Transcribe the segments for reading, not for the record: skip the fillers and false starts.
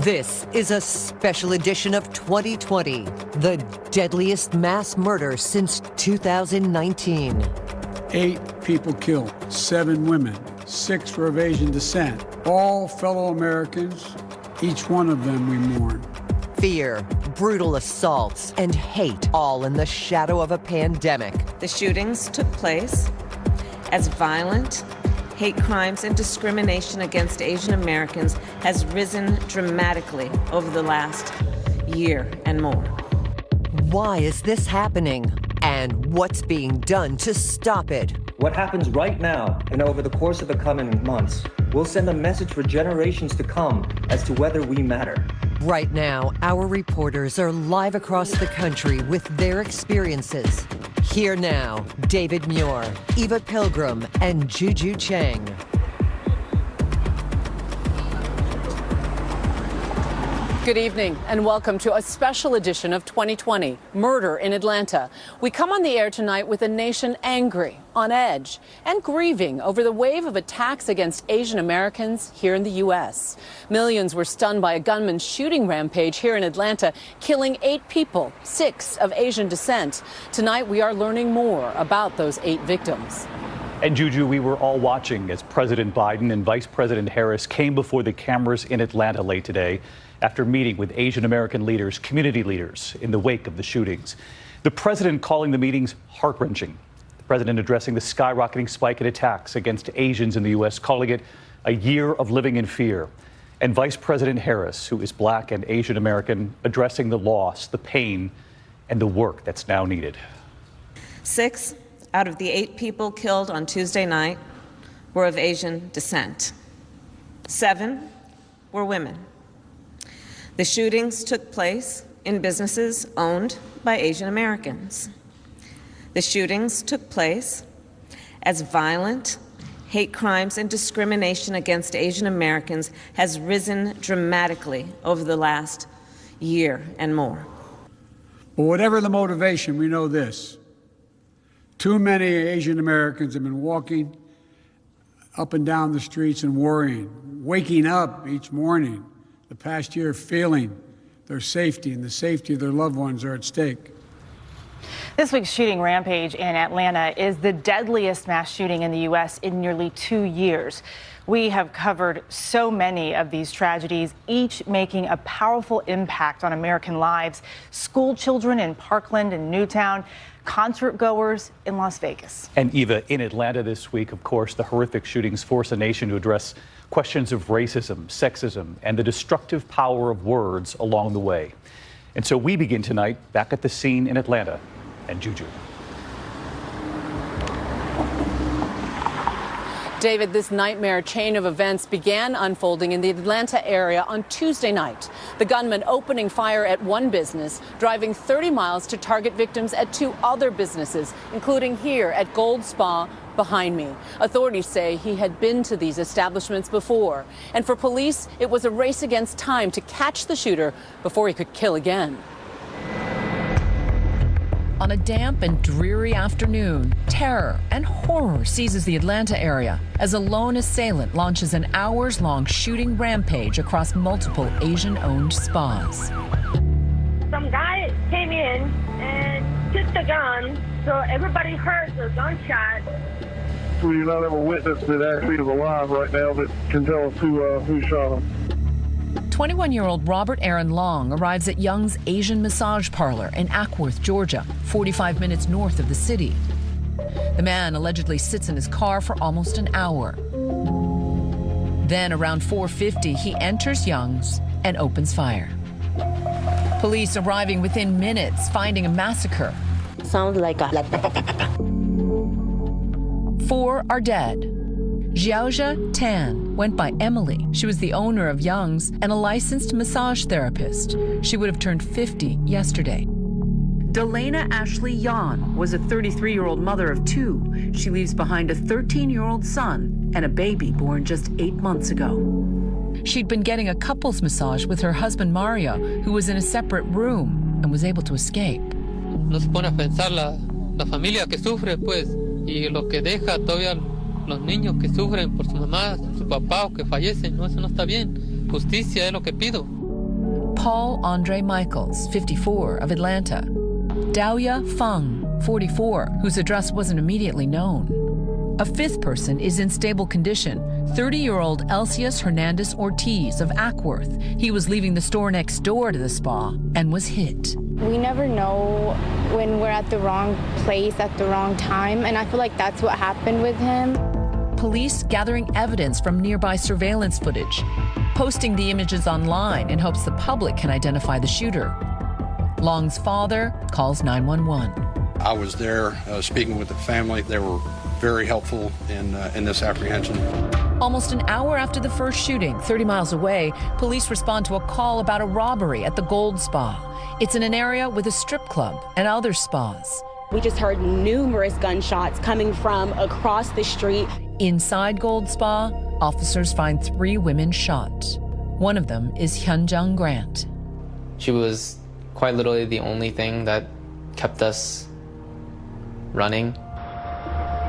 This is a special edition of 2020, the deadliest mass murder since 2019. 8 people killed, 7 women, 6 were of Asian descent, all fellow Americans. Each one of them we mourn. Fear, brutal assaults, and hate, all in the shadow of a pandemic. The shootings took place as violent hate crimes and discrimination against Asian Americans has risen dramatically over the last year and more. Why is this happening? And what's being done to stop it? What happens right now and over the course of the coming months will send a message for generations to come as to whether we matter. Right now, our reporters are live across the country with their experiences. Here now, David Muir, Eva Pilgrim, and Juju Chang. Good evening and welcome to a special edition of 2020, Murder in Atlanta. We come on the air tonight with a nation angry, on edge, and grieving over the wave of attacks against Asian Americans here in the U.S. Millions were stunned by a gunman's shooting rampage here in Atlanta, killing 8 people, 6 of Asian descent. Tonight we are learning more about those 8 victims. And Juju, we were all watching as President Biden and Vice President Harris came before the cameras in Atlanta late today after meeting with Asian American leaders, community leaders, in the wake of the shootings. The president calling the meetings heart-wrenching. The president addressing the skyrocketing spike in attacks against Asians in the U.S., calling it a year of living in fear. And Vice President Harris, who is Black and Asian American, addressing the loss, the pain, and the work that's now needed. 6 out of the 8 people killed on Tuesday night were of Asian descent. 7 were women. The shootings took place in businesses owned by Asian Americans. The shootings took place as violent hate crimes and discrimination against Asian Americans has risen dramatically over the last year and more. But whatever the motivation, we know this. Too many Asian Americans have been walking up and down the streets and worrying, waking up each morning the past year feeling their safety and the safety of their loved ones are at stake. This week's shooting rampage in Atlanta is the deadliest mass shooting in the U.S. in nearly 2 years. We have covered so many of these tragedies, each making a powerful impact on American lives. School children in Parkland and Newtown, concert goers in Las Vegas. And Eva, in Atlanta this week, of course, the horrific shootings force a nation to address questions of racism, sexism, and the destructive power of words along the way. And so we begin tonight back at the scene in Atlanta. And Juju. David, this nightmare chain of events began unfolding in the Atlanta area on Tuesday night. The gunman opening fire at one business, driving 30 miles to target victims at 2 other businesses, including here at Gold Spa behind me. Authorities say he had been to these establishments before. And for police, it was a race against time to catch the shooter before he could kill again. On a damp and dreary afternoon, terror and horror seizes the Atlanta area as a lone assailant launches an hours-long shooting rampage across multiple Asian-owned spas. Some guy came in and took the gun, so everybody heard the gunshot. We do not have a witness that actually is alive right now that can tell us who shot him. 21-year-old Robert Aaron Long arrives at Young's Asian Massage Parlor in Ackworth, Georgia, 45 minutes north of the city. The man allegedly sits in his car for almost an hour. Then around 4:50, he enters Young's and opens fire. Police arriving within minutes, finding a massacre. Sounds like a... 4 are dead. Xiaojia Tan went by Emily. She was the owner of Young's and a licensed massage therapist. She would have turned 50 yesterday. Delana Ashley Yan was a 33-year-old mother of 2. She leaves behind a 13-year-old son and a baby born just 8 months ago. She'd been getting a couples massage with her husband Mario, who was in a separate room and was able to escape. Nos pone a pensar la familia que sufre, pues, y lo que deja todavía los niños que sufren por su mamá, su papá o que fallecen. No, eso no está bien. Justicia es lo que pido. Paul Andre Michaels, 54, of Atlanta. Daoya Feng, 44, whose address wasn't immediately known. A fifth person is in stable condition, 30-year-old Elcius Hernandez Ortiz of Ackworth. He was leaving the store next door to the spa and was hit. We never know when we're at the wrong place at the wrong time, and I feel like that's what happened with him. Police gathering evidence from nearby surveillance footage, posting the images online in hopes the public can identify the shooter. Long's father calls 911. I was there speaking with the family. They were very helpful in this apprehension. Almost an hour after the first shooting, 30 miles away, police respond to a call about a robbery at the Gold Spa. It's in an area with a strip club and other spas. We just heard numerous gunshots coming from across the street. Inside Gold Spa, officers find 3 women shot. One of them is Hyunjung Grant. She was quite literally the only thing that kept us running.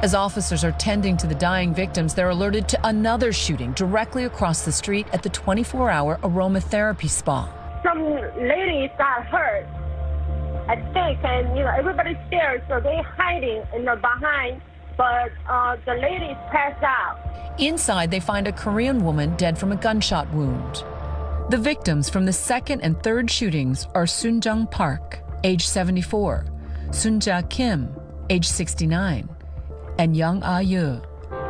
As officers are tending to the dying victims, they're alerted to another shooting directly across the street at the 24-hour aromatherapy spa. Some ladies got hurt, I think, and everybody's scared, so they're hiding behind. But the ladies passed out. Inside, they find a Korean woman dead from a gunshot wound. The victims from the second and third shootings are Sunjung Park, age 74, Sunja Kim, age 69, and Young Ah-yu,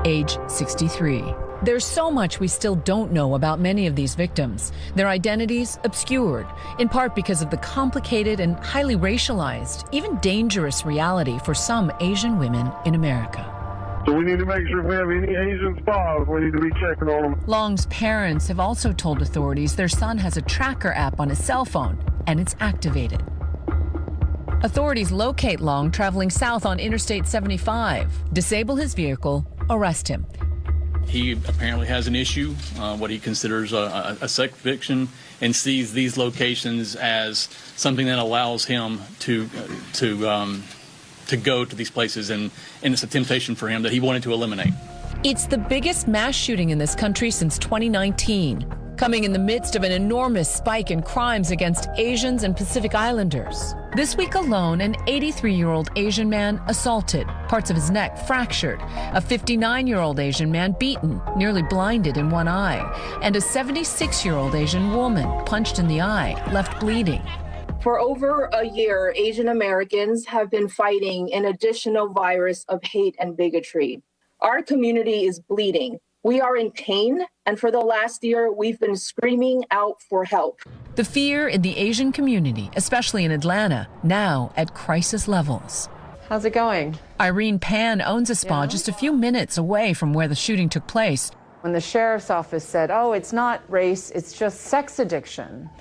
age 63. There's so much we still don't know about many of these victims, their identities obscured, in part because of the complicated and highly racialized, even dangerous reality for some Asian women in America. So we need to make sure if we have any Asian spas, we need to be checking on them. Long's parents have also told authorities their son has a tracker app on his cell phone, and it's activated. Authorities locate Long traveling south on Interstate 75, disable his vehicle, arrest him. He apparently has an issue, what he considers a sex addiction, and sees these locations as something that allows him to go to these places, and it's a temptation for him that he wanted to eliminate. It's the biggest mass shooting in this country since 2019, coming in the midst of an enormous spike in crimes against Asians and Pacific Islanders. This week alone, an 83-year-old Asian man assaulted, parts of his neck fractured, a 59-year-old Asian man beaten, nearly blinded in one eye, and a 76-year-old Asian woman punched in the eye, left bleeding. For over a year, Asian Americans have been fighting an additional virus of hate and bigotry. Our community is bleeding. We are in pain, and for the last year, we've been screaming out for help. The fear in the Asian community, especially in Atlanta, now at crisis levels. How's it going? Irene Pan owns a spa just a few minutes away from where the shooting took place. When the sheriff's office said, oh, it's not race, it's just sex addiction.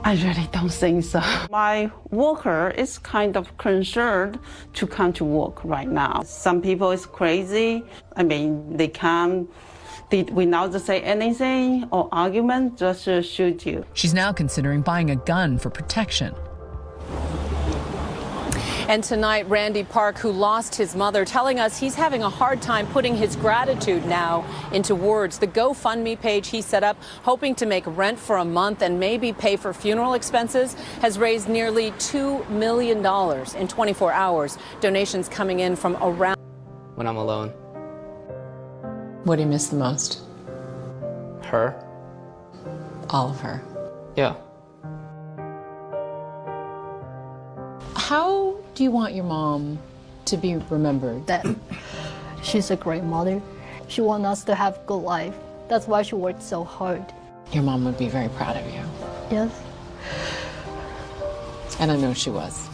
I really don't think so. My worker is kind of concerned to come to work right now. Some people is crazy. I mean, they come without to say anything or argument, just shoot you. She's now considering buying a gun for protection. And tonight, Randy Park, who lost his mother, telling us he's having a hard time putting his gratitude now into words. The GoFundMe page he set up, hoping to make rent for a month and maybe pay for funeral expenses, has raised nearly $2 million in 24 hours. Donations coming in from around. When I'm alone. What do you miss the most? Her. All of her. Yeah. How do you want your mom to be remembered? That she's a great mother. She wants us to have a good life. That's why she worked so hard. Your mom would be very proud of you. Yes. And I know she was.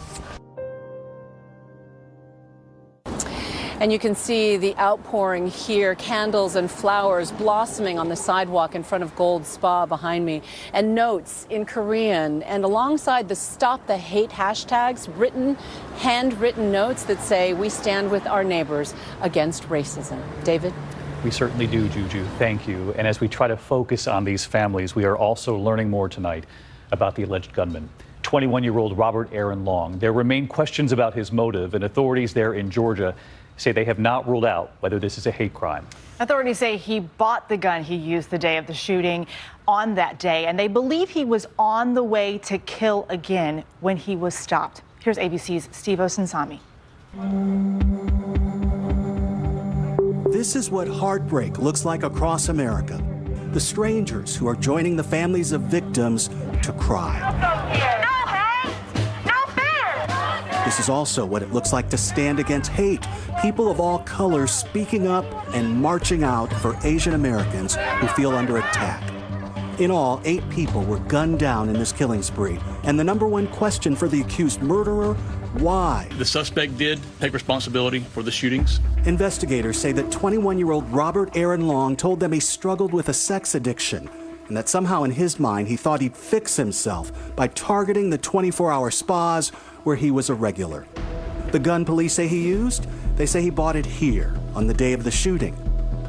And you can see the outpouring here, candles and flowers blossoming on the sidewalk in front of Gold Spa behind me, and notes in Korean. And alongside the Stop the Hate hashtags, handwritten notes that say, we stand with our neighbors against racism. David? We certainly do, Juju. Thank you. And as we try to focus on these families, we are also learning more tonight about the alleged gunman. 21-year-old Robert Aaron Long. There remain questions about his motive, and authorities there in Georgia say they have not ruled out whether this is a hate crime. Authorities say he bought the gun he used the day of the shooting on that day, and they believe he was on the way to kill again when he was stopped. Here's ABC's Steve Osunsami. This is what heartbreak looks like across America. The strangers who are joining the families of victims to cry. This is also what it looks like to stand against hate. People of all colors speaking up and marching out for Asian Americans who feel under attack. In all, 8 people were gunned down in this killing spree. And the number one question for the accused murderer, why? The suspect did take responsibility for the shootings. Investigators say that 21-year-old Robert Aaron Long told them he struggled with a sex addiction, and that somehow in his mind he thought he'd fix himself by targeting the 24-hour spas where he was a regular. The gun police say he used? They say he bought it here on the day of the shooting.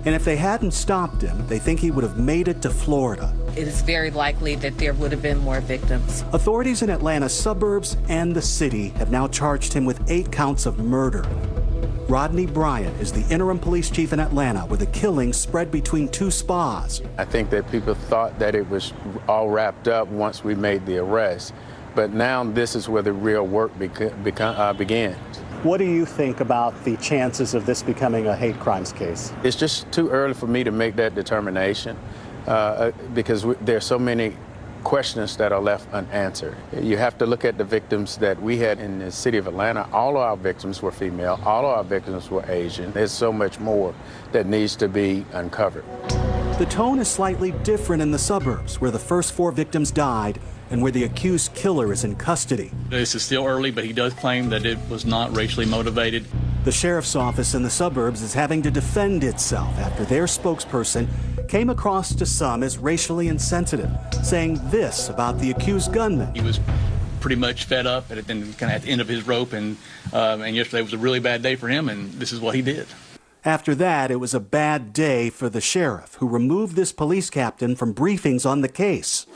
And if they hadn't stopped him, they think he would have made it to Florida. It is very likely that there would have been more victims. Authorities in Atlanta's suburbs and the city have now charged him with 8 counts of murder. Rodney Bryant is the interim police chief in Atlanta, where the killings spread between 2 spas. I think that people thought that it was all wrapped up once we made the arrest, but now this is where the real work begins. What do you think about the chances of this becoming a hate crimes case? It's just too early for me to make that determination because there are so many questions that are left unanswered. You have to look at the victims that we had in the city of Atlanta. All of our victims were female. All of our victims were Asian. There's so much more that needs to be uncovered. The tone is slightly different in the suburbs, where the first 4 victims died and where the accused killer is in custody. This is still early, but he does claim that it was not racially motivated. The sheriff's office in the suburbs is having to defend itself after their spokesperson came across to some as racially insensitive, saying this about the accused gunman. He was pretty much fed up and kind of at the end of his rope, and yesterday was a really bad day for him, and this is what he did. After that, it was a bad day for the sheriff, who removed this police captain from briefings on the case.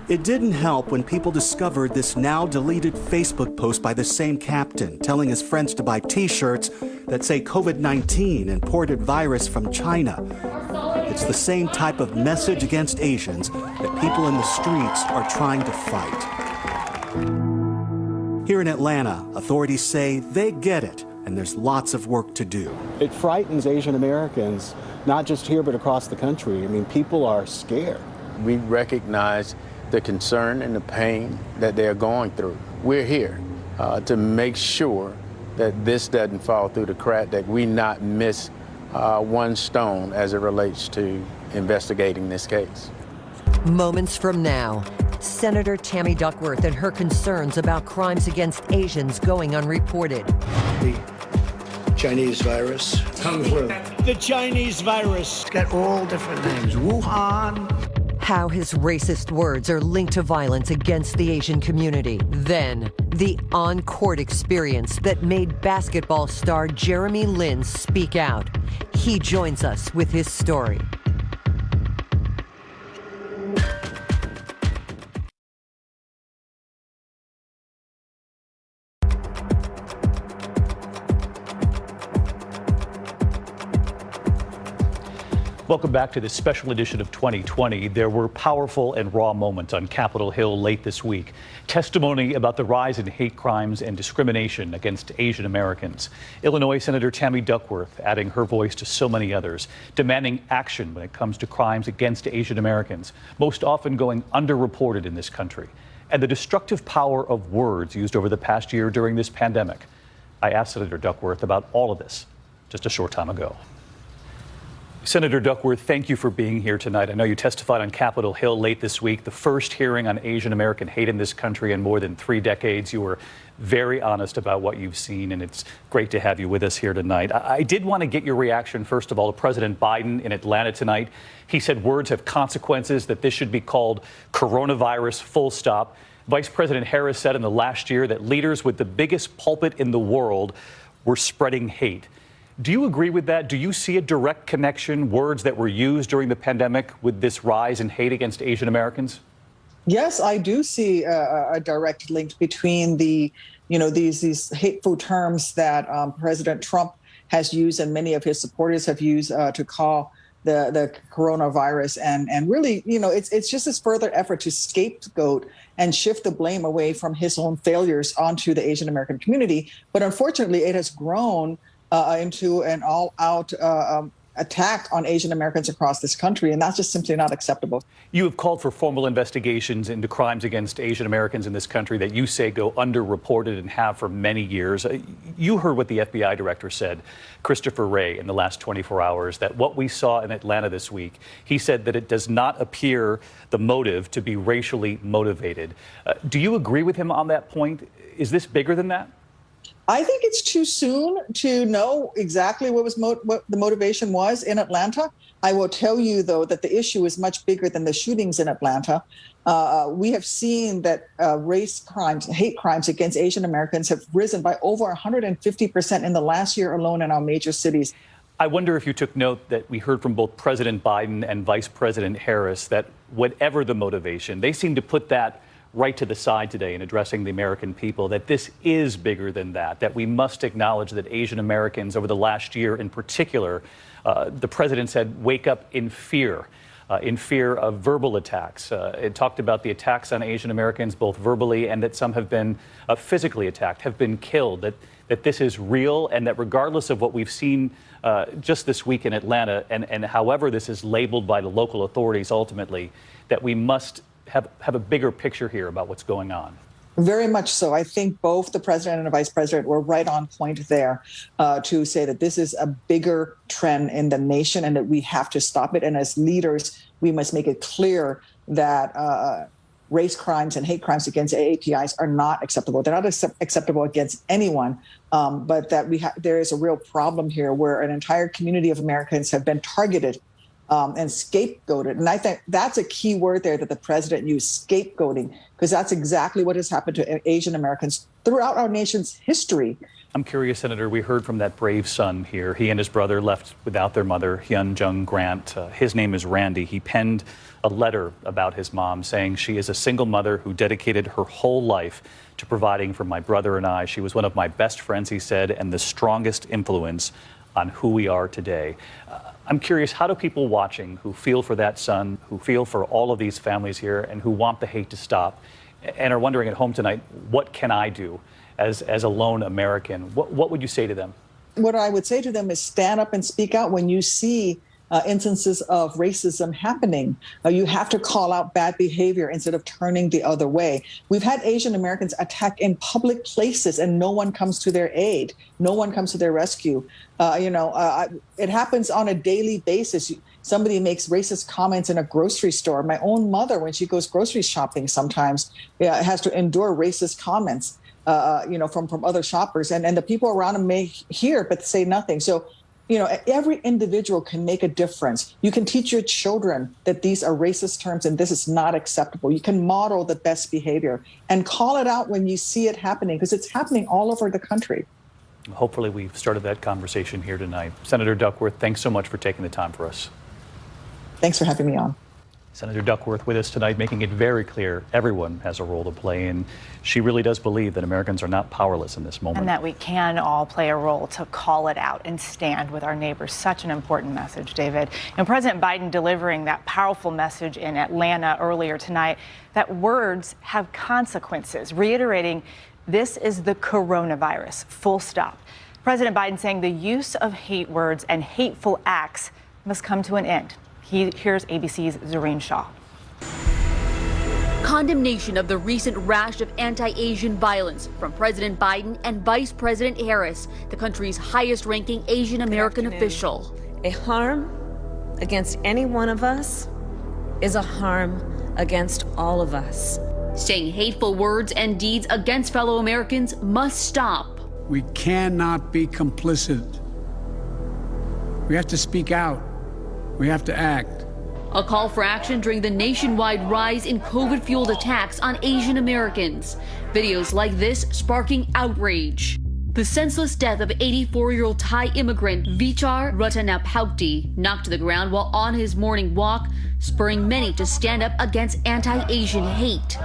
It didn't help when people discovered this now deleted Facebook post by the same captain, telling his friends to buy T-shirts that say COVID-19 imported virus from China. It's the same type of message against Asians that people in the streets are trying to fight. Here in Atlanta, authorities say they get it, and there's lots of work to do. It frightens Asian Americans, not just here but across the country. I mean, people are scared. We recognize the concern and the pain that they're going through. We're here to make sure that this doesn't fall through the crack, that we not miss one stone as it relates to investigating this case. Moments from now, Senator Tammy Duckworth and her concerns about crimes against Asians going unreported. The Chinese virus. Kung flu. The Chinese virus. It's got all different names. Wuhan. How his racist words are linked to violence against the Asian community. Then, the on-court experience that made basketball star Jeremy Lin speak out. He joins us with his story. Welcome back to this special edition of 2020. There were powerful and raw moments on Capitol Hill late this week. Testimony about the rise in hate crimes and discrimination against Asian Americans. Illinois Senator Tammy Duckworth adding her voice to so many others, demanding action when it comes to crimes against Asian Americans, most often going underreported in this country, and the destructive power of words used over the past year during this pandemic. I asked Senator Duckworth about all of this just a short time ago. Senator Duckworth, thank you for being here tonight. I know you testified on Capitol Hill late this week, the first hearing on Asian American hate in this country in more than 3 decades. You were very honest about what you've seen, and it's great to have you with us here tonight. I did want to get your reaction, first of all, to President Biden in Atlanta tonight. He said words have consequences, that this should be called coronavirus, full stop. Vice President Harris said in the last year that leaders with the biggest pulpit in the world were spreading hate. Do you agree with that? Do you see a direct connection, words that were used during the pandemic, with this rise in hate against Asian Americans? Yes, I do see a direct link between the, these hateful terms that President Trump has used and many of his supporters have used to call the coronavirus. And really, it's just this further effort to scapegoat and shift the blame away from his own failures onto the Asian American community. But unfortunately, it has grown into an all-out attack on Asian Americans across this country, and that's just simply not acceptable. You have called for formal investigations into crimes against Asian Americans in this country that you say go underreported and have for many years. You heard what the FBI director said, Christopher Wray, in the last 24 hours, that what we saw in Atlanta this week, he said that it does not appear the motive to be racially motivated. Do you agree with him on that point? Is this bigger than that? I think it's too soon to know exactly what the motivation was in Atlanta. I will tell you, though, that the issue is much bigger than the shootings in Atlanta. We have seen that race crimes, hate crimes against Asian Americans have risen by over 150% in the last year alone in our major cities. I wonder if you took note that we heard from both President Biden and Vice President Harris that whatever the motivation, they seem to put that right to the side today in addressing the American people, that this is bigger than that we must acknowledge that Asian Americans over the last year in particular, the president said, wake up in fear of verbal attacks. It talked about the attacks on Asian Americans, both verbally and that some have been physically attacked, have been killed, that this is real, and that regardless of what we've seen just this week in Atlanta, and however this is labeled by the local authorities ultimately, that we must have a bigger picture here about what's going on. Very much so. I think both the president and the vice president were right on point there to say that this is a bigger trend in the nation and that we have to stop it. And as leaders, we must make it clear that race crimes and hate crimes against AAPIs are not acceptable. They're not acceptable against anyone, but that there is a real problem here where an entire community of Americans have been targeted and scapegoated. And I think that's a key word there that the president used, scapegoating, because that's exactly what has happened to Asian Americans throughout our nation's history. I'm curious, Senator, we heard from that brave son here. He and his brother left without their mother, Hyun Jung Grant. His name is Randy. He penned a letter about his mom saying she is a single mother who dedicated her whole life to providing for my brother and I. She was one of my best friends, he said, and the strongest influence on who we are today. I'm curious, how do people watching who feel for that son, who feel for all of these families here, and who want the hate to stop, and are wondering at home tonight, what can I do as a lone American? What would you say to them? What I would say to them is stand up and speak out when you see instances of racism happening. You have to call out bad behavior instead of turning the other way. We've had Asian Americans attacked in public places and no one comes to their aid. No one comes to their rescue. It happens on a daily basis. Somebody makes racist comments in a grocery store. My own mother, when she goes grocery shopping sometimes, has to endure racist comments, from other shoppers. And the people around them may hear but say nothing. So, every individual can make a difference. You can teach your children that these are racist terms and this is not acceptable. You can model the best behavior and call it out when you see it happening, because it's happening all over the country. Hopefully we've started that conversation here tonight. Senator Duckworth, thanks so much for taking the time for us. Thanks for having me on. Senator Duckworth with us tonight, making it very clear everyone has a role to play, and she really does believe that Americans are not powerless in this moment. And that we can all play a role to call it out and stand with our neighbors. Such an important message, David. And President Biden delivering that powerful message in Atlanta earlier tonight, that words have consequences, reiterating this is the coronavirus, full stop. President Biden saying the use of hate words and hateful acts must come to an end. Here's ABC's Zareen Shaw. Condemnation of the recent rash of anti-Asian violence from President Biden and Vice President Harris, the country's highest-ranking Asian American official. A harm against any one of us is a harm against all of us. Saying hateful words and deeds against fellow Americans must stop. We cannot be complicit. We have to speak out. We have to act. A call for action during the nationwide rise in COVID-fueled attacks on Asian Americans. Videos like this sparking outrage. The senseless death of 84-year-old Thai immigrant Vichar Ratanapaukti knocked to the ground while on his morning walk, spurring many to stand up against anti-Asian hate.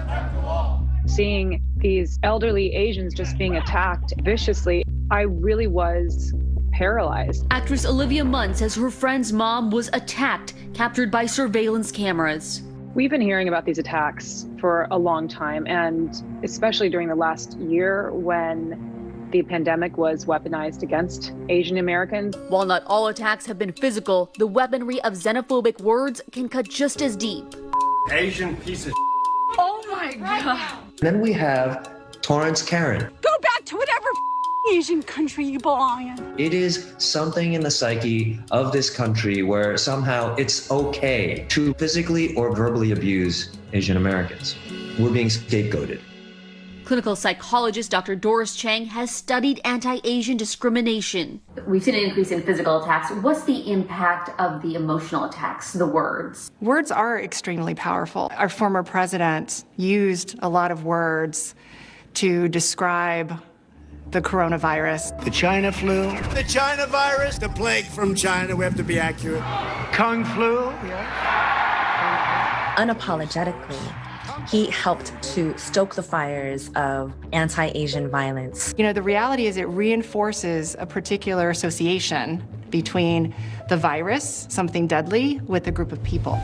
Seeing these elderly Asians just being attacked viciously, I really was paralyzed. Actress Olivia Munn says her friend's mom was attacked, captured by surveillance cameras. We've been hearing about these attacks for a long time, and especially during the last year when the pandemic was weaponized against Asian Americans. While not all attacks have been physical, the weaponry of xenophobic words can cut just as deep. Asian piece of Oh my God. Then we have Torrance Karen. Go back to whatever Asian country you belong in. It is something in the psyche of this country where somehow it's okay to physically or verbally abuse Asian Americans. We're being scapegoated. Clinical psychologist Dr. Doris Chang has studied anti-Asian discrimination. We've seen an increase in physical attacks. What's the impact of the emotional attacks, the words? Words are extremely powerful. Our former president used a lot of words to describe the coronavirus. The China flu. The China virus. The plague from China. We have to be accurate. Kung flu. Unapologetically, he helped to stoke the fires of anti-Asian violence. You know, the reality is it reinforces a particular association between the virus, something deadly, with a group of people.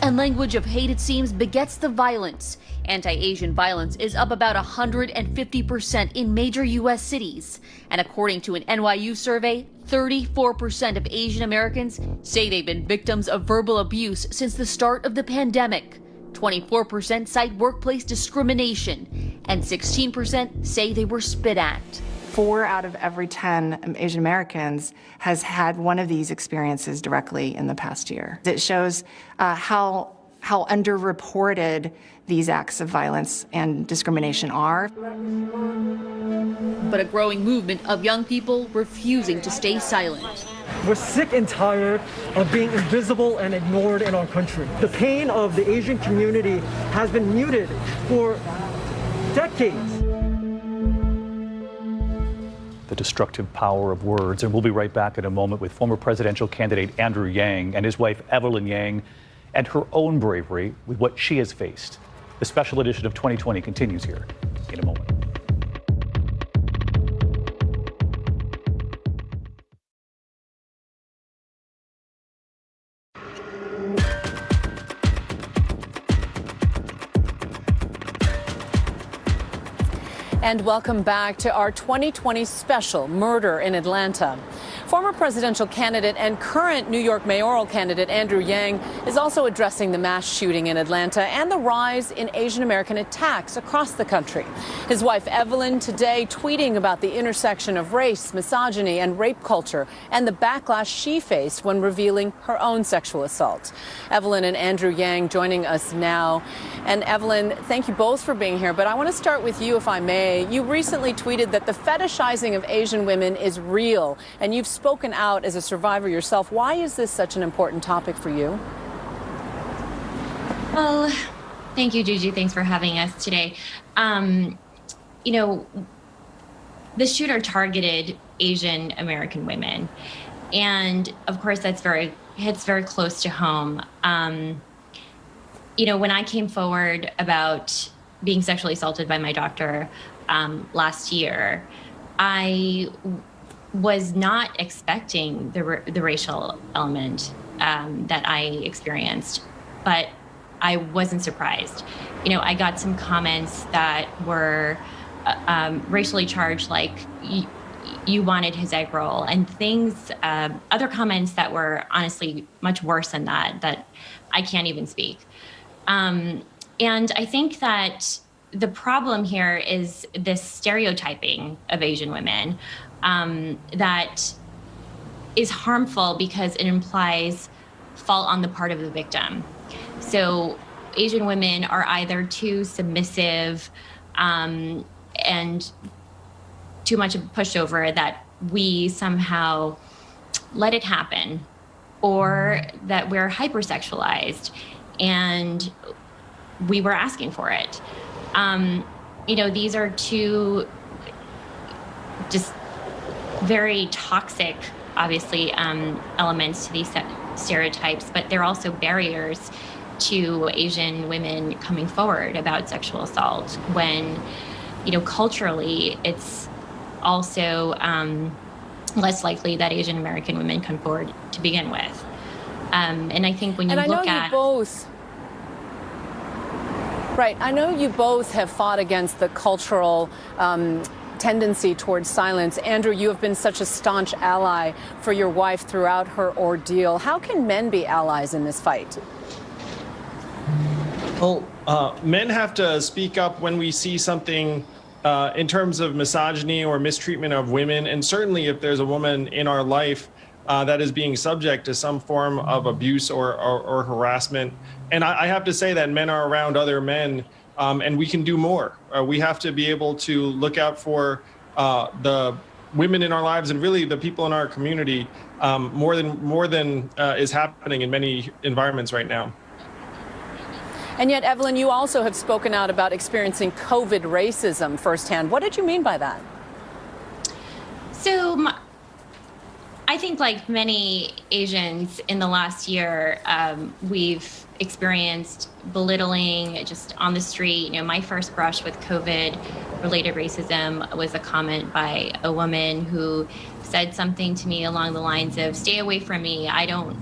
And language of hate, it seems, begets the violence. Anti-Asian violence is up about 150% in major U.S. cities. And according to an NYU survey, 34% of Asian Americans say they've been victims of verbal abuse since the start of the pandemic. 24% cite workplace discrimination, and 16% say they were spit at. 4 out of every 10 Asian Americans has had one of these experiences directly in the past year. It shows how underreported these acts of violence and discrimination are. But a growing movement of young people refusing to stay silent. We're sick and tired of being invisible and ignored in our country. The pain of the Asian community has been muted for decades. The destructive power of words. And we'll be right back in a moment with former presidential candidate Andrew Yang and his wife Evelyn Yang and her own bravery with what she has faced. The special edition of 2020 continues here in a moment. And welcome back to our 2020 special, Murder in Atlanta. Former presidential candidate and current New York mayoral candidate Andrew Yang is also addressing the mass shooting in Atlanta and the rise in Asian American attacks across the country. His wife Evelyn today tweeting about the intersection of race, misogyny, and rape culture and the backlash she faced when revealing her own sexual assault. Evelyn and Andrew Yang joining us now. And Evelyn, thank you both for being here, but I want to start with you, if I may. You recently tweeted that the fetishizing of Asian women is real, and you've spoken out as a survivor yourself. Why is this such an important topic for you? Well, thank you, Gigi. Thanks for having us today. You know, the shooter targeted Asian American women, and of course that's hits very close to home. You know, when I came forward about being sexually assaulted by my doctor last year, I was not expecting the racial element that I experienced, but I wasn't surprised. You know, I got some comments that were racially charged, like you wanted his egg roll, and things, other comments that were honestly much worse than that I can't even speak. And I think that the problem here is this stereotyping of Asian women that is harmful because it implies fault on the part of the victim. So Asian women are either too submissive and too much pushed over that we somehow let it happen, or that we're hypersexualized and we were asking for it. You know, these are two just very toxic, obviously, elements to these stereotypes, but they're also barriers to Asian women coming forward about sexual assault when, you know, culturally it's also less likely that Asian American women come forward to begin with. And I think when you and look I know you both have fought against the cultural tendency towards silence. Andrew, you have been such a staunch ally for your wife throughout her ordeal. How can men be allies in this fight? Well, men have to speak up when we see something in terms of misogyny or mistreatment of women. And certainly if there's a woman in our life that is being subject to some form of abuse or harassment. And I have to say that men are around other men, and we can do more. We have to be able to look out for the women in our lives and really the people in our community more than is happening in many environments right now. And yet, Evelyn, you also have spoken out about experiencing COVID racism firsthand. What did you mean by that? So I think like many Asians in the last year, we've experienced belittling just on the street. You know, my first brush with COVID-related racism was a comment by a woman who said something to me along the lines of, "Stay away from me, I don't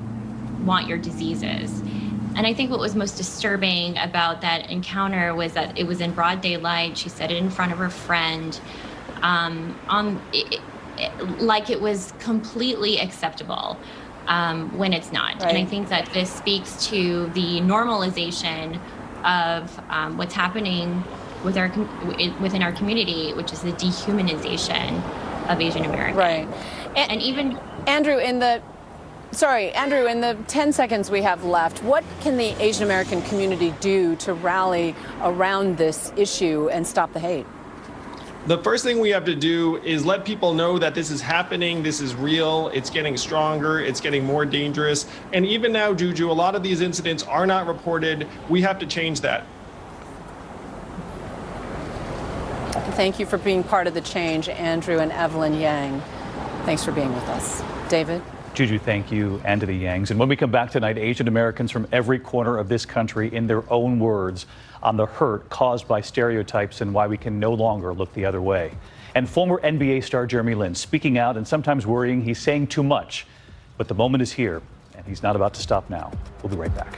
want your diseases." And I think what was most disturbing about that encounter was that it was in broad daylight. She said it in front of her friend, like it was completely acceptable when it's not. Right. And I think that this speaks to the normalization of what's happening within our community, which is the dehumanization of Asian Americans. Right. And even Andrew, in the 10 seconds we have left, what can the Asian American community do to rally around this issue and stop the hate? The first thing we have to do is let people know that this is happening, this is real, it's getting stronger, it's getting more dangerous. And even now, Juju, a lot of these incidents are not reported. We have to change that. Thank you for being part of the change, Andrew and Evelyn Yang. Thanks for being with us. David? Juju, thank you, and to the Yangs. And when we come back tonight, Asian Americans from every corner of this country, in their own words, on the hurt caused by stereotypes and why we can no longer look the other way. And former NBA star Jeremy Lin speaking out and sometimes worrying he's saying too much. But the moment is here, and he's not about to stop now. We'll be right back.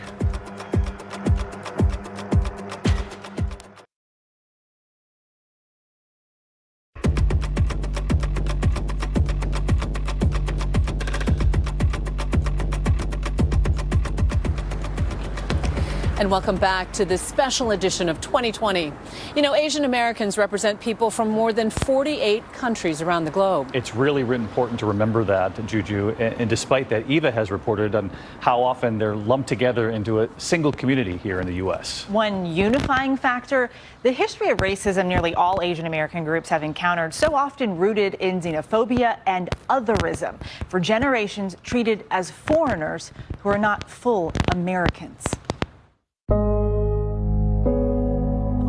And welcome back to this special edition of 2020. You know, Asian Americans represent people from more than 48 countries around the globe. It's really important to remember that, Juju. And despite that, Eva has reported on how often they're lumped together into a single community here in the U.S. One unifying factor, the history of racism nearly all Asian American groups have encountered, so often rooted in xenophobia and otherism, for generations treated as foreigners who are not full Americans.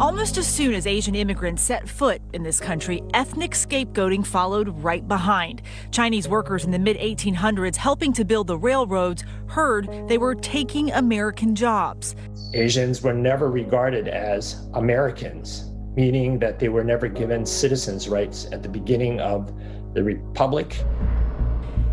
Almost as soon as Asian immigrants set foot in this country, ethnic scapegoating followed right behind. Chinese workers in the mid-1800s helping to build the railroads heard they were taking American jobs. Asians were never regarded as Americans, meaning that they were never given citizens' rights at the beginning of the Republic.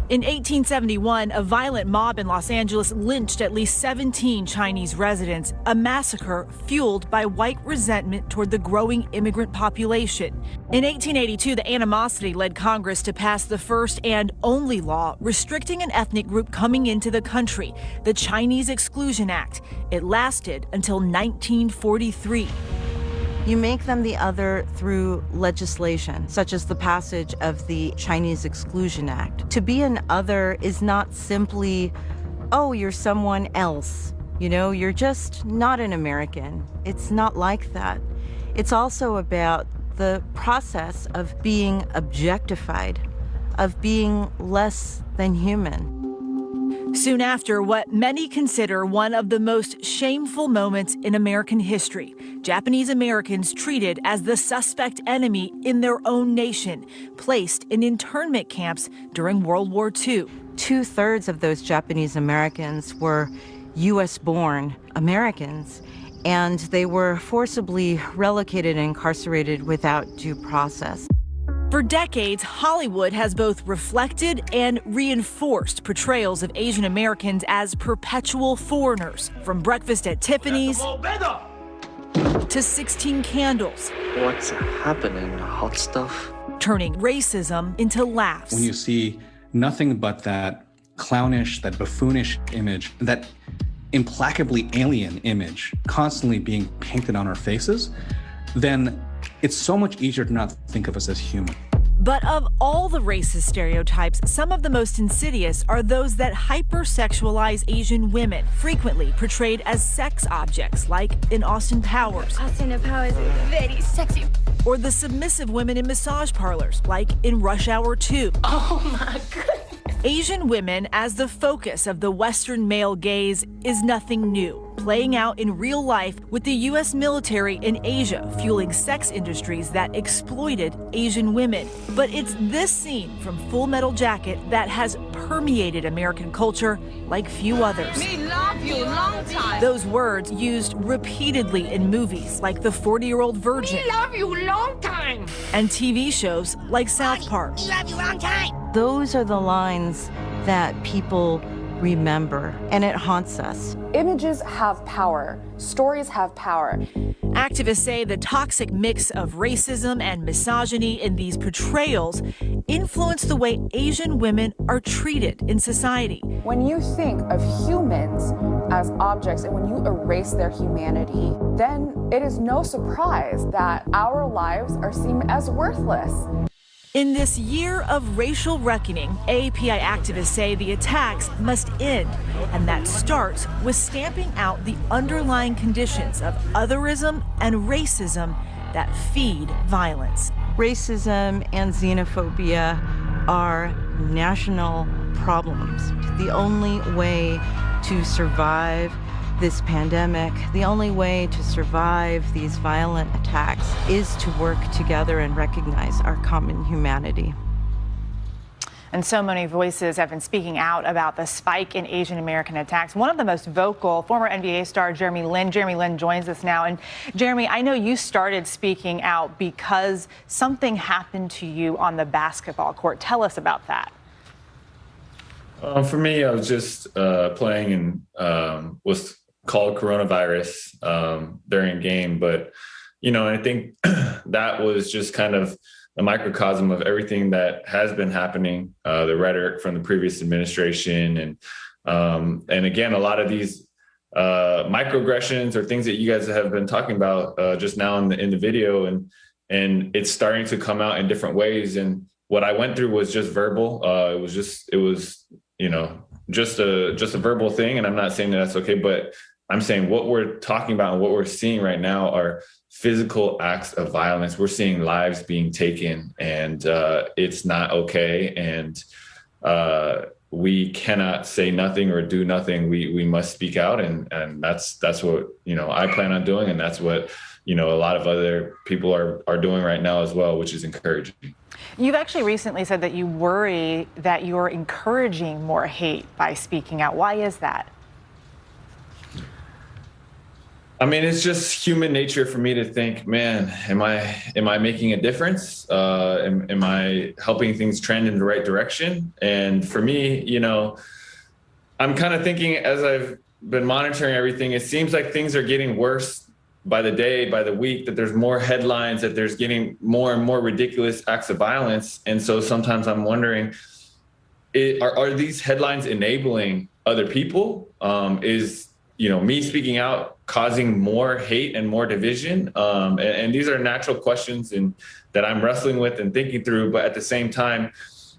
In 1871, a violent mob in Los Angeles lynched at least 17 Chinese residents, a massacre fueled by white resentment toward the growing immigrant population. In 1882, the animosity led Congress to pass the first and only law restricting an ethnic group coming into the country, the Chinese Exclusion Act. It lasted until 1943. You make them the other through legislation, such as the passage of the Chinese Exclusion Act. To be an other is not simply, oh, you're someone else. You know, you're just not an American. It's not like that. It's also about the process of being objectified, of being less than human. Soon after, what many consider one of the most shameful moments in American history, Japanese Americans treated as the suspect enemy in their own nation, placed in internment camps during World War II. 2/3 of those Japanese Americans were U.S.-born Americans, and they were forcibly relocated and incarcerated without due process. For decades, Hollywood has both reflected and reinforced portrayals of Asian Americans as perpetual foreigners, from Breakfast at Tiffany's to 16 Candles. What's happening, hot stuff? Turning racism into laughs. When you see nothing but that clownish, that buffoonish image, that implacably alien image constantly being painted on our faces, then it's so much easier to not think of us as human. But of all the racist stereotypes, some of the most insidious are those that hypersexualize Asian women, frequently portrayed as sex objects, like in Austin Powers. Austin Powers is very sexy. Or the submissive women in massage parlors, like in Rush Hour 2. Oh my goodness. Asian women as the focus of the Western male gaze is nothing new, playing out in real life with the U.S. military in Asia fueling sex industries that exploited Asian women. But it's this scene from Full Metal Jacket that has permeated American culture like few others. Me love you long time. Those words used repeatedly in movies like The 40-Year-Old Virgin. Me love you long time. And TV shows like South Park. Me love you long time. Those are the lines that people remember, and it haunts us. Images have power. Stories have power. Activists say the toxic mix of racism and misogyny in these portrayals influence the way Asian women are treated in society. When you think of humans as objects and when you erase their humanity, then it is no surprise that our lives are seen as worthless. In this year of racial reckoning, AAPI activists say the attacks must end, and that starts with stamping out the underlying conditions of otherism and racism that feed violence. Racism and xenophobia are national problems. The only way to survive this pandemic, the only way to survive these violent attacks is to work together and recognize our common humanity. And so many voices have been speaking out about the spike in Asian American attacks. One of the most vocal, former NBA star Jeremy Lin. Jeremy Lin joins us now. And Jeremy, I know you started speaking out because something happened to you on the basketball court. Tell us about that. For me, I was just playing and was called coronavirus during a game. But, you know, I think that was just kind of a microcosm of everything that has been happening, the rhetoric from the previous administration. And again, a lot of these microaggressions or things that you guys have been talking about just now in the video, and it's starting to come out in different ways. And what I went through was just verbal. It was you know, just a verbal thing. And I'm not saying that that's okay, but I'm saying what we're talking about and what we're seeing right now are physical acts of violence. We're seeing lives being taken, and it's not okay. And we cannot say nothing or do nothing. We must speak out, and that's what, you know, I plan on doing, and that's what, you know, a lot of other people are doing right now as well, which is encouraging. You've actually recently said that you worry that you're encouraging more hate by speaking out. Why is that? I mean, it's just human nature for me to think, man, am I making a difference? Am I helping things trend in the right direction? And for me, you know, I'm kind of thinking, as I've been monitoring everything, it seems like things are getting worse by the day, by the week, that there's more headlines, that there's getting more and more ridiculous acts of violence. And so sometimes I'm wondering, are these headlines enabling other people? Is, you know, me speaking out causing more hate and more division? And these are natural questions and that I'm wrestling with and thinking through. But at the same time,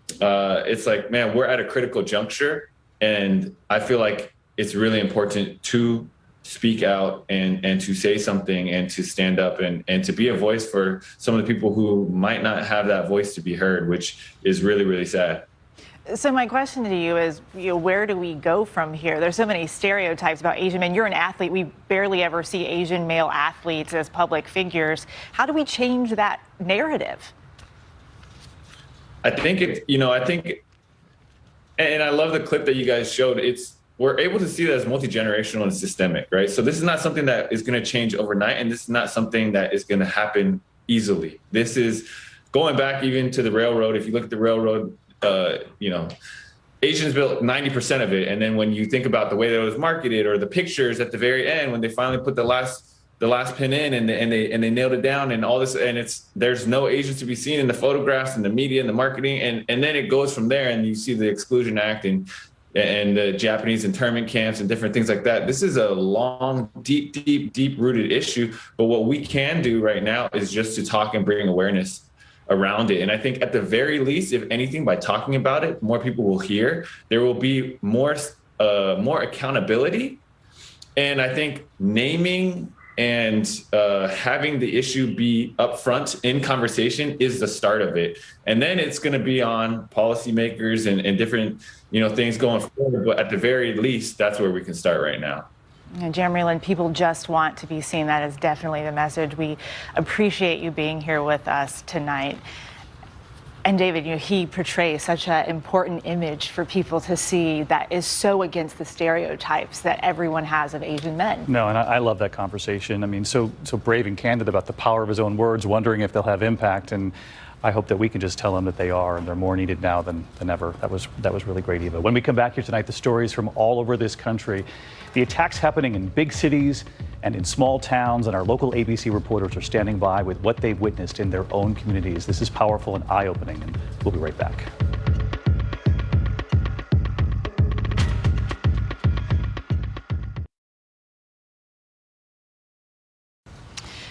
it's like, man, we're at a critical juncture. And I feel like it's really important to speak out and to say something and to stand up and to be a voice for some of the people who might not have that voice to be heard, which is really, really sad. So my question to you is, you know, where do we go from here? There's so many stereotypes about Asian men. You're an athlete. We barely ever see Asian male athletes as public figures. How do we change that narrative? I think and I love the clip that you guys showed. We're able to see that as multi-generational and systemic, right? So this is not something that is going to change overnight, and this is not something that is going to happen easily. This is going back even to the railroad, if you look at the railroad, Asians built 90% of it. And then when you think about the way that it was marketed, or the pictures at the very end, when they finally put the last pin in and they nailed it down and all this, and there's no Asians to be seen in the photographs and the media and the marketing. And then it goes from there, and you see the Exclusion Act and the Japanese internment camps and different things like that. This is a long, deep rooted issue. But what we can do right now is just to talk and bring awareness around it. And I think at the very least, if anything, by talking about it, more people will hear. There will be more accountability. And I think naming and having the issue be upfront in conversation is the start of it. And then it's going to be on policymakers and different things going forward. But at the very least, that's where we can start right now. And Jeremy Lin, people just want to be seen. That is definitely the message. We appreciate you being here with us tonight. And David, he portrays such an important image for people to see that is so against the stereotypes that everyone has of Asian men. No, and I love that conversation. I mean, so brave and candid about the power of his own words, wondering if they'll have impact. And I hope that we can just tell them that they are, and they're more needed now than ever. That was really great, Eva. When we come back here tonight, the stories from all over this country, the attacks happening in big cities and in small towns, and our local ABC reporters are standing by with what they've witnessed in their own communities. This is powerful and eye-opening, and we'll be right back.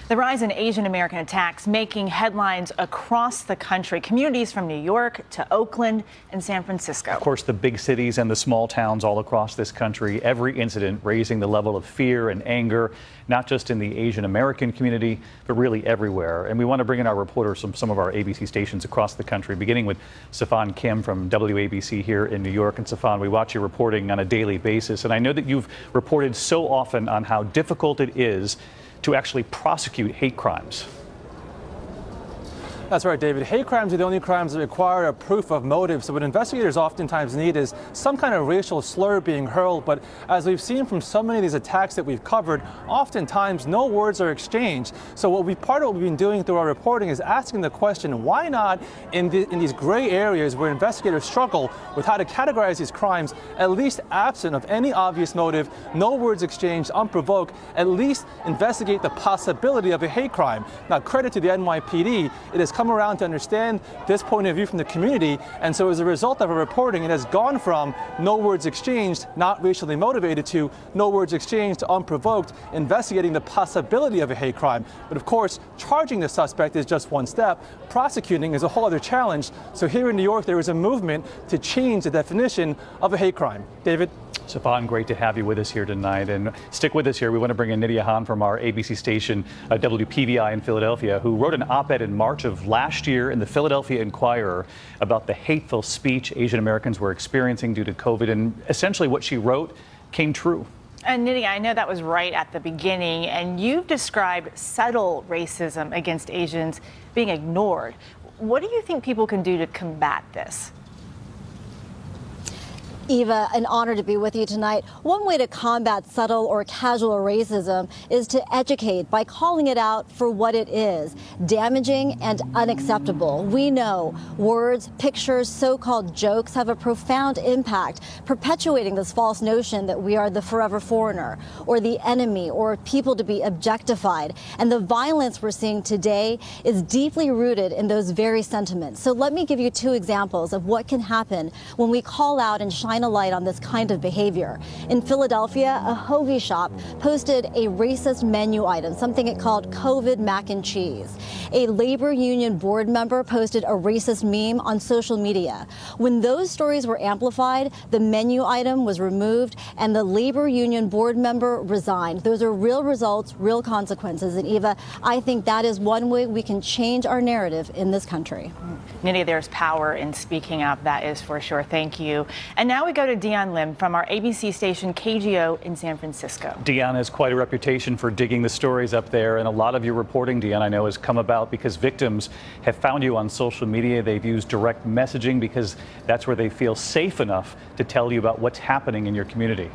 The rise in Asian American attacks making headlines across the country. Communities from New York to Oakland and San Francisco. Of course, the big cities and the small towns all across this country, every incident raising the level of fear and anger, not just in the Asian American community, but really everywhere. And we want to bring in our reporters from some of our ABC stations across the country, beginning with Safan Kim from WABC here in New York. And Safan, we watch your reporting on a daily basis. And I know that you've reported so often on how difficult it is to actually prosecute hate crimes. That's right, David. Hate crimes are the only crimes that require a proof of motive. So what investigators oftentimes need is some kind of racial slur being hurled. But as we've seen from so many of these attacks that we've covered, oftentimes no words are exchanged. So part of what we've been doing through our reporting is asking the question, why not in these gray areas where investigators struggle with how to categorize these crimes, at least absent of any obvious motive, no words exchanged, unprovoked, at least investigate the possibility of a hate crime. Now, credit to the NYPD, it has come around to understand this point of view from the community, and so as a result of our reporting, it has gone from no words exchanged, not racially motivated, to no words exchanged, unprovoked, investigating the possibility of a hate crime. But of course, charging the suspect is just one step. Prosecuting is a whole other challenge. So here in New York, there is a movement to change the definition of a hate crime. David? Safan, great to have you with us here tonight. And stick with us here. We want to bring in Nidia Han from our ABC station, WPVI in Philadelphia, who wrote an op-ed in March of last year in the Philadelphia Inquirer about the hateful speech Asian Americans were experiencing due to COVID. And essentially what she wrote came true. And Nidia, I know that was right at the beginning, and you've described subtle racism against Asians being ignored. What do you think people can do to combat this? Eva, an honor to be with you tonight. One way to combat subtle or casual racism is to educate by calling it out for what it is, damaging and unacceptable. We know words, pictures, so-called jokes have a profound impact, perpetuating this false notion that we are the forever foreigner or the enemy or people to be objectified. And the violence we're seeing today is deeply rooted in those very sentiments. So let me give you two examples of what can happen when we call out and shine a light on this kind of behavior. In Philadelphia, a hoagie shop posted a racist menu item, something it called COVID mac and cheese. A labor union board member posted a racist meme on social media. When those stories were amplified, the menu item was removed and the labor union board member resigned. Those are real results, real consequences. And Eva, I think that is one way we can change our narrative in this country. Nidia, there's power in speaking up, that is for sure. Thank you. And now we go to Dion Lim from our ABC station KGO in San Francisco. Dion has quite a reputation for digging the stories up there, and a lot of your reporting, Dion, I know has come about because victims have found you on social media. They've used direct messaging because that's where they feel safe enough to tell you about what's happening in your community.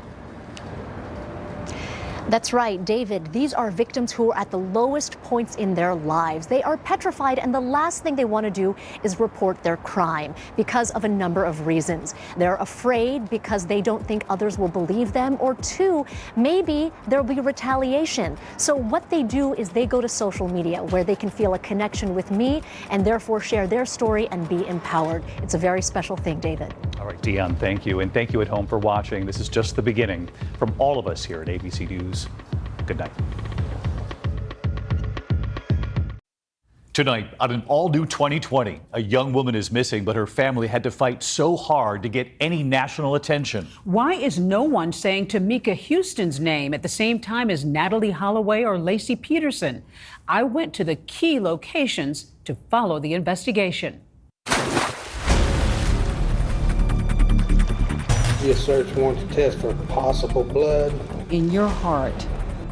That's right, David. These are victims who are at the lowest points in their lives. They are petrified, and the last thing they want to do is report their crime because of a number of reasons. They're afraid because they don't think others will believe them, or two, maybe there'll be retaliation. So what they do is they go to social media where they can feel a connection with me and therefore share their story and be empowered. It's a very special thing, David. All right, Dion, thank you. And thank you at home for watching. This is just the beginning. From all of us here at ABC News, good night. Tonight, on an all-new 2020, a young woman is missing, but her family had to fight so hard to get any national attention. Why is no one saying Tamika Houston's name at the same time as Natalee Holloway or Laci Peterson? I went to the key locations to follow the investigation. A search warrant to test for possible blood. In your heart,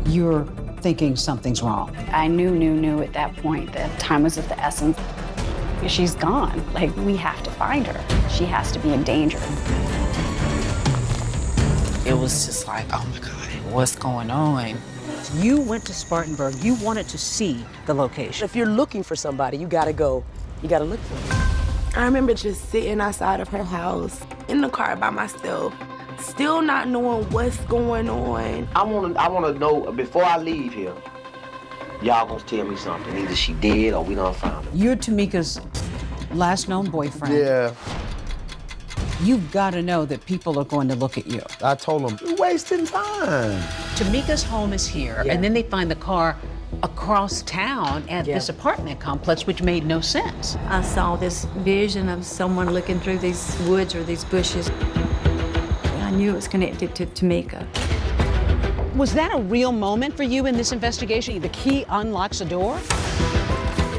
you're thinking something's wrong. I knew at that point that time was of the essence. She's gone. Like, we have to find her. She has to be in danger. It was just like, oh my God, what's going on? You went to Spartanburg. You wanted to see the location. If you're looking for somebody, you gotta go. You gotta look for them. I remember just sitting outside of her house in the car by myself, still not knowing what's going on. I wanna know before I leave here, y'all gonna tell me something. Either she dead or we done found her. You're Tamika's last known boyfriend. Yeah. You've got to know that people are going to look at you. I told them, you're wasting time. Tamika's home is here, and then they find the car across town at this apartment complex, which made no sense. I saw this vision of someone looking through these woods or these bushes. I knew it was connected to Tamika. Was that a real moment for you in this investigation? The key unlocks a door?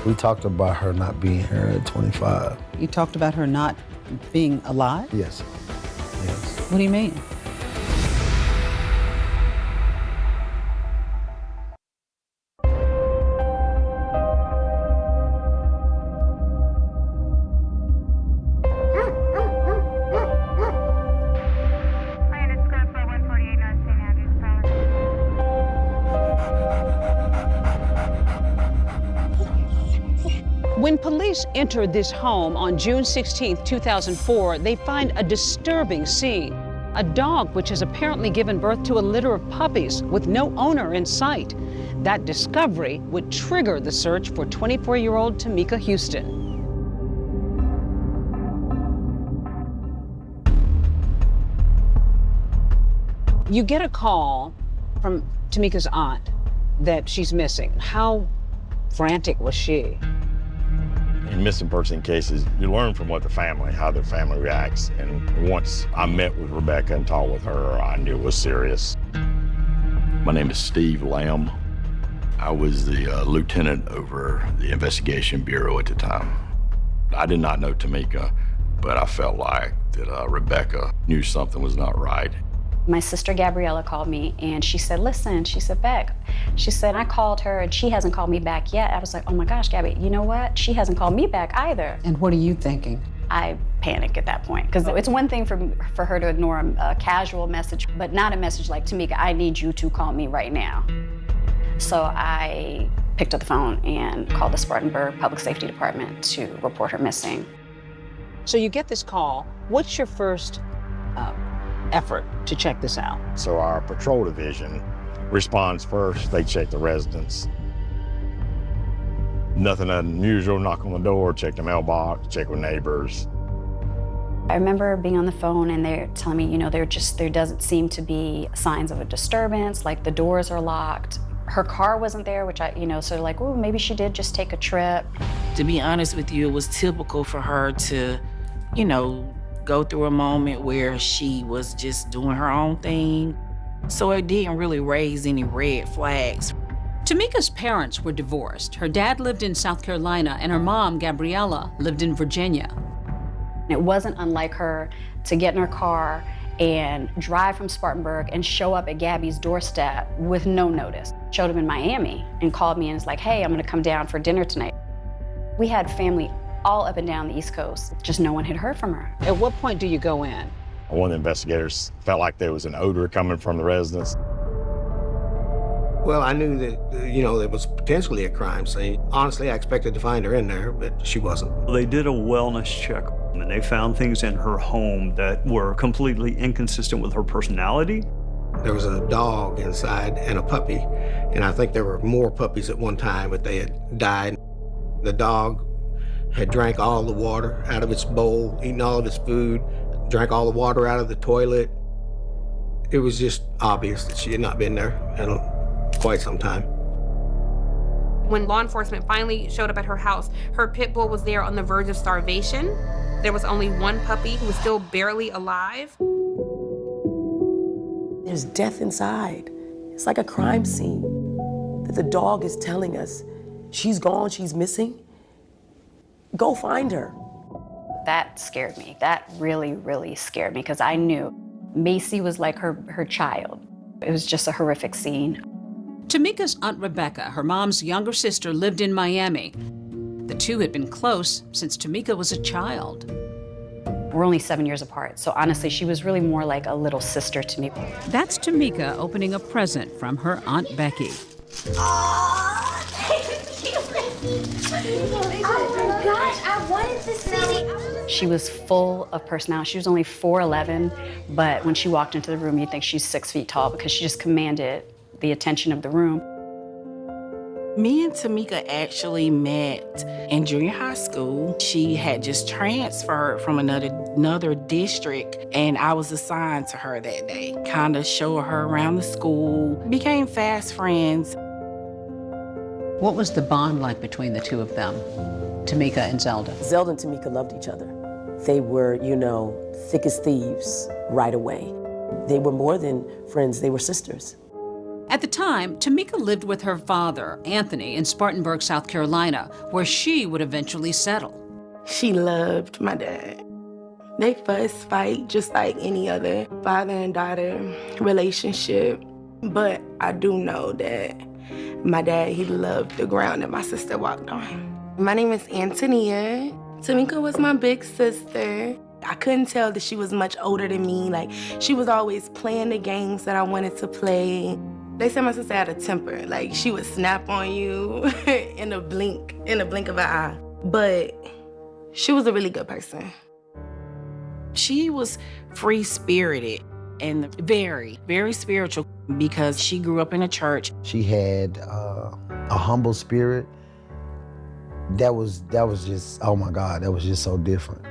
We talked about her not being here at 25. You talked about her not being alive? Yes. What do you mean? When police entered this home on June 16, 2004, they find a disturbing scene. A dog which has apparently given birth to a litter of puppies with no owner in sight. That discovery would trigger the search for 24-year-old Tamika Houston. You get a call from Tamika's aunt that she's missing. How frantic was she? In missing person cases, you learn from what how the family reacts. And once I met with Rebecca and talked with her, I knew it was serious. My name is Steve Lamb. I was the lieutenant over the Investigation Bureau at the time. I did not know Tamika, but I felt like that Rebecca knew something was not right. My sister Gabriella called me and she said, listen, she said, Beck, she said, I called her and she hasn't called me back yet. I was like, oh my gosh, Gabby, you know what? She hasn't called me back either. And what are you thinking? I panic at that point because it's one thing for her to ignore a casual message, but not a message like, Tamika, I need you to call me right now. So I picked up the phone and called the Spartanburg Public Safety Department to report her missing. So you get this call. What's your first effort to check this out? So our patrol division responds first. They check the residence. Nothing unusual, knock on the door, check the mailbox, check with neighbors. I remember being on the phone and they're telling me, there doesn't seem to be signs of a disturbance, like the doors are locked. Her car wasn't there, which so like, oh, maybe she did just take a trip. To be honest with you, it was typical for her to, go through a moment where she was just doing her own thing. So it didn't really raise any red flags. Tamika's parents were divorced. Her dad lived in South Carolina and her mom, Gabriella, lived in Virginia. It wasn't unlike her to get in her car and drive from Spartanburg and show up at Gabby's doorstep with no notice. Showed up in Miami and called me and was like, hey, I'm gonna come down for dinner tonight. We had family all up and down the East Coast. Just no one had heard from her. At what point do you go in? One of the investigators felt like there was an odor coming from the residence. Well, I knew that, there was potentially a crime scene. Honestly, I expected to find her in there, but she wasn't. They did a wellness check, and they found things in her home that were completely inconsistent with her personality. There was a dog inside and a puppy, and I think there were more puppies at one time, but they had died. The dog had drank all the water out of its bowl, eaten all of its food, drank all the water out of the toilet. It was just obvious that she had not been there in quite some time. When law enforcement finally showed up at her house, her pit bull was there on the verge of starvation. There was only one puppy who was still barely alive. There's death inside. It's like a crime scene that the dog is telling us, she's gone, she's missing. Go find her. That scared me. That really, really scared me because I knew Macy was like her child. It was just a horrific scene. Tamika's Aunt Rebecca, her mom's younger sister, lived in Miami. The two had been close since Tamika was a child. We're only 7 years apart, so honestly, she was really more like a little sister to me. That's Tamika opening a present from her Aunt Becky. Oh my gosh, I wanted this baby. She was full of personality. She was only 4'11", but when she walked into the room, you'd think she's 6 feet tall because she just commanded the attention of the room. Me and Tamika actually met in junior high school. She had just transferred from another district, and I was assigned to her that day. Kind of showed her around the school, became fast friends. What was the bond like between the two of them, Tamika and Zelda? Zelda and Tamika loved each other. They were, thick as thieves right away. They were more than friends, they were sisters. At the time, Tamika lived with her father, Anthony, in Spartanburg, South Carolina, where she would eventually settle. She loved my dad. They fuss, fight, just like any other father and daughter relationship. But I do know that my dad, he loved the ground that my sister walked on. My name is Antonia. Tamika was my big sister. I couldn't tell that she was much older than me. Like, she was always playing the games that I wanted to play. They said my sister had a temper. Like, she would snap on you in a blink of an eye. But she was a really good person. She was free-spirited and very, very spiritual because she grew up in a church. She had a humble spirit. That was just, oh my God, that was just so different.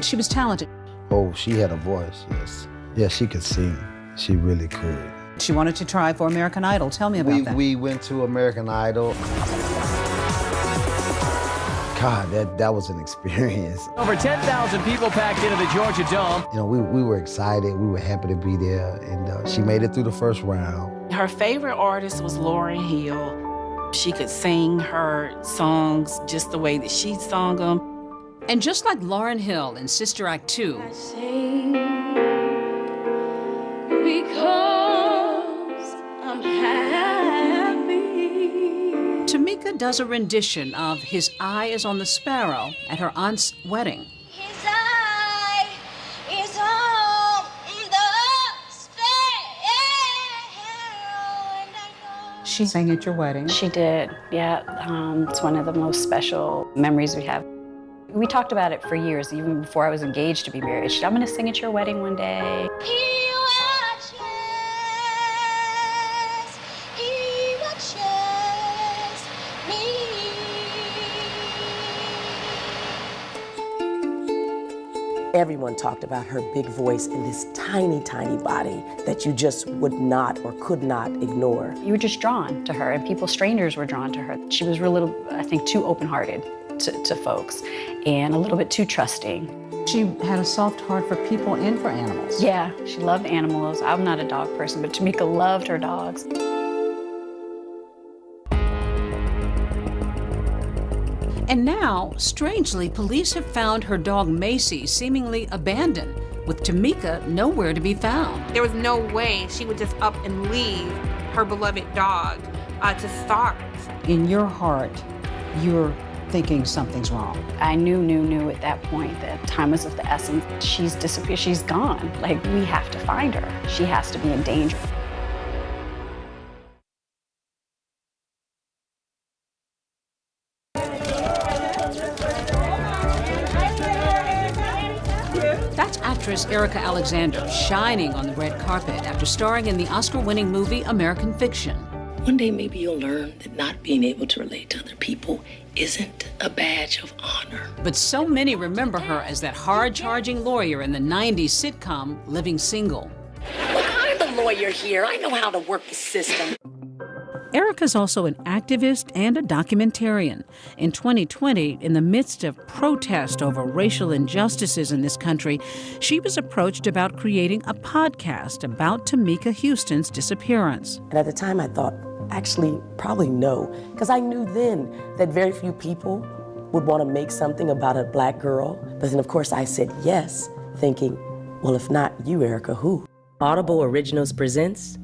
She was talented. Oh, she had a voice, yes. Yes, she could sing. She really could. She wanted to try for American Idol. Tell me about that. We went to American Idol. God, that was an experience. Over 10,000 people packed into the Georgia Dome. We were excited. We were happy to be there, and she made it through the first round. Her favorite artist was Lauryn Hill. She could sing her songs just the way that she sung them. And just like Lauryn Hill in Sister Act 2, because I'm happy. Tamika does a rendition of His Eye is on the Sparrow at her aunt's wedding. His eye is on the sparrow. She sang at your wedding. She did, yeah. It's one of the most special memories we have. We talked about it for years, even before I was engaged to be married. I'm gonna sing at your wedding one day. He watches me. Everyone talked about her big voice and this tiny, tiny body that you just would not or could not ignore. You were just drawn to her, and strangers were drawn to her. She was real little, I think, too open-hearted to folks, and a little bit too trusting. She had a soft heart for people and for animals. Yeah, she loved animals. I'm not a dog person, but Tamika loved her dogs. And now, strangely, police have found her dog Macy seemingly abandoned, with Tamika nowhere to be found. There was no way she would just up and leave her beloved dog to starve. In your heart, you're thinking something's wrong. I knew at that point that time was of the essence. She's disappeared, she's gone. Like, we have to find her. She has to be in danger. actress Erica Alexander shining on the red carpet after starring in the Oscar-winning movie American Fiction. One day maybe you'll learn that not being able to relate to other people isn't a badge of honor. But so many remember her as that hard-charging lawyer in the 90s sitcom Living Single. Look, I'm the lawyer here. I know how to work the system. Erica's also an activist and a documentarian. In 2020, in the midst of protest over racial injustices in this country, she was approached about creating a podcast about Tamika Houston's disappearance. And at the time I thought, actually, probably no, because I knew then that very few people would want to make something about a black girl. But then, of course, I said yes, thinking, well, if not you, Erica, who? Audible Originals presents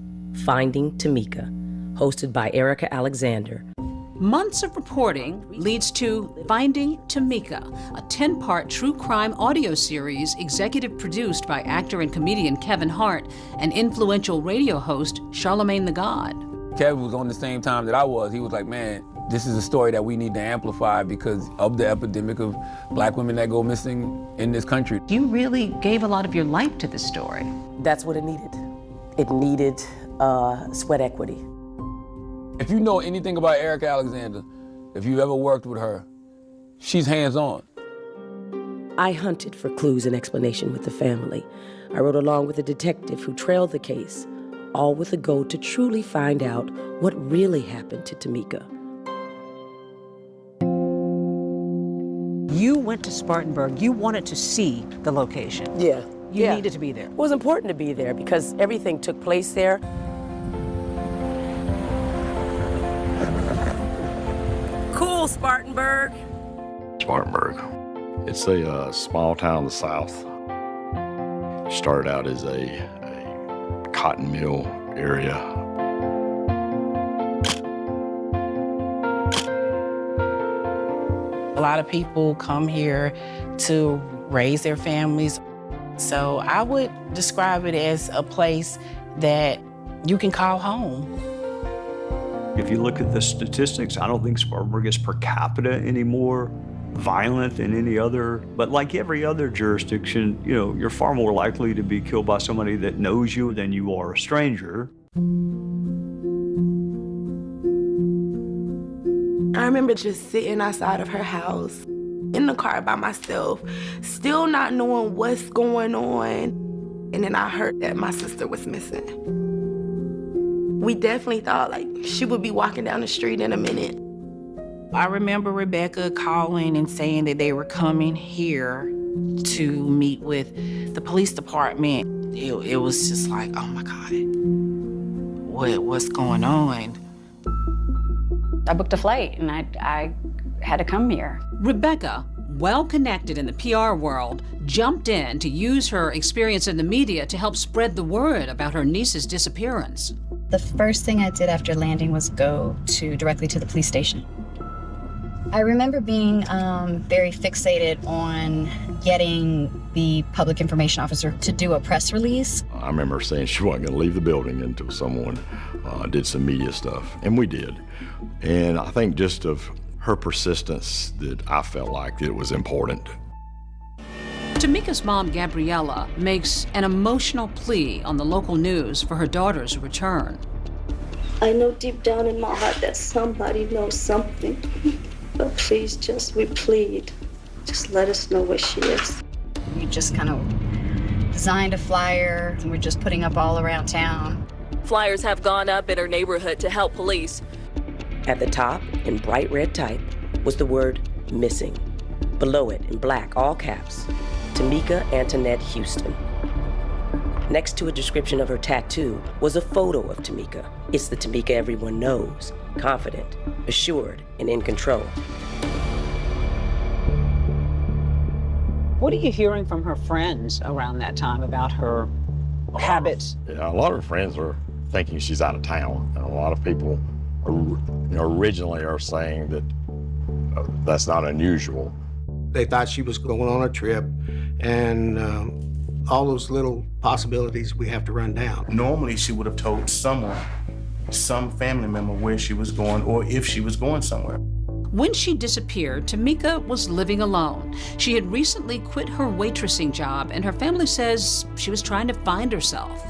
Finding Tamika, hosted by Erica Alexander. Months of reporting leads to Finding Tamika, a 10-part true crime audio series executive produced by actor and comedian Kevin Hart and influential radio host Charlamagne Tha God. Kevin was on the same time that I was. He was like, man, this is a story that we need to amplify because of the epidemic of black women that go missing in this country. You really gave a lot of your life to this story. That's what it needed. It needed sweat equity. If you know anything about Erica Alexander, if you ever worked with her, she's hands-on. I hunted for clues and explanation with the family. I rode along with a detective who trailed the case, all with a goal to truly find out what really happened to Tamika. You went to Spartanburg. You wanted to see the location. Yeah. You needed to be there. It was important to be there because everything took place there. Cool, Spartanburg. Spartanburg. It's a small town in the south. Started out as a cotton mill area. A lot of people come here to raise their families. So I would describe it as a place that you can call home. If you look at the statistics, I don't think Spartanburg is per capita any more violent than any other. But like every other jurisdiction, you know, you're far more likely to be killed by somebody that knows you than you are a stranger. I remember just sitting outside of her house in the car by myself, still not knowing what's going on. And then I heard that my sister was missing. We definitely thought like she would be walking down the street in a minute. I remember Rebecca calling and saying that they were coming here to meet with the police department. It was just like, oh my God, what's going on? I booked a flight and I had to come here. Rebecca, well connected in the PR world, jumped in to use her experience in the media to help spread the word about her niece's disappearance. The first thing I did after landing was go directly to the police station. I remember being very fixated on getting the public information officer to do a press release. I remember saying she wasn't going to leave the building until someone did some media stuff, and we did. And I think just of her persistence that I felt like it was important. Tamika's mom, Gabriella, makes an emotional plea on the local news for her daughter's return. I know deep down in my heart that somebody knows something, but please, we plead, just let us know where she is. We just kind of designed a flyer, and we're just putting up all around town. Flyers have gone up in her neighborhood to help police. At the top, in bright red type, was the word missing. Below it, in black, all caps, Tamika Antoinette Houston. Next to a description of her tattoo was a photo of Tamika. It's the Tamika everyone knows, confident, assured, and in control. What are you hearing from her friends around that time about her habits? Yeah, a lot of her friends are thinking she's out of town, and a lot of people originally are saying that that's not unusual. They thought she was going on a trip, and all those little possibilities we have to run down. Normally, she would have told someone, some family member, where she was going or if she was going somewhere. When she disappeared, Tamika was living alone. She had recently quit her waitressing job, and her family says she was trying to find herself.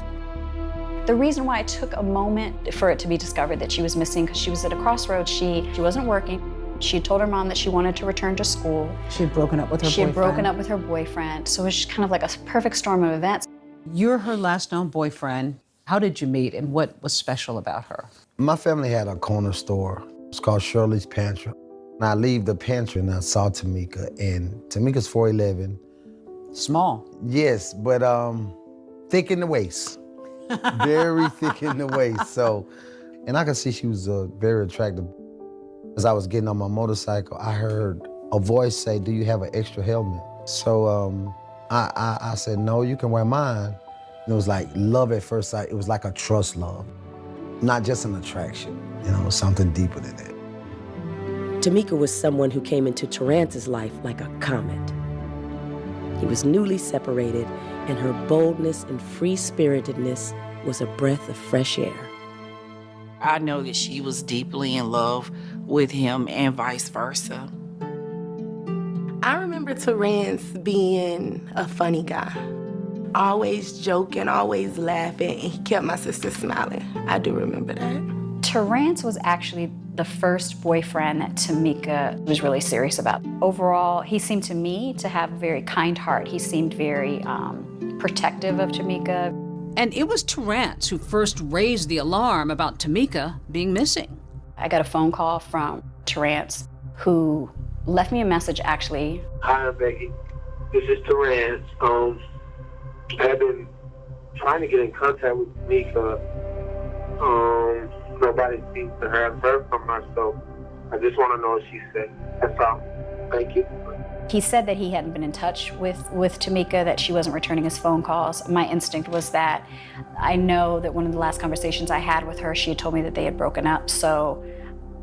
The reason why it took a moment for it to be discovered that she was missing, because she was at a crossroads. She wasn't working. She had told her mom that she wanted to return to school. She had broken up with her boyfriend. She had broken up with her boyfriend. So it was just kind of like a perfect storm of events. You're her last known boyfriend. How did you meet, and what was special about her? My family had a corner store. It's called Shirley's Pantry. And I leave the pantry and I saw Tamika, and Tamika's 4'11". Small. Yes, but thick in the waist. Very thick in the waist. So, and I could see she was very attractive. As I was getting on my motorcycle, I heard a voice say, "Do you have an extra helmet?" So I said, "No, you can wear mine." And it was like love at first sight. It was like a trust love, not just an attraction. You know, something deeper than that. Tamika was someone who came into Terrance's life like a comet. He was newly separated, and her boldness and free-spiritedness was a breath of fresh air. I know that she was deeply in love with him and vice versa. I remember Terrance being a funny guy. Always joking, always laughing, and he kept my sister smiling. I do remember that. Terrance was actually the first boyfriend that Tamika was really serious about. Overall, he seemed to me to have a very kind heart. He seemed very protective of Tamika. And it was Terrance who first raised the alarm about Tamika being missing. I got a phone call from Terrance, who left me a message, actually. Hi, Becky. This is Terrance. I've been trying to get in contact with Tamika. Nobody seems to have heard from her, so I just want to know if she's safe. That's all. Thank you. He said that he hadn't been in touch with Tamika, that she wasn't returning his phone calls. My instinct was that I know that one of the last conversations I had with her, she had told me that they had broken up, so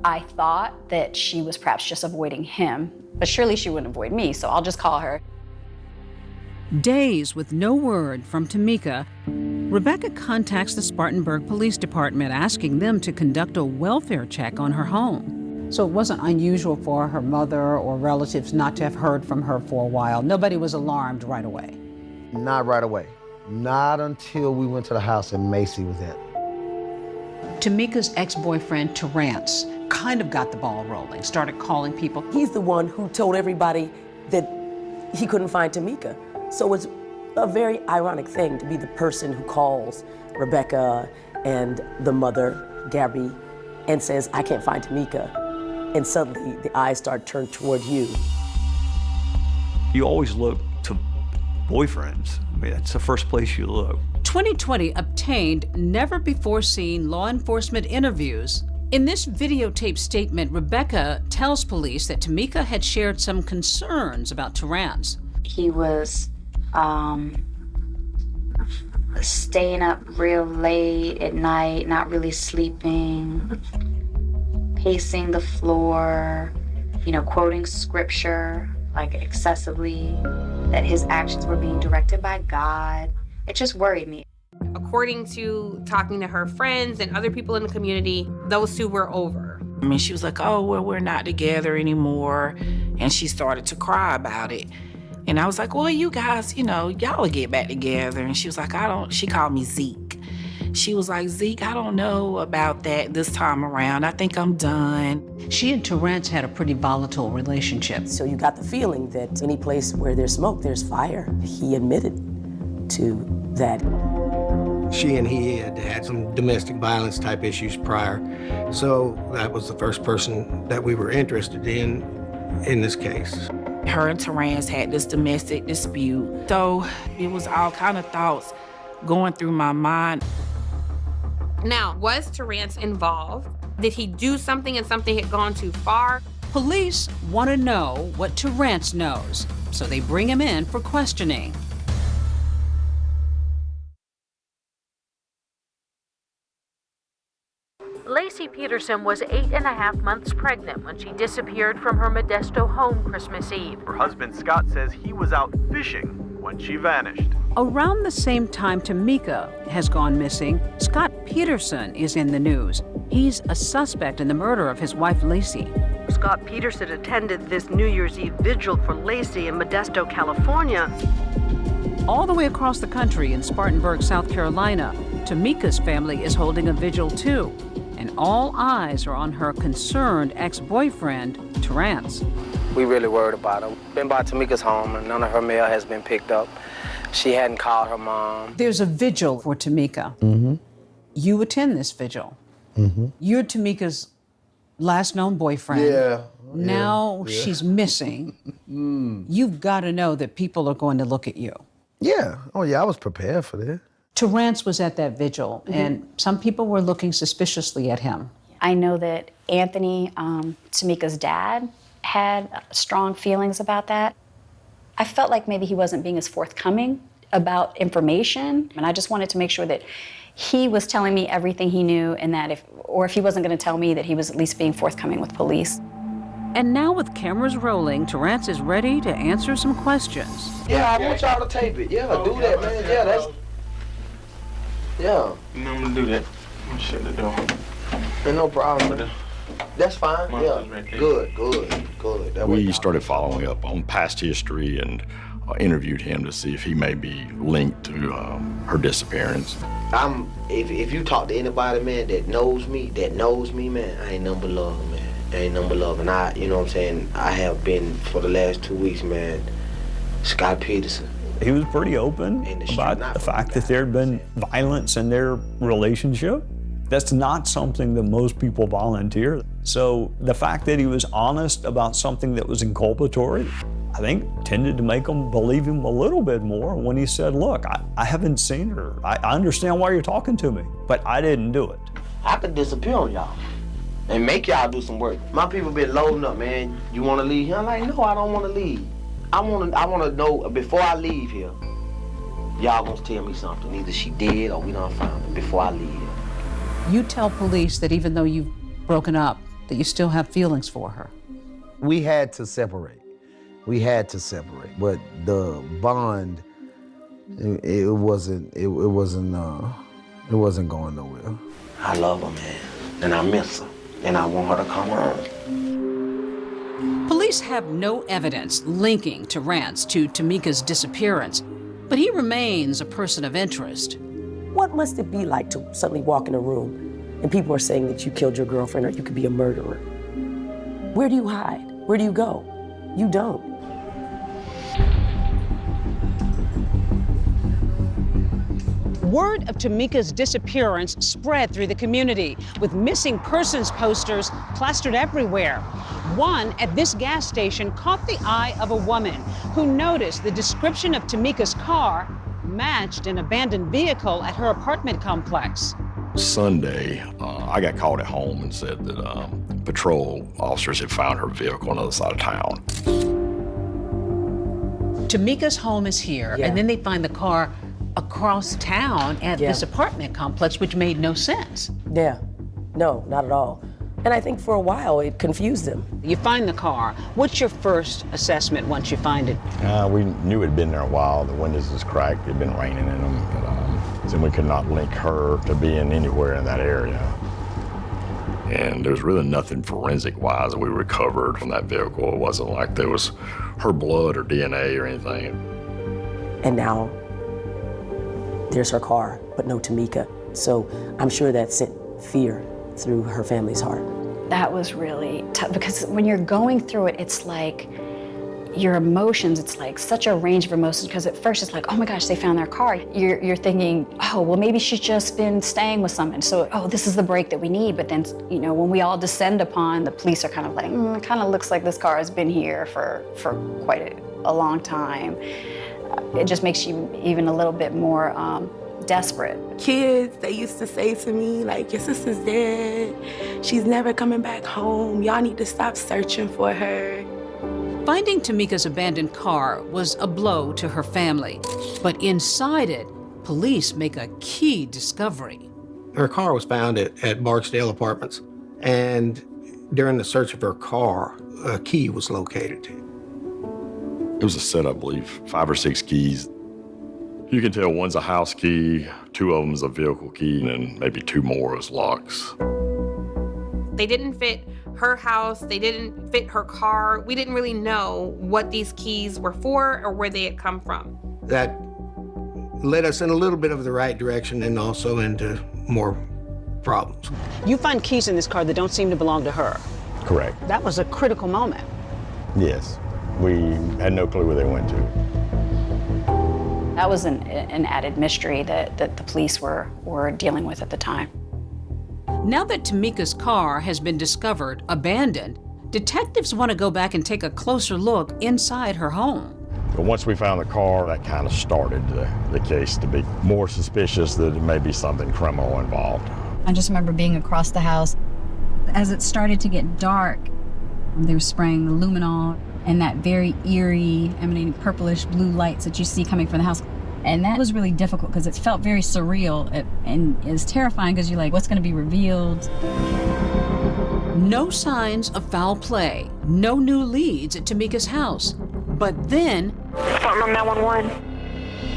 I thought that she was perhaps just avoiding him, but surely she wouldn't avoid me, so I'll just call her. Days with no word from Tamika, Rebecca contacts the Spartanburg Police Department asking them to conduct a welfare check on her home. So it wasn't unusual for her mother or relatives not to have heard from her for a while. Nobody was alarmed right away. Not right away. Not until we went to the house and Macy was at. Tamika's ex-boyfriend, Terrance, kind of got the ball rolling, started calling people. He's the one who told everybody that he couldn't find Tamika. So it's a very ironic thing to be the person who calls Rebecca and the mother, Gabby, and says, "I can't find Tamika." And suddenly the eyes start turned toward you. You always look to boyfriends. I mean, that's the first place you look. 2020 obtained never-before-seen law enforcement interviews. In this videotape statement, Rebecca tells police that Tamika had shared some concerns about Terrance. He was staying up real late at night, not really sleeping, pacing the floor, quoting scripture, like excessively, that his actions were being directed by God. It just worried me. According to talking to her friends and other people in the community, those two were over. I mean, she was like, "Oh, well, we're not together anymore." And she started to cry about it. And I was like, "Well, you guys, y'all will get back together." And she was like, she called me Zeke. She was like, "Zeke, I don't know about that this time around. I think I'm done." She and Terrance had a pretty volatile relationship. So you got the feeling that any place where there's smoke, there's fire. He admitted to that. She and he had some domestic violence type issues prior. So that was the first person that we were interested in this case. Her and Terrance had this domestic dispute. So it was all kind of thoughts going through my mind. Now, was Terrance involved? Did he do something and something had gone too far? Police want to know what Terrance knows, so they bring him in for questioning. Laci Peterson was 8.5 months pregnant when she disappeared from her Modesto home Christmas Eve. Her husband Scott says he was out fishing when she vanished. Around the same time Tamika has gone missing, Scott Peterson is in the news. He's a suspect in the murder of his wife, Laci. Scott Peterson attended this New Year's Eve vigil for Lacey in Modesto, California. All the way across the country in Spartanburg, South Carolina, Tamika's family is holding a vigil too, and all eyes are on her concerned ex-boyfriend, Terrence. We really worried about her. Been by Tamika's home and none of her mail has been picked up. She hadn't called her mom. There's a vigil for Tamika. Mm-hmm. You attend this vigil. Mm-hmm. You're Tamika's last known boyfriend. Yeah. Now she's missing. You've got to know that people are going to look at you. Yeah. Oh, yeah, I was prepared for that. Terrence was at that vigil, and some people were looking suspiciously at him. I know that Anthony, Tamika's dad, had strong feelings about that. I felt like maybe he wasn't being as forthcoming about information, and I just wanted to make sure that he was telling me everything he knew, and that if he wasn't going to tell me, that he was at least being forthcoming with police. And now with cameras rolling, Terrence is ready to answer some questions. Yeah, I want y'all to tape it. Yeah, do that, man. Yeah, that's... Yeah. No, I'm gonna do that. I'm gonna shut the door. Ain't no problem. That's fine. Yeah. Good. We started following up on past history and interviewed him to see if he may be linked to her disappearance. If you talk to anybody, man, that knows me, man, I ain't nothing but love, man. I ain't nothing but love. And I, you know what I'm saying, I have been for the last 2 weeks, man, Scott Peterson. He was pretty open about the fact that there had been violence in their relationship. That's not something that most people volunteer. So the fact that he was honest about something that was inculpatory, I think tended to make them believe him a little bit more when he said, look, I haven't seen her. I understand why you're talking to me, but I didn't do it. I could disappear on y'all and make y'all do some work. My people been loading up, man. You want to leave here? I'm like, no, I don't want to leave. I want to know before I leave here, y'all gonna tell me something. Either she dead or we done found her before I leave here. You tell police that even though you've broken up, that you still have feelings for her. We had to separate. But the bond, it wasn't going nowhere. I love her, man, and I miss her, and I want her to come home. Police have no evidence linking Terrence to Tamika's disappearance, but he remains a person of interest. What must it be like to suddenly walk in a room and people are saying that you killed your girlfriend or you could be a murderer? Where do you hide? Where do you go? You don't. Word of Tamika's disappearance spread through the community, with missing persons posters plastered everywhere. One at this gas station caught the eye of a woman who noticed the description of Tamika's car matched an abandoned vehicle at her apartment complex. Sunday, I got called at home and said that patrol officers had found her vehicle on the other side of town. Tamika's home is here, and then they find the car across town at this apartment complex, which made no sense. Yeah, no, not at all. And I think for a while it confused them. You find the car. What's your first assessment once you find it? We knew it had been there a while. The windows was cracked. It had been raining in them. And we could not link her to being anywhere in that area. And there's really nothing forensic-wise that we recovered from that vehicle. It wasn't like there was her blood or DNA or anything. And now there's her car, but no Tamika. So I'm sure that sent fear through her family's heart. That was really tough, because when you're going through it, it's like your emotions, it's like such a range of emotions, because at first it's like, oh my gosh, they found their car. You're thinking, oh, well, maybe she's just been staying with someone. So, oh, this is the break that we need. But then, you know, when we all descend upon, the police are kind of like, it kind of looks like this car has been here for quite a long time. It just makes you even a little bit more desperate. Kids, they used to say to me, like, your sister's dead. She's never coming back home. Y'all need to stop searching for her. Finding Tamika's abandoned car was a blow to her family. But inside it, police make a key discovery. Her car was found at Barksdale Apartments. And during the search of her car, a key was located. It was a set, I believe, 5 or 6 keys. You can tell one's a house key, 2 of them is a vehicle key, and then maybe 2 more as locks. They didn't fit her house. They didn't fit her car. We didn't really know what these keys were for or where they had come from. That led us in a little bit of the right direction and also into more problems. You find keys in this car that don't seem to belong to her. Correct. That was a critical moment. Yes. We had no clue where they went to. That was an added mystery that the police were dealing with at the time. Now that Tamika's car has been discovered abandoned, detectives want to go back and take a closer look inside her home. But once we found the car, that kind of started the case to be more suspicious that there may be something criminal involved. I just remember being across the house. As it started to get dark, they were spraying the luminol and that very eerie, emanating purplish blue lights that you see coming from the house. And that was really difficult because it felt very surreal and it was terrifying because you're like, what's going to be revealed? No signs of foul play, no new leads at Tamika's house. But then, Department 911.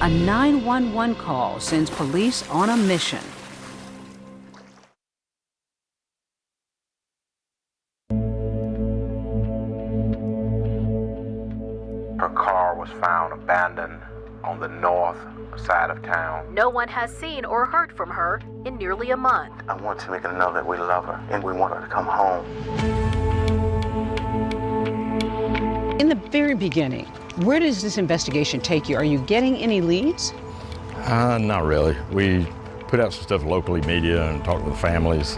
A 911 call sends police on a mission. Her car was found abandoned on the north side of town. No one has seen or heard from her in nearly a month. I want to make her know that we love her and we want her to come home. In the very beginning, where does this investigation take you? Are you getting any leads? Not really. We put out some stuff locally, media, and talked with the families,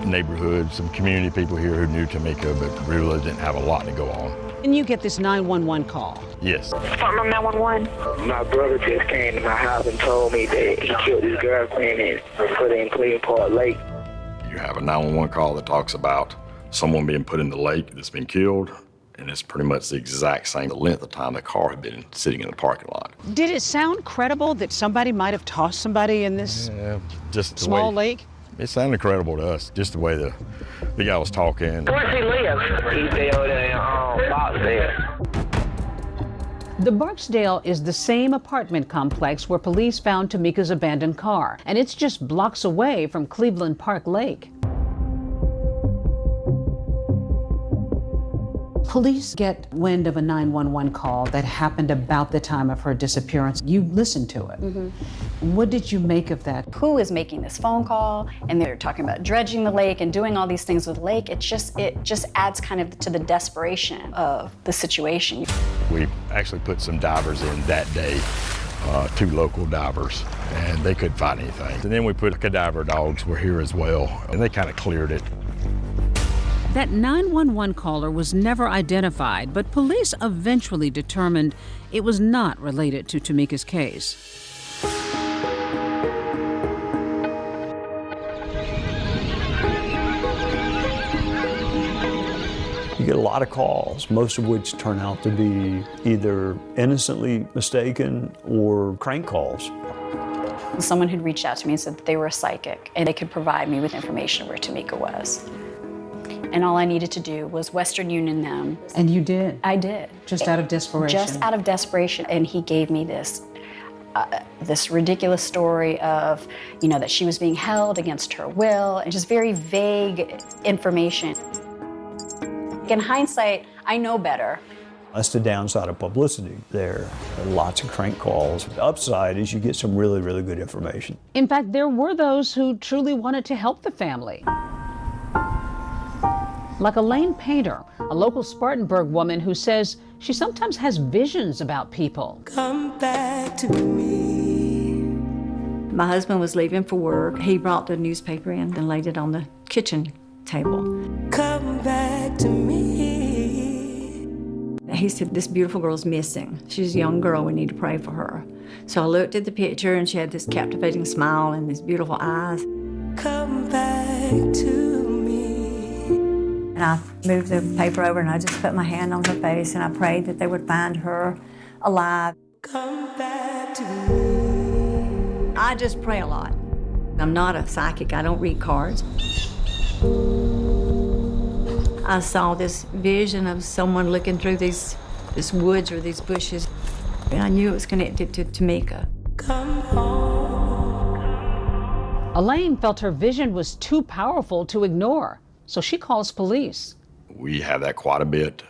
neighborhoods, some community people here who knew Tamika, but really didn't have a lot to go on. And you get this 911 call. Yes. Department 911. My brother just came to my house and told me that he killed his girlfriend and put her in Cleveland Park Lake. You have a 911 call that talks about someone being put in the lake that's been killed, and it's pretty much the exact same length of time the car had been sitting in the parking lot. Did it sound credible that somebody might have tossed somebody in this just small lake? It sounded credible to us, just the way the guy was talking. Where does he live? He stay over there in Barksdale. The Barksdale is the same apartment complex where police found Tamika's abandoned car, and it's just blocks away from Cleveland Park Lake. Police get wind of a 911 call that happened about the time of her disappearance. You listened to it. What did you make of that? Who is making this phone call? And they're talking about dredging the lake and doing all these things with the lake. It just adds kind of to the desperation of the situation. We actually put some divers in that day, 2 local divers, and they couldn't find anything. And then we put cadaver dogs were here as well, and they kind of cleared it. That 911 caller was never identified, but police eventually determined it was not related to Tamika's case. You get a lot of calls, most of which turn out to be either innocently mistaken or crank calls. Someone had reached out to me and said that they were a psychic and they could provide me with information where Tamika was. And all I needed to do was Western Union them. And you did? I did. Just out of desperation? Just out of desperation. And he gave me this ridiculous story of, that she was being held against her will, and just very vague information. In hindsight, I know better. That's the downside of publicity there. Lots of crank calls. The upside is you get some really, really good information. In fact, there were those who truly wanted to help the family. Like Elaine Painter, a local Spartanburg woman who says she sometimes has visions about people. Come back to me. My husband was leaving for work. He brought the newspaper in and laid it on the kitchen table. Come back to me. He said, this beautiful girl's missing. She's a young girl, we need to pray for her. So I looked at the picture and she had this captivating smile and these beautiful eyes. Come back to me. And I moved the paper over and I just put my hand on her face and I prayed that they would find her alive. Come back to me. I just pray a lot. I'm not a psychic, I don't read cards. I saw this vision of someone looking through this woods or these bushes, and I knew it was connected to Tamika. Come home. Elaine felt her vision was too powerful to ignore. so she calls police. We have that quite a bit.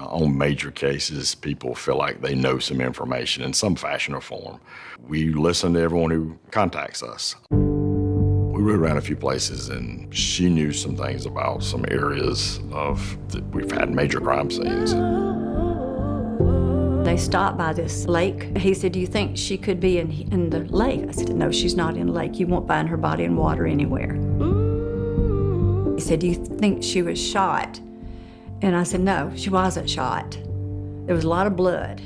On major cases, people feel like they know some information in some fashion or form. We listen to everyone who contacts us. We rode around a few places, and she knew some things about some areas that we've had major crime scenes. They stopped by this lake. He said, "Do you think she could be in the lake?" I said, "No, she's not in the lake. You won't find her body in water anywhere." He said, "Do you think she was shot?" And I said, "No, she wasn't shot. There was a lot of blood."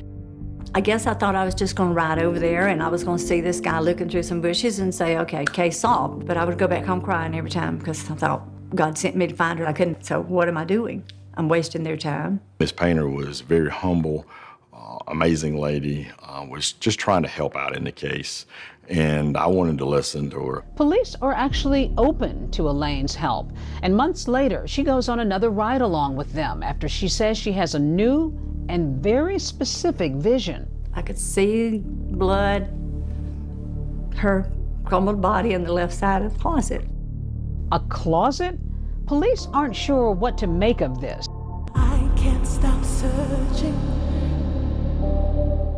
I guess I thought I was just gonna ride over there and I was gonna see this guy looking through some bushes and say, "Okay, case solved." But I would go back home crying every time because I thought God sent me to find her. I couldn't, so what am I doing? I'm wasting their time. Miss Painter was very humble, amazing lady, was just trying to help out in the case. And I wanted to listen to her. Police are actually open to Elaine's help. And months later, she goes on another ride along with them after she says she has a new and very specific vision. I could see blood, her crumbled body on the left side of the closet. A closet? Police aren't sure what to make of this. I can't stop searching.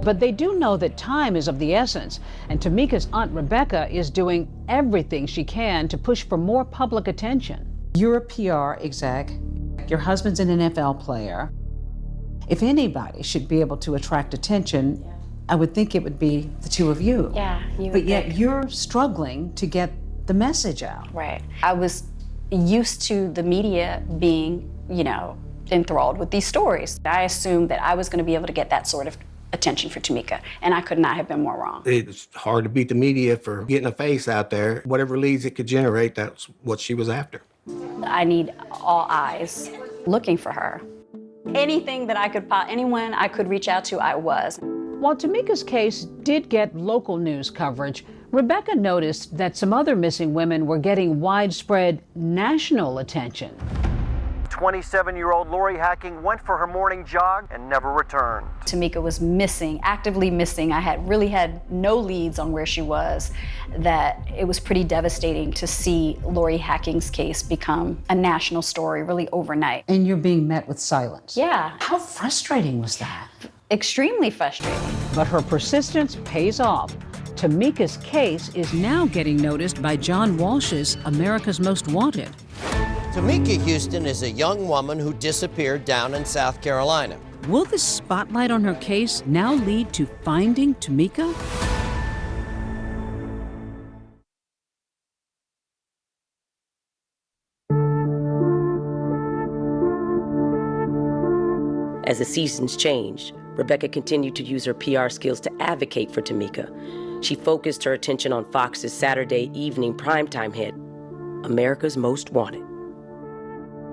But they do know that time is of the essence, and Tamika's Aunt Rebecca is doing everything she can to push for more public attention. You're a PR exec. Your husband's an NFL player. If anybody should be able to attract attention, I would think it would be the two of you. Yeah, you But yet you're struggling to get the message out. Right. I was used to the media being, enthralled with these stories. I assumed that I was going to be able to get that sort of attention for Tamika, and I could not have been more wrong. It's hard to beat the media for getting a face out there. Whatever leads it could generate, that's what she was after. I need all eyes looking for her. Anything that anyone I could reach out to, I was. While Tamika's case did get local news coverage, Rebecca noticed that some other missing women were getting widespread national attention. 27-year-old Lori Hacking went for her morning jog and never returned. Tamika was missing, actively missing. I really had no leads on where she was, that it was pretty devastating to see Lori Hacking's case become a national story really overnight. And you're being met with silence. Yeah. How frustrating was that? Extremely frustrating. But her persistence pays off. Tamika's case is now getting noticed by John Walsh's America's Most Wanted. Tamika Houston is a young woman who disappeared down in South Carolina. Will the spotlight on her case now lead to finding Tamika? As the seasons changed, Rebecca continued to use her PR skills to advocate for Tamika. She focused her attention on Fox's Saturday evening primetime hit, America's Most Wanted.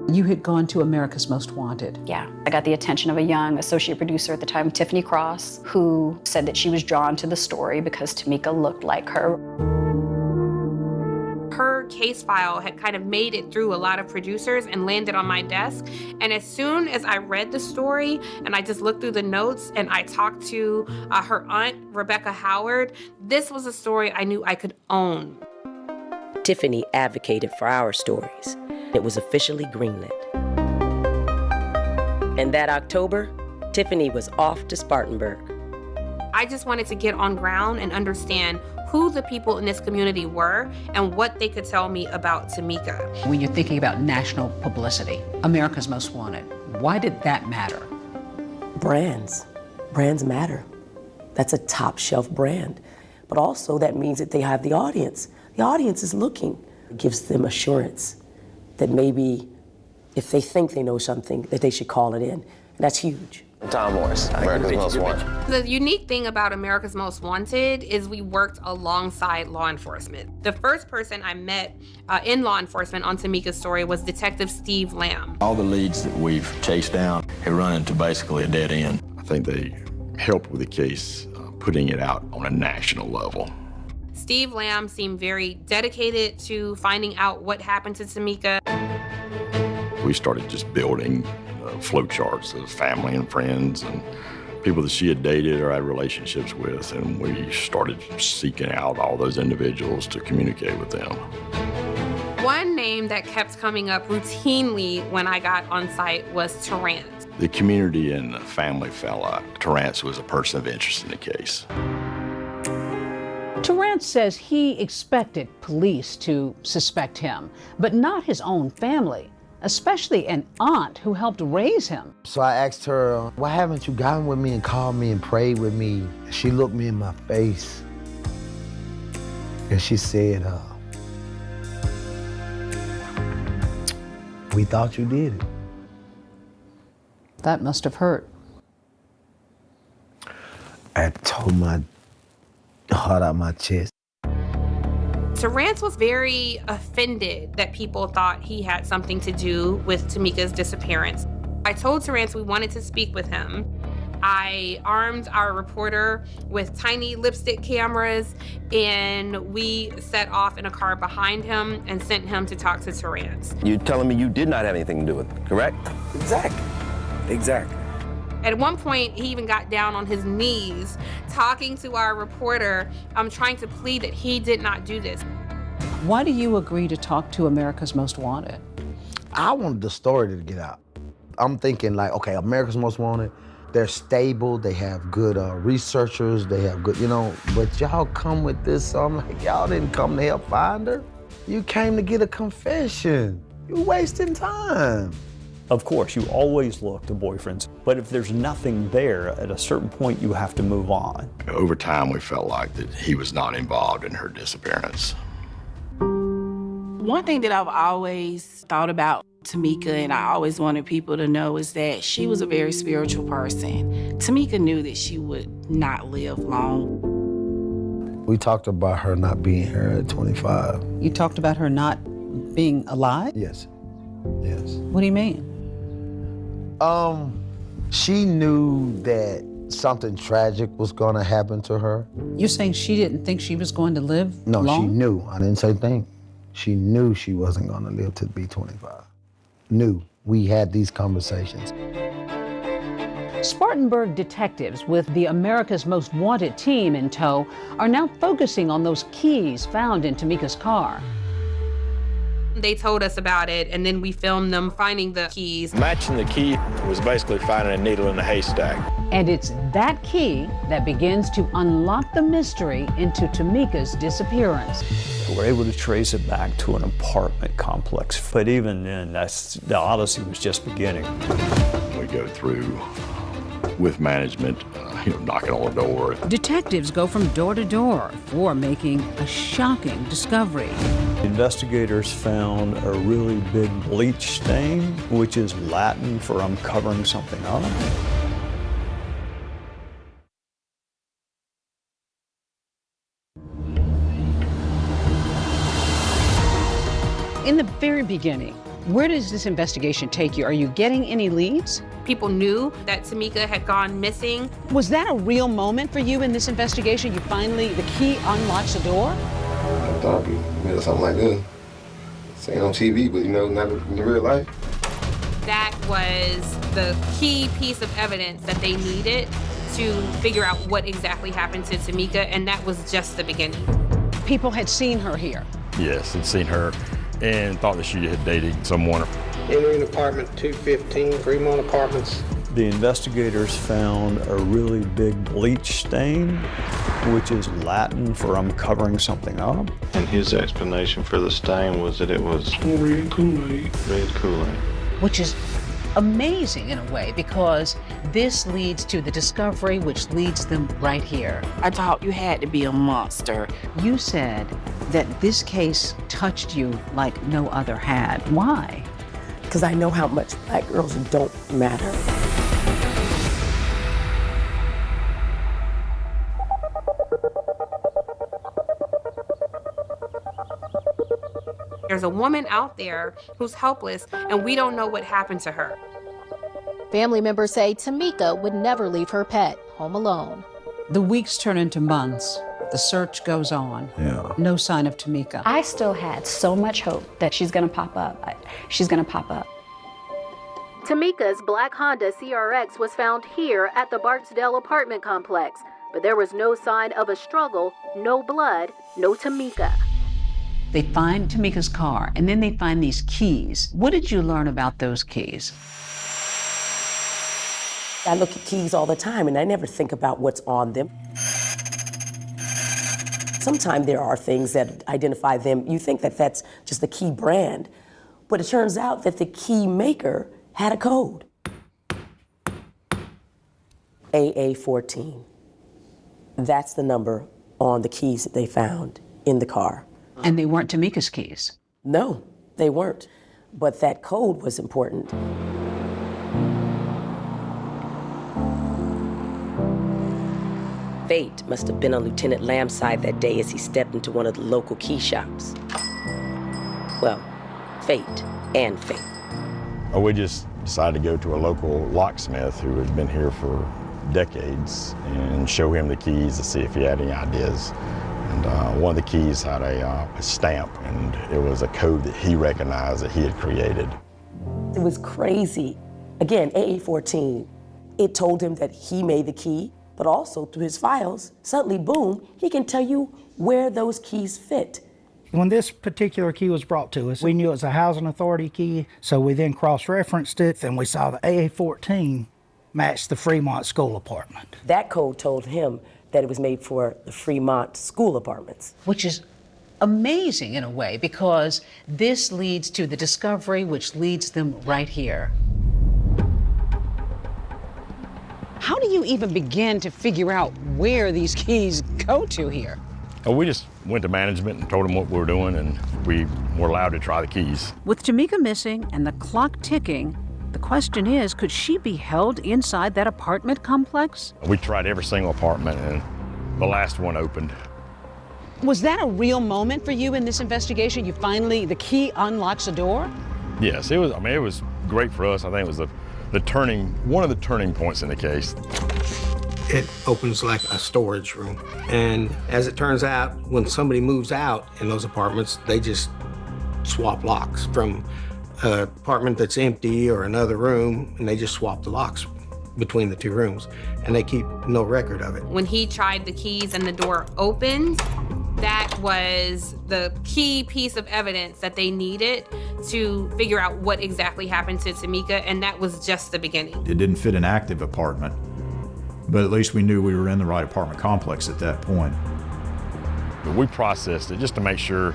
You had gone to America's Most Wanted. Yeah. I got the attention of a young associate producer at the time, Tiffany Cross, who said that she was drawn to the story because Tamika looked like her. Her case file had kind of made it through a lot of producers and landed on my desk. And as soon as I read the story and I just looked through the notes and I talked to her aunt, Rebecca Howard, this was a story I knew I could own. Tiffany advocated for our stories. It was officially greenlit. And that October, Tiffany was off to Spartanburg. I just wanted to get on ground and understand who the people in this community were and what they could tell me about Tamika. When you're thinking about national publicity, America's Most Wanted, why did that matter? Brands. Brands matter. That's a top shelf brand. But also that means that they have the audience. The audience is looking. It gives them assurance that maybe if they think they know something, that they should call it in. And that's huge. Tom Morris, America's Most Wanted. The unique thing about America's Most Wanted is we worked alongside law enforcement. The first person I met in law enforcement on Tamika's story was Detective Steve Lamb. All the leads that we've chased down have run into basically a dead end. I think they helped with the case, putting it out on a national level. Steve Lamb seemed very dedicated to finding out what happened to Tamika. We started just building flowcharts of family and friends and people that she had dated or had relationships with, and we started seeking out all those individuals to communicate with them. One name name that kept coming up routinely when I got on site was Terrence. The community and the family felt like Terrence was a person of interest in the case. Terrence says he expected police to suspect him, but not his own family, especially an aunt who helped raise him. So I asked her, why haven't you gotten with me and called me and prayed with me? She looked me in my face and she said, we thought you did it. That must have hurt. I told my heart out my chest. Terrence was very offended that people thought he had something to do with Tamika's disappearance. I told Terrence we wanted to speak with him. I armed our reporter with tiny lipstick cameras, and we set off in a car behind him and sent him to talk to Terrence. You're telling me you did not have anything to do with it, correct? Exactly. At one point, he even got down on his knees talking to our reporter, trying to plead that he did not do this. Why do you agree to talk to America's Most Wanted? I wanted the story to get out. I'm thinking like, okay, America's Most Wanted, they're stable, they have good researchers, they have good, but y'all come with this, so I'm like, y'all didn't come to help find her. You came to get a confession. You're wasting time. Of course, you always look to boyfriends, but if there's nothing there, at a certain point, you have to move on. Over time, we felt like that he was not involved in her disappearance. One thing that I've always thought about Tamika, and I always wanted people to know, is that she was a very spiritual person. Tamika knew that she would not live long. We talked about her not being here at 25. You talked about her not being alive? Yes. What do you mean? She knew that something tragic was gonna happen to her. You're saying she didn't think she was going to live long? No, she knew. I didn't say think. She knew she wasn't gonna live to be 25. Knew. We had these conversations. Spartanburg detectives with the America's Most Wanted team in tow are now focusing on those keys found in Tamika's car. They told us about it, and then we filmed them finding the keys. Matching the key was basically finding a needle in a haystack. And it's that key that begins to unlock the mystery into Tamika's disappearance. We're able to trace it back to an apartment complex, but even then, the odyssey was just beginning. We go through with management, knocking on the door. Detectives go from door to door before making a shocking discovery. Investigators found a really big bleach stain, which is Latin for I'm covering something up. In the very beginning, where does this investigation take you? Are you getting any leads? People knew that Tamika had gone missing. Was that a real moment for you in this investigation? You finally, the key unlocks the door? I thought it'd be something like this. Saying on TV, but not in real life. That was the key piece of evidence that they needed to figure out what exactly happened to Tamika, and that was just the beginning. People had seen her here. Yes, had seen her and thought that she had dated someone. Entering apartment 215, Fremont Apartments. The investigators found a really big bleach stain, which is Latin for I'm covering something up. And his explanation for the stain was that it was red Kool-Aid. Red Kool-Aid. Which is amazing in a way, because this leads to the discovery, which leads them right here. I thought you had to be a monster. You said that this case touched you like no other had. Why? Because I know how much Black girls don't matter. There's a woman out there who's helpless, and we don't know what happened to her. Family members say Tamika would never leave her pet home alone. The weeks turn into months. The search goes on. Yeah. No sign of Tamika. I still had so much hope that she's gonna pop up. She's gonna pop up. Tamika's black Honda CRX was found here at the Barksdale apartment complex, but there was no sign of a struggle, no blood, no Tamika. They find Tamika's car, and then they find these keys. What did you learn about those keys? I look at keys all the time, and I never think about what's on them. Sometimes there are things that identify them. You think that that's just the key brand, but it turns out that the key maker had a code. AA14. That's the number on the keys that they found in the car. And they weren't Tamika's keys? No, they weren't. But that code was important. Fate must have been on Lieutenant Lamb's side that day as he stepped into one of the local key shops. Well, fate and fate. We just decided to go to a local locksmith who had been here for decades and show him the keys to see if he had any ideas. And one of the keys had a stamp, and it was a code that he recognized that he had created. It was crazy. Again, AA14, it told him that he made the key, but also through his files, suddenly, boom, he can tell you where those keys fit. When this particular key was brought to us, we knew it was a housing authority key, so we then cross-referenced it, and we saw the AA14 matched the Fremont school apartment. That code told him that it was made for the Fremont school apartments. Which is amazing in a way, because this leads to the discovery, which leads them right here. How do you even begin to figure out where these keys go to here? We just went to management and told them what we were doing, and we were allowed to try the keys. With Tamika missing and the clock ticking, the question is, could she be held inside that apartment complex? We tried every single apartment, and the last one opened. Was that a real moment for you in this investigation? You finally, the key unlocks a door? Yes, it was. I mean, it was great for us. I think it was one of the turning points in the case. It opens like a storage room. And as it turns out, when somebody moves out in those apartments, they just swap locks from an apartment that's empty or another room, and they just swap the locks between the two rooms, and they keep no record of it. When he tried the keys and the door opened, that was the key piece of evidence that they needed to figure out what exactly happened to Tamika, and that was just the beginning. It didn't fit an active apartment, but at least we knew we were in the right apartment complex at that point. We processed it just to make sure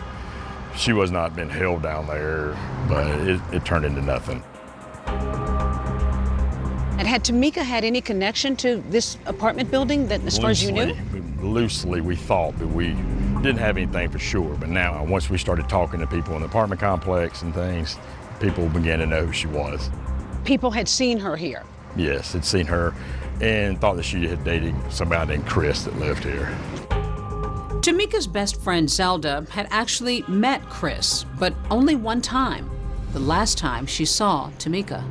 she was not being held down there, but it turned into nothing. And had Tamika had any connection to this apartment building that, as far as you knew? Loosely, we thought, but we didn't have anything for sure. But now, once we started talking to people in the apartment complex and things, people began to know who she was. People had seen her here? Yes, had seen her and thought that she had dated somebody named Chris that lived here. Tamika's best friend, Zelda, had actually met Chris, but only one time. The last time she saw Tamika.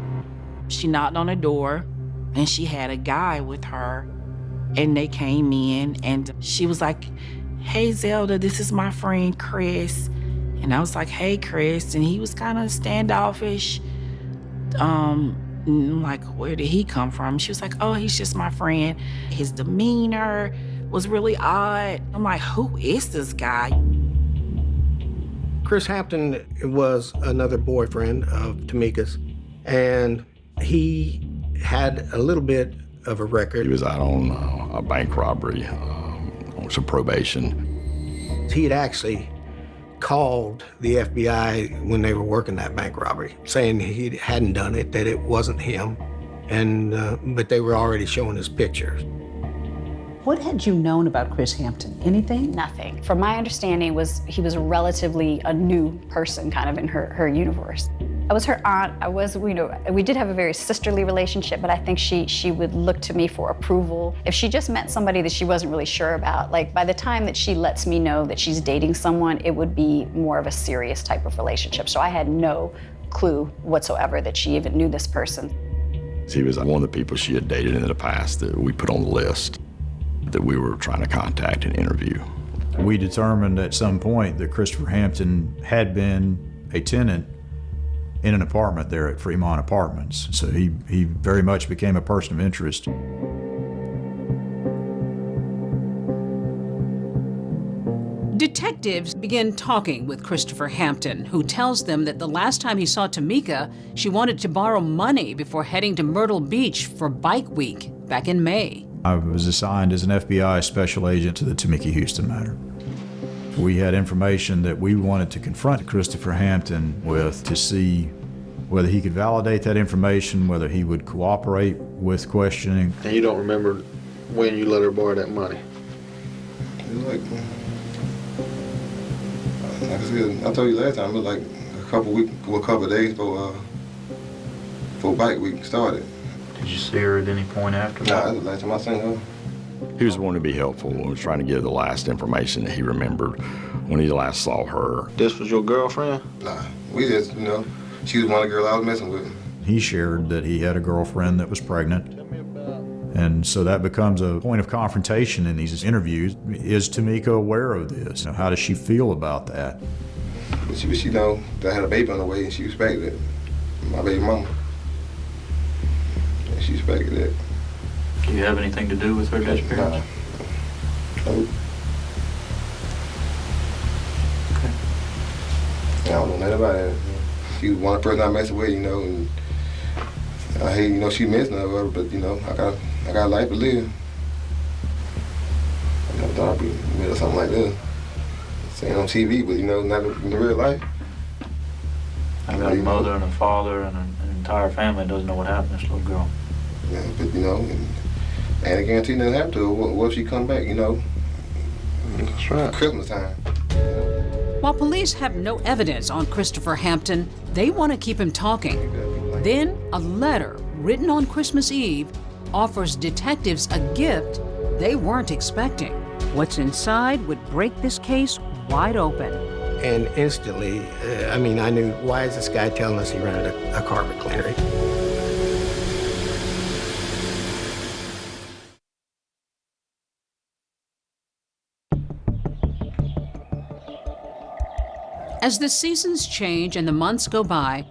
She knocked on the door, and she had a guy with her, and they came in, and she was like, "Hey, Zelda, this is my friend Chris." And I was like, "Hey, Chris," and he was kind of standoffish. I'm like, "Where did he come from?" She was like, "Oh, he's just my friend." His demeanor was really odd. I'm like, who is this guy? Chris Hampton was another boyfriend of Tamika's, and he had a little bit of a record. He was out on a bank robbery, on some probation. He had actually called the FBI when they were working that bank robbery, saying he hadn't done it, that it wasn't him, and but they were already showing his pictures. What had you known about Chris Hampton? Anything? Nothing. From my understanding, he was relatively a new person kind of in her universe. I was her aunt. We did have a very sisterly relationship, but I think she would look to me for approval. If she just met somebody that she wasn't really sure about, like by the time that she lets me know that she's dating someone, it would be more of a serious type of relationship. So I had no clue whatsoever that she even knew this person. He was one of the people she had dated in the past that we put on the list that we were trying to contact and interview. We determined at some point that Christopher Hampton had been a tenant in an apartment there at Fremont Apartments. So he very much became a person of interest. Did Detectives begin talking with Christopher Hampton, who tells them that the last time he saw Tamika, she wanted to borrow money before heading to Myrtle Beach for Bike Week back in May. I was assigned as an FBI special agent to the Tamika Houston matter. We had information that we wanted to confront Christopher Hampton with to see whether he could validate that information, whether he would cooperate with questioning. And you don't remember when you let her borrow that money? Like I said, I told you last time, it was like a couple of days before Bike Week started. Did you see her at any point after that? Nah, that was the last time I seen her. He was wanting to be helpful and was trying to give the last information that he remembered when he last saw her. This was your girlfriend? Nah, we just, she was one of the girls I was messing with. He shared that he had a girlfriend that was pregnant. And so that becomes a point of confrontation in these interviews. Is Tamika aware of this? How does she feel about that? She know that I had a baby on the way and she respected it. My baby mama. And she respected it. Do you have anything to do with her disappearance? No. Nope. Okay. I don't know nothing about it. She was one person I messed with, and I hate, she missed none of her, but, I got a life to live. I never thought I'd be in the middle of something like this. Saying on TV, but, not in real life. I got a mother and a father and an entire family doesn't know what happened to this little girl. Yeah, but, and I guarantee nothing happened to her. What if she come back, That's right. Christmas time. While police have no evidence on Christopher Hampton, they want to keep him talking. Then a letter written on Christmas Eve offers detectives a gift they weren't expecting. What's inside would break this case wide open. And instantly, I knew, why is this guy telling us he rented a carpet cleaner? As the seasons change and the months go by,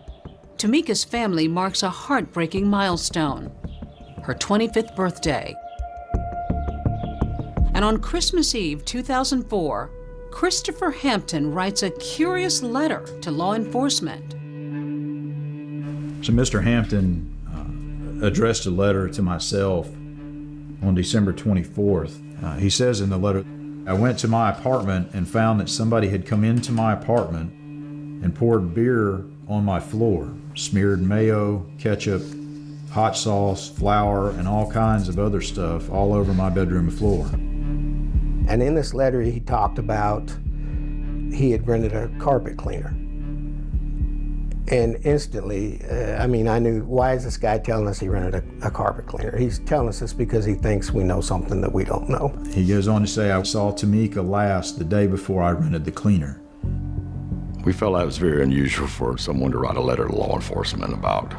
Tamika's family marks a heartbreaking milestone, her 25th birthday. And on Christmas Eve 2004, Christopher Hampton writes a curious letter to law enforcement. So Mr. Hampton addressed a letter to myself on December 24th. He says in the letter, I went to my apartment and found that somebody had come into my apartment and poured beer on my floor, smeared mayo, ketchup, hot sauce, flour, and all kinds of other stuff all over my bedroom floor. And in this letter, he talked about he had rented a carpet cleaner. And instantly, I knew, why is this guy telling us he rented a carpet cleaner? He's telling us this because he thinks we know something that we don't know. He goes on to say, I saw Tamika last the day before I rented the cleaner. We felt that was very unusual for someone to write a letter to law enforcement about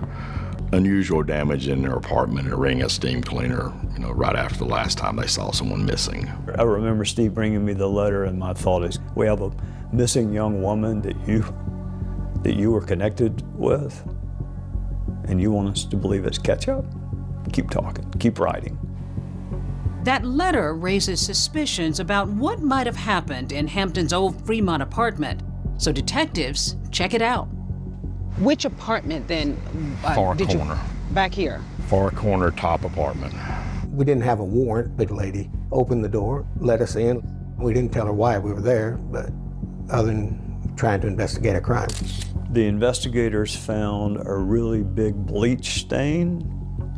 unusual damage in their apartment and ring a steam cleaner, right after the last time they saw someone missing. I remember Steve bringing me the letter, and my thought is, we have a missing young woman that you were connected with, and you want us to believe it's ketchup? Keep talking, keep writing. That letter raises suspicions about what might have happened in Hampton's old Fremont apartment, so detectives check it out. Which apartment then? Far corner. Back here? Far corner top apartment. We didn't have a warrant. Big lady opened the door, let us in. We didn't tell her why we were there, but other than trying to investigate a crime. The investigators found a really big bleach stain,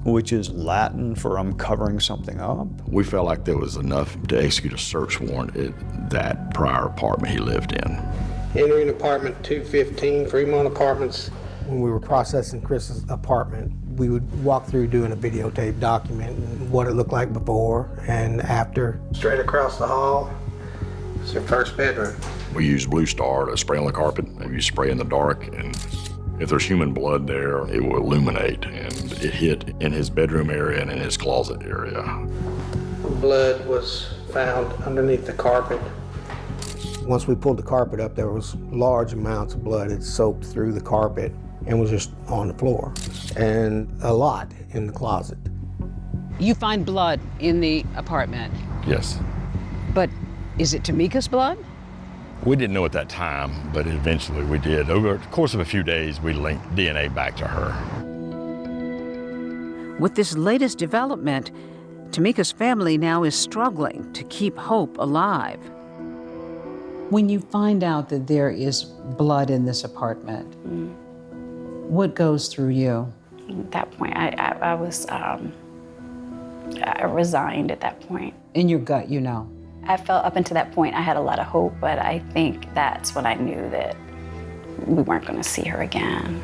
which is Latin for I'm covering something up. We felt like there was enough to execute a search warrant at that prior apartment he lived in. Entering apartment 215, Fremont Apartments. When we were processing Chris's apartment, we would walk through doing a videotape document what it looked like before and after. Straight across the hall is your first bedroom. We use Blue Star to spray on the carpet, and you spray in the dark, and if there's human blood there, it will illuminate, and it hit in his bedroom area and in his closet area. Blood was found underneath the carpet. Once we pulled the carpet up, there was large amounts of blood. It soaked through the carpet and was just on the floor, and a lot in the closet. You find blood in the apartment? Yes. But is it Tamika's blood? We didn't know at that time, but eventually we did. Over the course of a few days, we linked DNA back to her. With this latest development, Tamika's family now is struggling to keep hope alive. When you find out that there is blood in this apartment, what goes through you? At that point, I was I resigned at that point. In your gut, you know. I felt up until that point I had a lot of hope, but I think that's when I knew that we weren't going to see her again.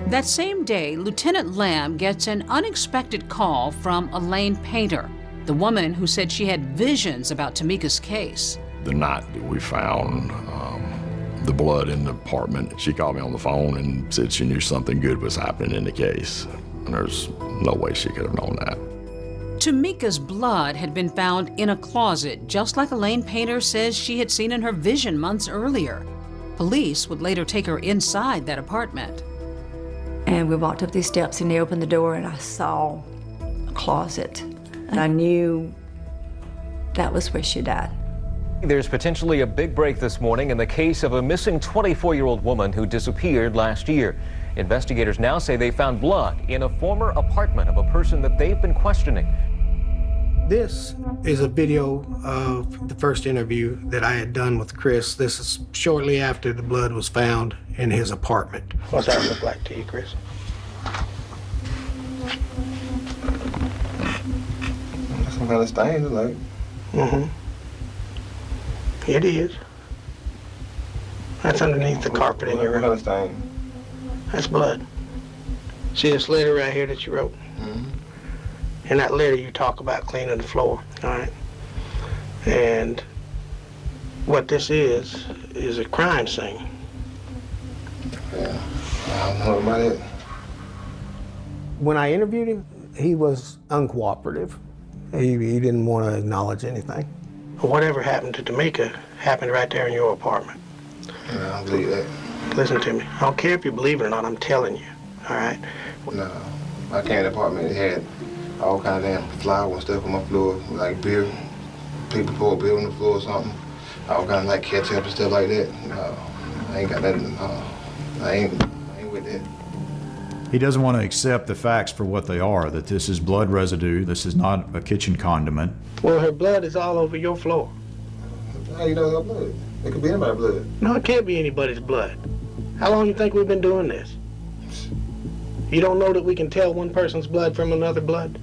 That same day, Lieutenant Lamb gets an unexpected call from Elaine Painter, the woman who said she had visions about Tamika's case. The night that we found the blood in the apartment, she called me on the phone and said she knew something good was happening in the case. And there's no way she could have known that. Tamika's blood had been found in a closet, just like Elaine Painter says she had seen in her vision months earlier. Police would later take her inside that apartment. And we walked up these steps and they opened the door and I saw a closet. And I knew that was where she died. There's potentially a big break this morning in the case of a missing 24-year-old woman who disappeared last year. Investigators now say they found blood in a former apartment of a person that they've been questioning. This is a video of the first interview that I had done with Chris. This is shortly after the blood was found in his apartment. What's that look like to you, Chris? Some kind of stain, like. Mm-hmm. It is. That's underneath the carpet in your room. What kind of stain? That's blood. See this letter right here that you wrote? Mm-hmm. In that letter you talk about cleaning the floor, all right? And what this is a crime scene. Yeah, I don't know about it. When I interviewed him, he was uncooperative. He didn't want to acknowledge anything. Whatever happened to Tamika happened right there in your apartment. Yeah, I don't believe that. Listen to me. I don't care if you believe it or not, I'm telling you, all right? No, I came to the apartment, it had all kind of damn flour and stuff on my floor, like beer. People pour beer on the floor or something. All kind of like ketchup and stuff like that. No, I ain't got nothing. I ain't with that. He doesn't want to accept the facts for what they are, that this is blood residue, this is not a kitchen condiment. Well, her blood is all over your floor. How you know her blood? It could be anybody's blood. No, it can't be anybody's blood. How long you think we've been doing this? You don't know that we can tell one person's blood from another blood?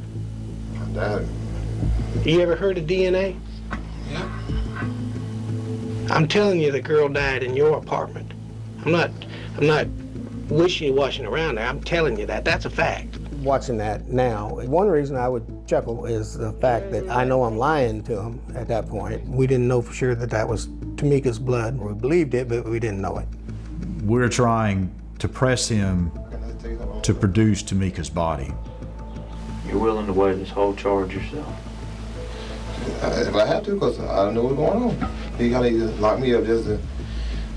I doubt it. You ever heard of DNA? Yeah. I'm telling you the girl died in your apartment. I'm not wishy-washing around there. I'm telling you that. That's a fact. Watching that now, one reason I would chuckle is the fact that I know I'm lying to him at that point. We didn't know for sure that that was Tamika's blood. We believed it, but we didn't know it. We're trying to press him to produce Tamika's body. You're willing to weigh this whole charge yourself? If I have to, because I don't know what's going on. He kind of locked me up just to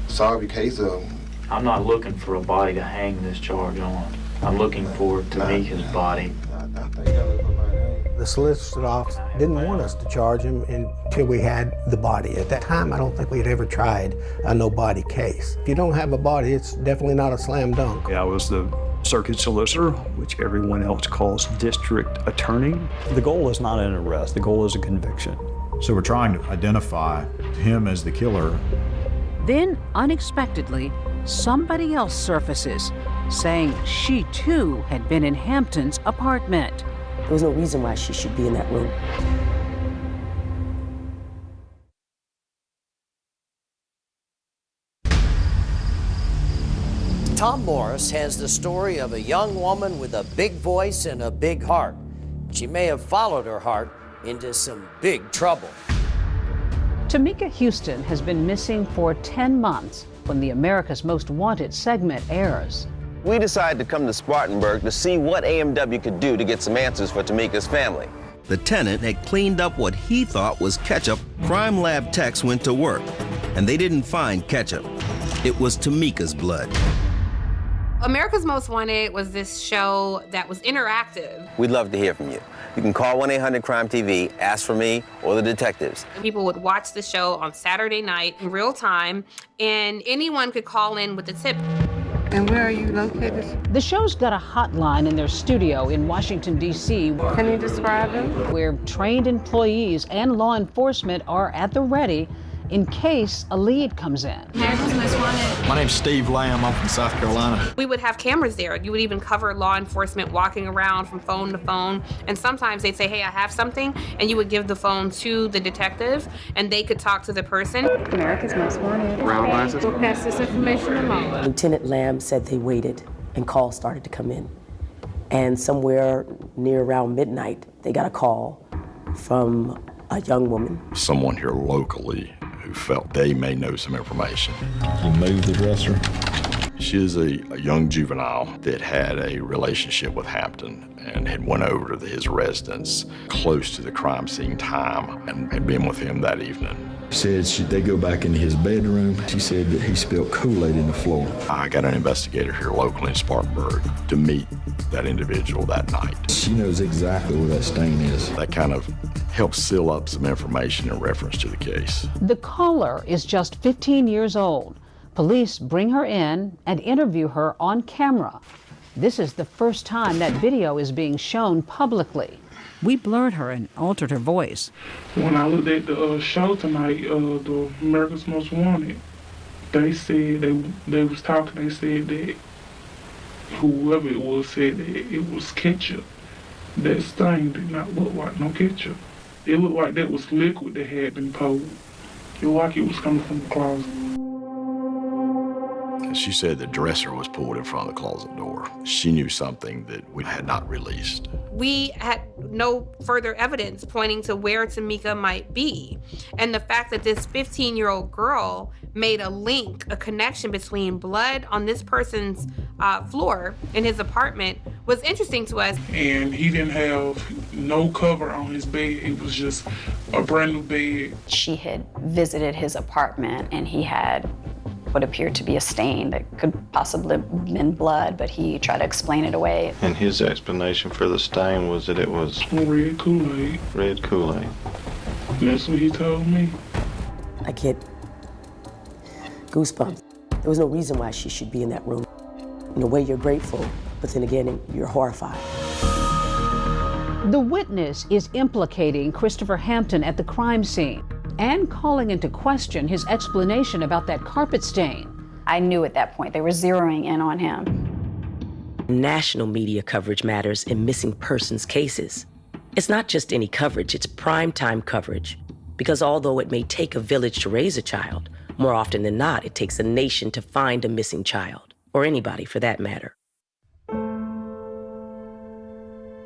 solve a case of... I'm not looking for a body to hang this charge on. I'm looking for Tamika's body. The solicitor's office didn't want us to charge him until we had the body. At that time, I don't think we had ever tried a no-body case. If you don't have a body, it's definitely not a slam dunk. Yeah, I was the circuit solicitor, which everyone else calls district attorney. The goal is not an arrest, the goal is a conviction. So we're trying to identify him as the killer. Then, unexpectedly, somebody else surfaces, saying she too had been in Hampton's apartment. There was no reason why she should be in that room. Tom Morris has the story of a young woman with a big voice and a big heart. She may have followed her heart into some big trouble. Tamika Houston has been missing for 10 months when the America's Most Wanted segment airs. We decided to come to Spartanburg to see what AMW could do to get some answers for Tamika's family. The tenant had cleaned up what he thought was ketchup. Crime lab techs went to work, and they didn't find ketchup. It was Tamika's blood. America's Most Wanted was this show that was interactive. We'd love to hear from you. You can call 1-800-CRIME-TV, ask for me or the detectives. People would watch the show on Saturday night in real time, and anyone could call in with a tip. And where are you located? The show's got a hotline in their studio in Washington, D.C. Can you describe it? Where trained employees and law enforcement are at the ready in case a lead comes in. America's Most Wanted. My name's Steve Lamb. I'm from South Carolina. We would have cameras there. You would even cover law enforcement walking around from phone to phone. And sometimes they'd say, hey, I have something. And you would give the phone to the detective, and they could talk to the person. America's Most Wanted. Round glasses. We'll pass this information along. Lieutenant Lamb said they waited, and calls started to come in. And somewhere near around midnight, they got a call from a young woman. Someone here locally who felt they may know some information. You moved the dresser? She is a young juvenile that had a relationship with Hampton and had went over to his residence close to the crime scene time and had been with him that evening. Said they go back into his bedroom. She said that he spilled Kool-Aid in the floor. I got an investigator here locally in Spartanburg to meet that individual that night. She knows exactly where that stain is. That kind of helps seal up some information in reference to the case. The caller is just 15 years old. Police bring her in and interview her on camera. This is the first time that video is being shown publicly. We blurred her and altered her voice. When I looked at the show tonight, the America's Most Wanted, they said they was talking. They said that whoever it was said that it was ketchup. That stain did not look like no ketchup. It looked like that was liquid that had been poured. It looked like it was coming from the closet. She said the dresser was pulled in front of the closet door. She knew something that we had not released. We had no further evidence pointing to where Tamika might be. And the fact that this 15-year-old girl made a link, a connection between blood on this person's floor in his apartment was interesting to us. And he didn't have no cover on his bed. It was just a brand new bed. She had visited his apartment and he had what appeared to be a stain that could possibly have been blood, but he tried to explain it away. And his explanation for the stain was that it was red Kool-Aid. Red Kool-Aid. That's what he told me. I get goosebumps. There was no reason why she should be in that room. In a way, you're grateful, but then again, you're horrified. The witness is implicating Christopher Hampton at the crime scene and calling into question his explanation about that carpet stain. I knew at that point they were zeroing in on him. National media coverage matters in missing persons cases. It's not just any coverage, it's primetime coverage. Because although it may take a village to raise a child, more often than not, it takes a nation to find a missing child, or anybody for that matter.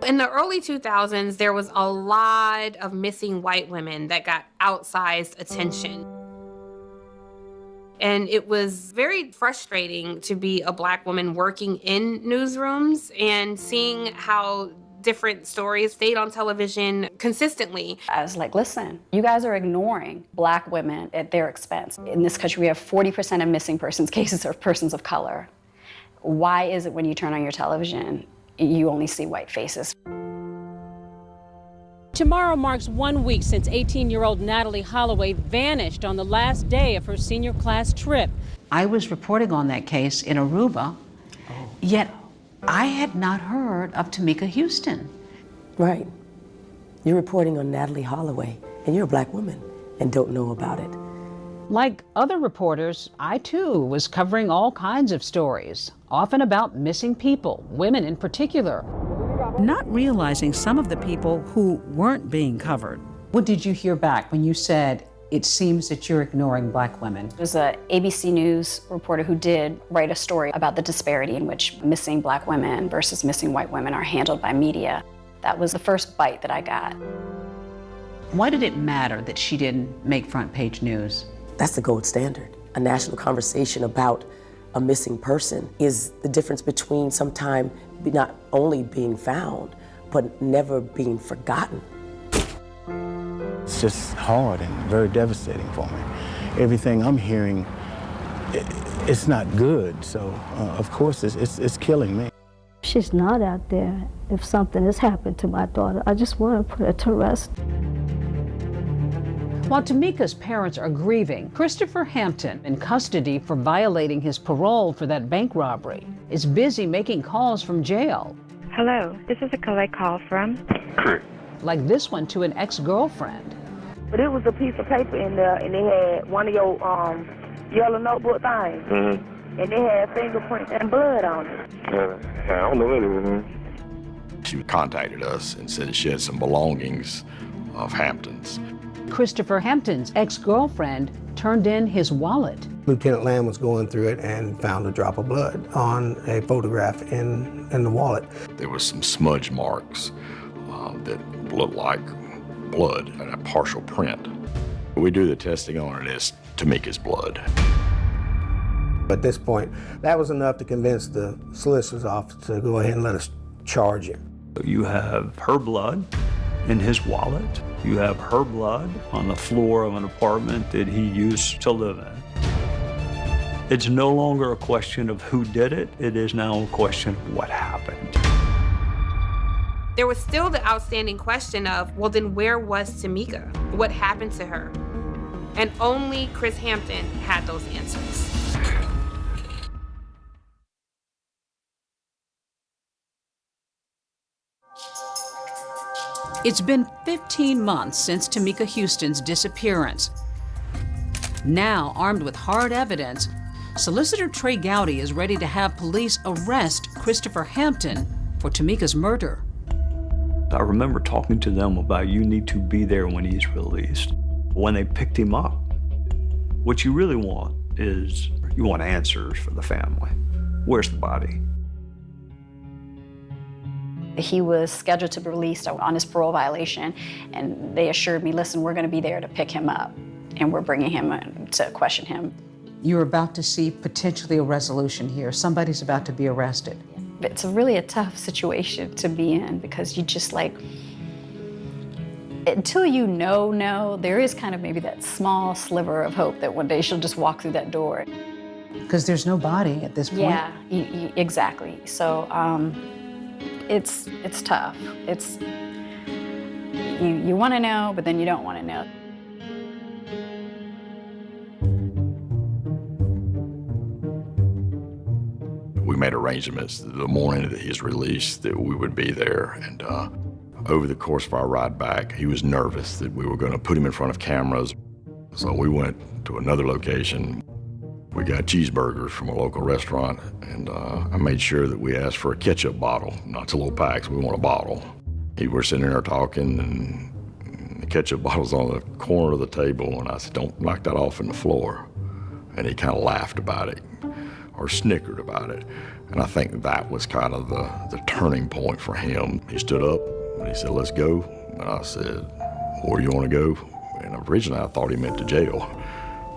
In the early 2000s, there was a lot of missing white women that got outsized attention. And it was very frustrating to be a Black woman working in newsrooms and seeing how different stories stayed on television consistently. I was like, listen, you guys are ignoring Black women at their expense. In this country, we have 40% of missing persons cases are persons of color. Why is it when you turn on your television, you only see white faces? Tomorrow marks 1 week since 18-year-old Natalee Holloway vanished on the last day of her senior class trip. I was reporting on that case in Aruba, yet I had not heard of Tamika Houston. Right. You're reporting on Natalee Holloway, and you're a Black woman and don't know about it. Like other reporters, I too was covering all kinds of stories, often about missing people, women in particular. Not realizing some of the people who weren't being covered. What did you hear back when you said, it seems that you're ignoring Black women? There's an ABC News reporter who did write a story about the disparity in which missing Black women versus missing white women are handled by media. That was the first bite that I got. Why did it matter that she didn't make front page news? That's the gold standard. A national conversation about a missing person is the difference between sometime not only being found, but never being forgotten. It's just hard and very devastating for me. Everything I'm hearing, it's not good. So, of course, it's killing me. She's not out there. If something has happened to my daughter, I just want to put her to rest. While Tamika's parents are grieving, Christopher Hampton, in custody for violating his parole for that bank robbery, is busy making calls from jail. Hello, this is a collect call from? Like this one to an ex-girlfriend. But it was a piece of paper in there, and they had one of your yellow notebook things. Mm-hmm. And they had fingerprints and blood on it. I don't know what it was. She contacted us and said she had some belongings of Hampton's. Christopher Hampton's ex-girlfriend turned in his wallet. Lieutenant Lamb was going through it and found a drop of blood on a photograph in the wallet. There was some smudge marks that looked like blood and a partial print. We do the testing on it as Tamika's blood. At this point, that was enough to convince the solicitor's office to go ahead and let us charge him. You have her blood in his wallet. You have her blood on the floor of an apartment that he used to live in. It's no longer a question of who did it. It is now a question of what happened. There was still the outstanding question of, well, then where was Tamika? What happened to her? And only Chris Hampton had those answers. It's been 15 months since Tamika Houston's disappearance. Now, armed with hard evidence, Solicitor Trey Gowdy is ready to have police arrest Christopher Hampton for Tamika's murder. I remember talking to them about you need to be there when he's released. When they picked him up, what you really want is you want answers for the family. Where's the body? He was scheduled to be released on his parole violation, and they assured me, listen, we're going to be there to pick him up, and we're bringing him to question him. You're about to see potentially a resolution here. Somebody's about to be arrested. It's really a tough situation to be in because you just like, until you know, there is kind of maybe that small sliver of hope that one day she'll just walk through that door. Because there's no body at this point. Yeah, exactly. So it's tough. It's, you want to know, but then you don't want to know. We made arrangements the morning that his release that we would be there, and over the course of our ride back, he was nervous that we were going to put him in front of cameras. So we went to another location. We got cheeseburgers from a local restaurant, and I made sure that we asked for a ketchup bottle, not the little packs, we want a bottle. We were sitting there talking, and the ketchup bottle's on the corner of the table, and I said, don't knock that off in the floor. And he kind of laughed about it, or snickered about it. And I think that was kind of the turning point for him. He stood up, and he said, let's go. And I said, where do you want to go? And originally I thought he meant to jail,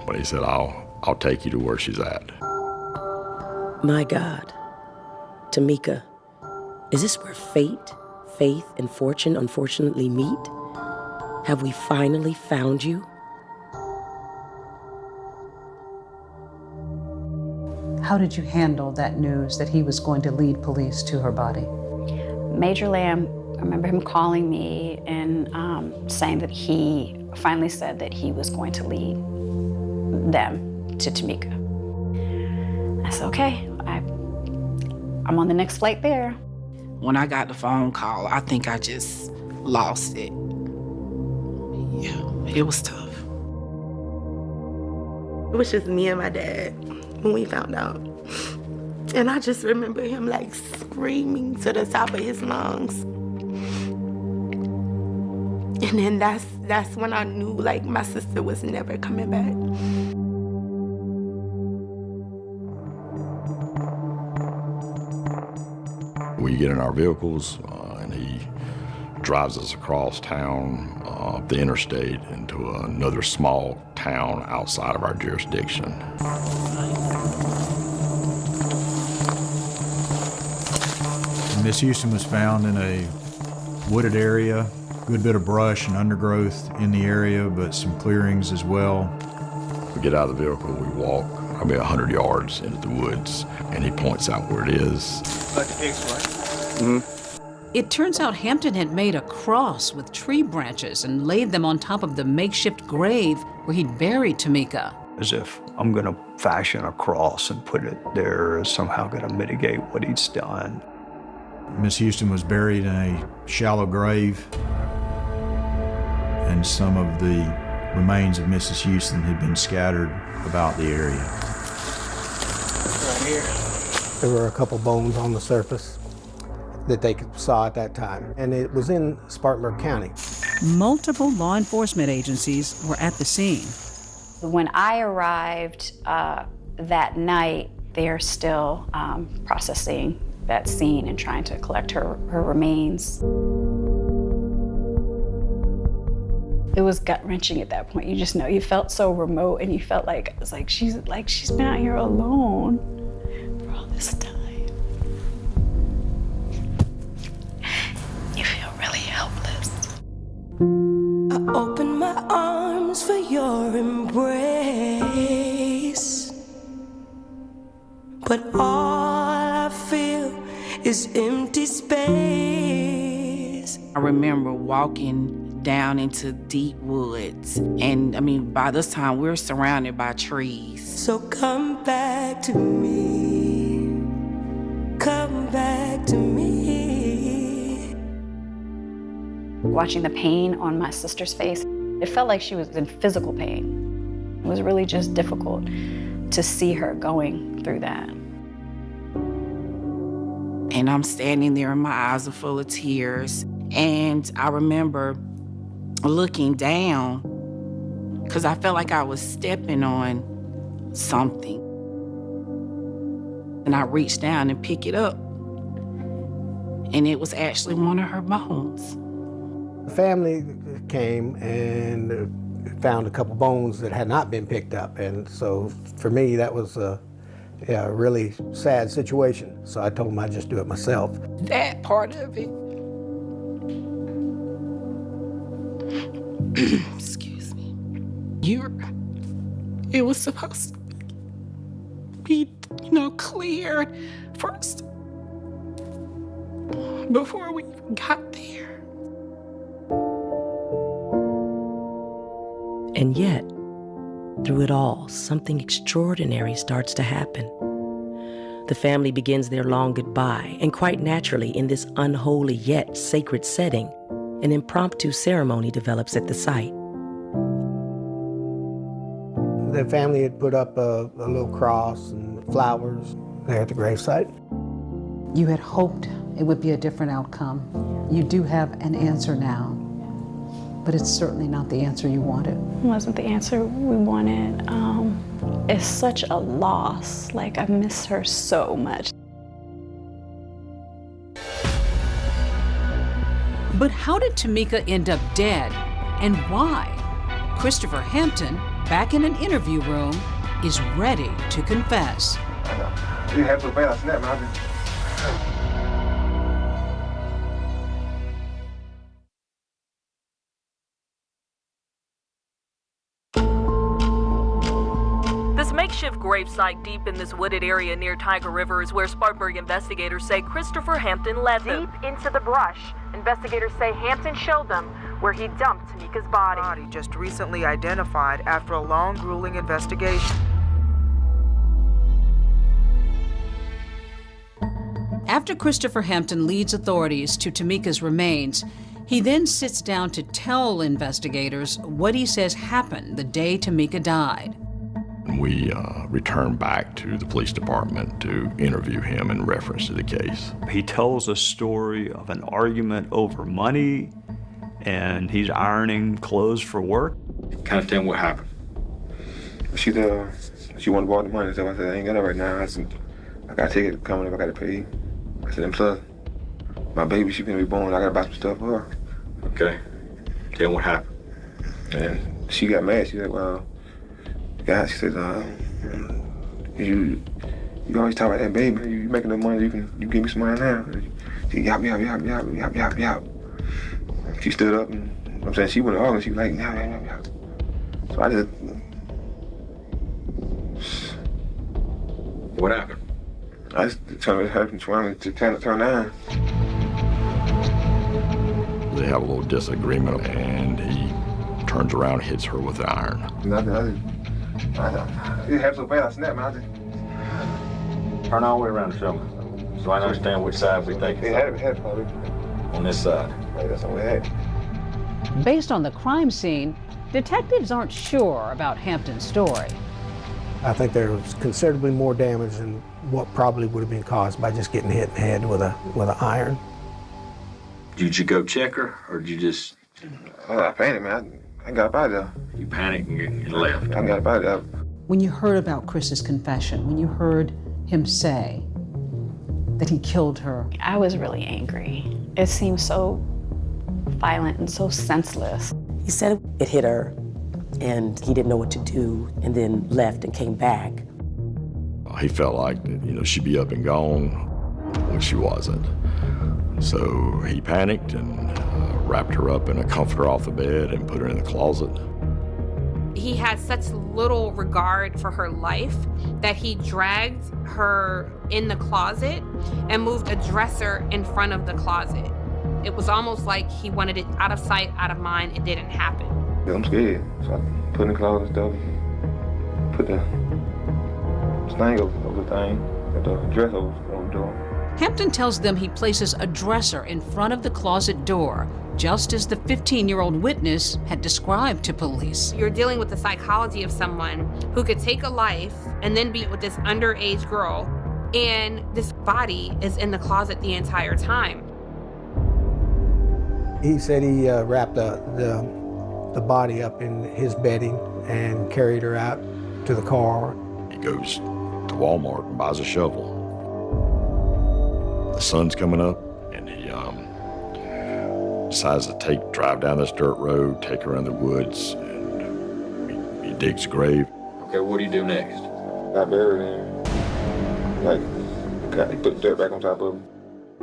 but he said, I'll take you to where she's at. My God, Tamika, is this where fate, faith, and fortune unfortunately meet? Have we finally found you? How did you handle that news that he was going to lead police to her body? Major Lamb, I remember him calling me and saying that he finally said that he was going to lead them to Tamika. I said, okay, I'm on the next flight there. When I got the phone call, I think I just lost it. Yeah, it was tough. It was just me and my dad when we found out. And I just remember him like screaming to the top of his lungs. And then that's when I knew like my sister was never coming back. We get in our vehicles and he drives us across town, up the interstate into another small town outside of our jurisdiction. Miss Houston was found in a wooded area, good bit of brush and undergrowth in the area, but some clearings as well. We get out of the vehicle, we walk probably 100 yards into the woods, and he points out where it is. Like the X, right? Mm-hmm. It turns out Hampton had made a cross with tree branches and laid them on top of the makeshift grave where he'd buried Tamika. As if I'm gonna fashion a cross and put it there, somehow gonna mitigate what he's done. Miss Houston was buried in a shallow grave, and some of the remains of Mrs. Houston had been scattered about the area. Right here. There were a couple bones on the surface that they saw at that time, and it was in Spartanburg County. Multiple law enforcement agencies were at the scene. When I arrived that night, they're still processing that scene and trying to collect her remains. It was gut-wrenching at that point. You just know, you felt so remote, and you felt like, it's like she's been out here alone for all this time. You feel really helpless. I open my arms for your embrace, but all I feel is empty space. I remember walking down into deep woods, and I mean, by this time we're surrounded by trees. So come back to me, come back to me. Watching the pain on my sister's face, it felt like she was in physical pain. It was really just difficult to see her going through that. And I'm standing there and my eyes are full of tears. And I remember looking down because I felt like I was stepping on something. And I reached down and picked it up. And it was actually one of her bones. The family came and found a couple bones that had not been picked up. And so for me, that was a really sad situation. So I told them I'd just do it myself. That part of it. Excuse me. It was supposed to be, cleared first before we got there. And yet, through it all, something extraordinary starts to happen. The family begins their long goodbye, and quite naturally, in this unholy yet sacred setting, an impromptu ceremony develops at the site. The family had put up a little cross and flowers there at the gravesite. You had hoped it would be a different outcome. You do have an answer now, but it's certainly not the answer you wanted. It wasn't the answer we wanted. It's such a loss. Like, I miss her so much. But how did Tamika end up dead, and why? Christopher Hampton, back in an interview room, is ready to confess. You have to balance that, man. This makeshift gravesite deep in this wooded area near Tiger River is where Spartanburg investigators say Christopher Hampton led them. Deep into the brush, investigators say Hampton showed them where he dumped Tamika's body. Just recently identified after a long, grueling investigation. After Christopher Hampton leads authorities to Tamika's remains, he then sits down to tell investigators what he says happened the day Tamika died. We returned back to the police department to interview him in reference to the case. He tells a story of an argument over money, and he's ironing clothes for work. Kind of tell him what happened. She wanted to borrow the money, so I said, I ain't got it right now. I said, I got a ticket coming up, I got to pay. I said, and plus, my baby, she gonna be born, I got to buy some stuff for her. Okay. Tell him what happened. And she got mad. She said, well, God, she said, you always talk about that baby. You making enough money, you give me some money now. She yap, yap, yap, yap, yap, yap, yap. She stood up and, I'm saying, she went to argue, she was like, yap, yap, yap, yap. So I just, What happened? I just trying to help him trying to turn down. They have a little disagreement, and he turns around and hits her with the iron. It happened so bad, I snapped, man. Turn all the way around and show me, so I understand which side we think It had probably. on this side. That's all we had. Based on the crime scene, detectives aren't sure about Hampton's story. I think there was considerably more damage than what probably would have been caused by just getting hit in the head with an iron. Did you go check her, or did you just... I panicked, man. I got by there. You panicked and left. I got by there. When you heard about Chris's confession, when you heard him say that he killed her, I was really angry. It seemed so violent and so senseless. He said it hit her, and he didn't know what to do, and then left and came back. He felt like, she'd be up and gone when she wasn't. So he panicked and wrapped her up in a comforter off the bed and put her in the closet. He had such little regard for her life that he dragged her in the closet and moved a dresser in front of the closet. It was almost like he wanted it out of sight, out of mind. It didn't happen. Yeah, I'm scared. So I put in the closet and stuff. Put the thing over the thing, the dress over the door. Hampton tells them he places a dresser in front of the closet door, just as the 15-year-old witness had described to police. You're dealing with the psychology of someone who could take a life and then be with this underage girl, and this body is in the closet the entire time. He said he wrapped the body up in his bedding and carried her out to the car. He goes to Walmart and buys a shovel. The sun's coming up, and he decides to drive down this dirt road, take her in the woods, and he digs a grave. Okay, what do you do next? I buried her. He put the dirt back on top of her.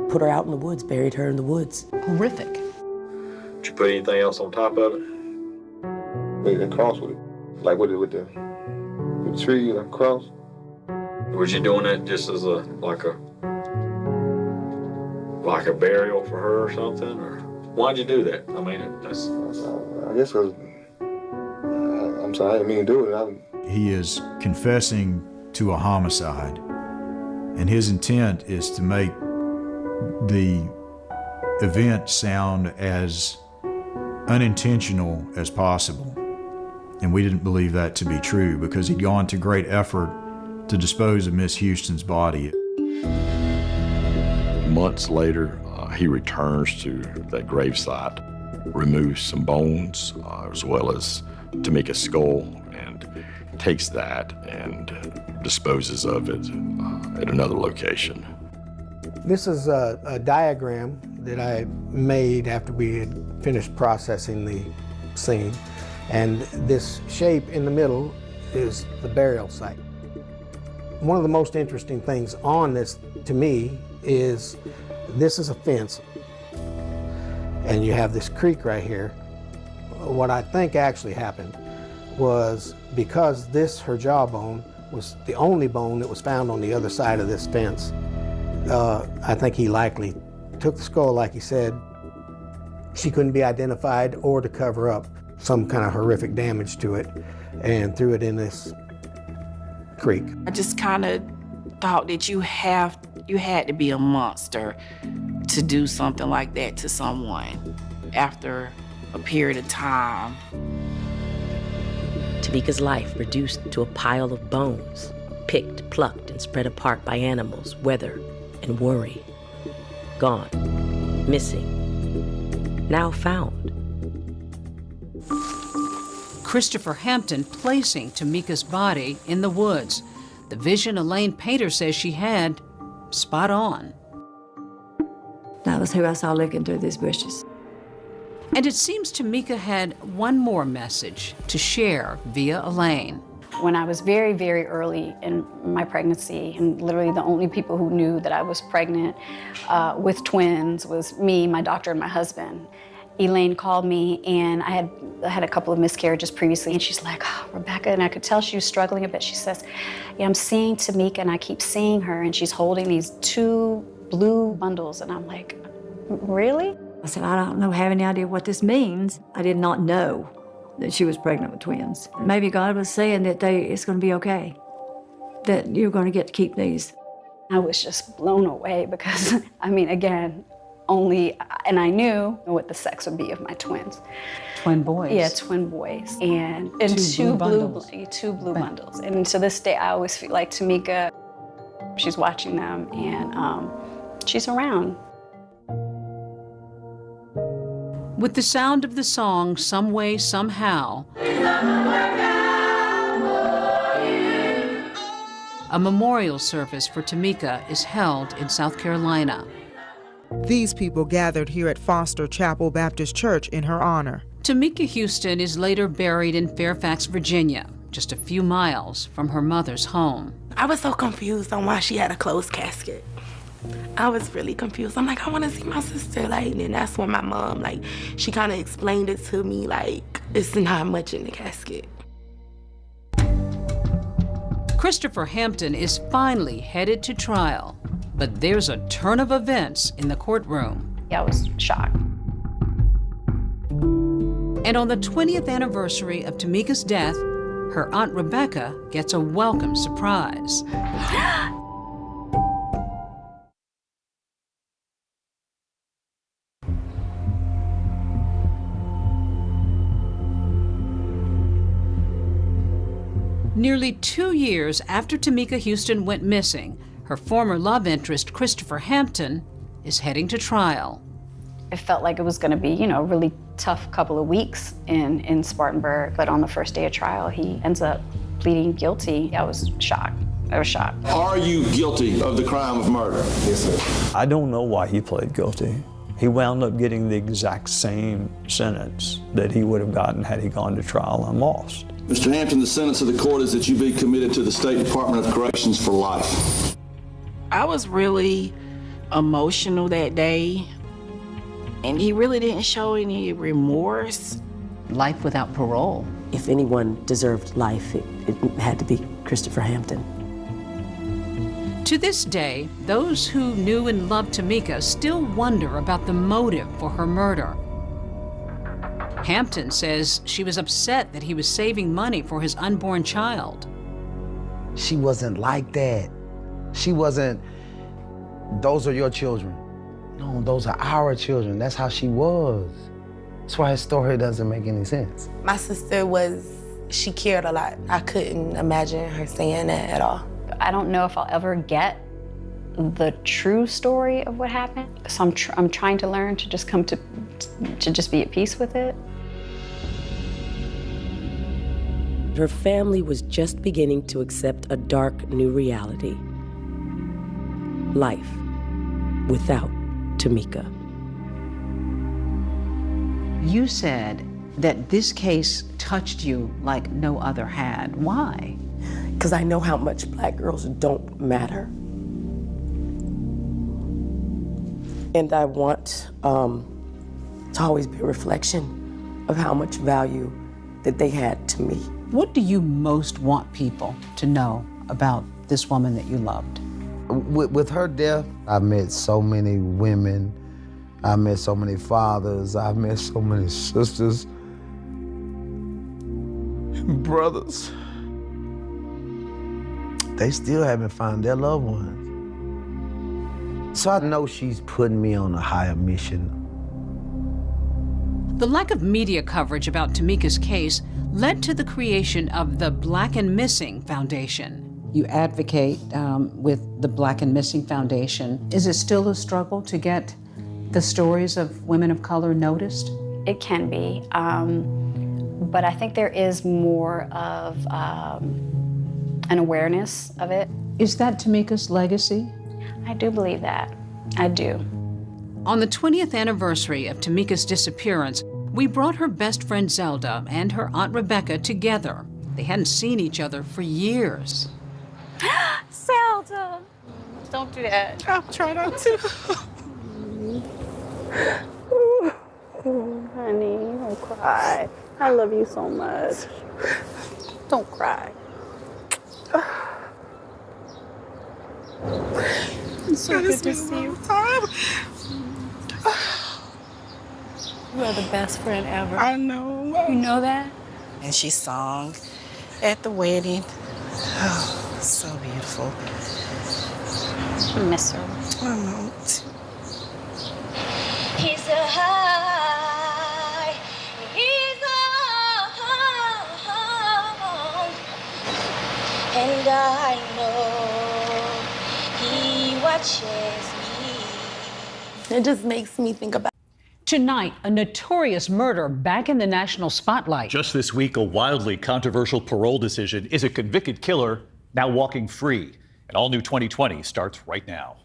Put her out in the woods, buried her in the woods. Horrific. Did you put anything else on top of it? With a cross with it. Like with the tree, a cross. Was you doing that just as like a burial for her or something? Or why'd you do that? I mean, that's... I guess because I'm sorry, I didn't mean to do it. He is confessing to a homicide, and his intent is to make the event sound as unintentional as possible. And we didn't believe that to be true because he'd gone to great effort to dispose of Miss Houston's body. Months later, he returns to that gravesite, removes some bones, as well as Tamika's skull, and takes that and disposes of it at another location. This is a diagram that I made after we had finished processing the scene. And this shape in the middle is the burial site. One of the most interesting things on this, to me, is this is a fence. And you have this creek right here. What I think actually happened was because her jawbone was the only bone that was found on the other side of this fence, I think he likely took the skull, like he said. She couldn't be identified, or to cover up some kind of horrific damage to it, and threw it in this creek. I just kind of thought that you had to be a monster to do something like that to someone after a period of time. Tamika's life reduced to a pile of bones, picked, plucked, and spread apart by animals, weather, and worry. Gone, missing, now found. Christopher Hampton placing Tamika's body in the woods. The vision Elaine Painter says she had, spot on. That was who I saw looking through these bushes. And it seems Tamika had one more message to share via Elaine. When I was very, very early in my pregnancy, and literally the only people who knew that I was pregnant with twins was me, my doctor, and my husband. Elaine called me, and I had a couple of miscarriages previously, and she's like, oh, Rebecca, and I could tell she was struggling a bit. She says, yeah, I'm seeing Tamika, and I keep seeing her, and she's holding these 2 blue bundles, and I'm like, really? I said, I don't have any idea what this means. I did not know that she was pregnant with twins. Maybe God was saying that it's going to be okay, that you're going to get to keep these. I was just blown away because, I mean, again, and I knew what the sex would be of my twins. Twin boys? Yeah, twin boys. And two blue bundles. And to this day, I always feel like Tamika, she's watching them, and she's around. With the sound of the song, Some Way, Somehow, a memorial service for Tamika is held in South Carolina. These people gathered here at Foster Chapel Baptist Church in her honor. Tamika Houston is later buried in Fairfax, Virginia, just a few miles from her mother's home. I was so confused on why she had a closed casket. I was really confused. I'm like, I want to see my sister. And that's when my mom, she kind of explained it to me, it's not much in the casket. Christopher Hampton is finally headed to trial, but there's a turn of events in the courtroom. I was shocked. And on the 20th anniversary of Tamika's death, her Aunt Rebecca gets a welcome surprise. Nearly 2 years after Tamika Houston went missing, her former love interest, Christopher Hampton, is heading to trial. It felt like it was going to be, a really tough couple of weeks in Spartanburg. But on the first day of trial, he ends up pleading guilty. I was shocked. Are you guilty of the crime of murder? Yes, sir. I don't know why he pled guilty. He wound up getting the exact same sentence that he would have gotten had he gone to trial and lost. Mr. Hampton, the sentence of the court is that you be committed to the State Department of Corrections for life. I was really emotional that day, and he really didn't show any remorse. Life without parole. If anyone deserved life, it had to be Christopher Hampton. To this day, those who knew and loved Tamika still wonder about the motive for her murder. Hampton says she was upset that he was saving money for his unborn child. She wasn't like that. She wasn't, those are your children. No, those are our children. That's how she was. That's why his story doesn't make any sense. My sister she cared a lot. I couldn't imagine her saying that at all. I don't know if I'll ever get the true story of what happened. So I'm trying to learn to just come to just be at peace with it. Her family was just beginning to accept a dark new reality. Life without Tamika. You said that this case touched you like no other had. Why? Because I know how much black girls don't matter. And I want to always be a reflection of how much value that they had to me. What do you most want people to know about this woman that you loved? With her death, I met so many women. I met so many fathers. I met so many sisters and brothers. They still haven't found their loved ones. So I know she's putting me on a higher mission. The lack of media coverage about Tamika's case led to the creation of the Black and Missing Foundation. You advocate with the Black and Missing Foundation. Is it still a struggle to get the stories of women of color noticed? It can be, but I think there is more of an awareness of it. Is that Tamika's legacy? I do believe that. I do. On the 20th anniversary of Tamika's disappearance, we brought her best friend Zelda and her Aunt Rebecca together. They hadn't seen each other for years. Zelda! Don't do that. I'll try not to. cry. I love you so much. Don't cry. It's so good to see you. You are the best friend ever. I know. You know that? And she sung at the wedding. Oh, so beautiful. I miss her. I know. He's a high, he's on, and I know he watches me. It just makes me think about. Tonight, a notorious murder back in the national spotlight. Just this week, a wildly controversial parole decision. Is a convicted killer now walking free? An all-new 2020 starts right now.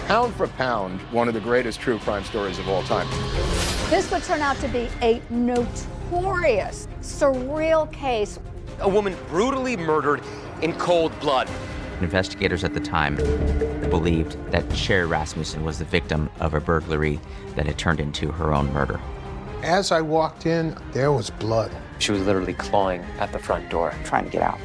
Pound for pound, one of the greatest true crime stories of all time. This would turn out to be a notorious, surreal case. A woman brutally murdered in cold blood. Investigators at the time believed that Sherry Rasmussen was the victim of a burglary that had turned into her own murder. As I walked in, there was blood. She was literally clawing at the front door, trying to get out.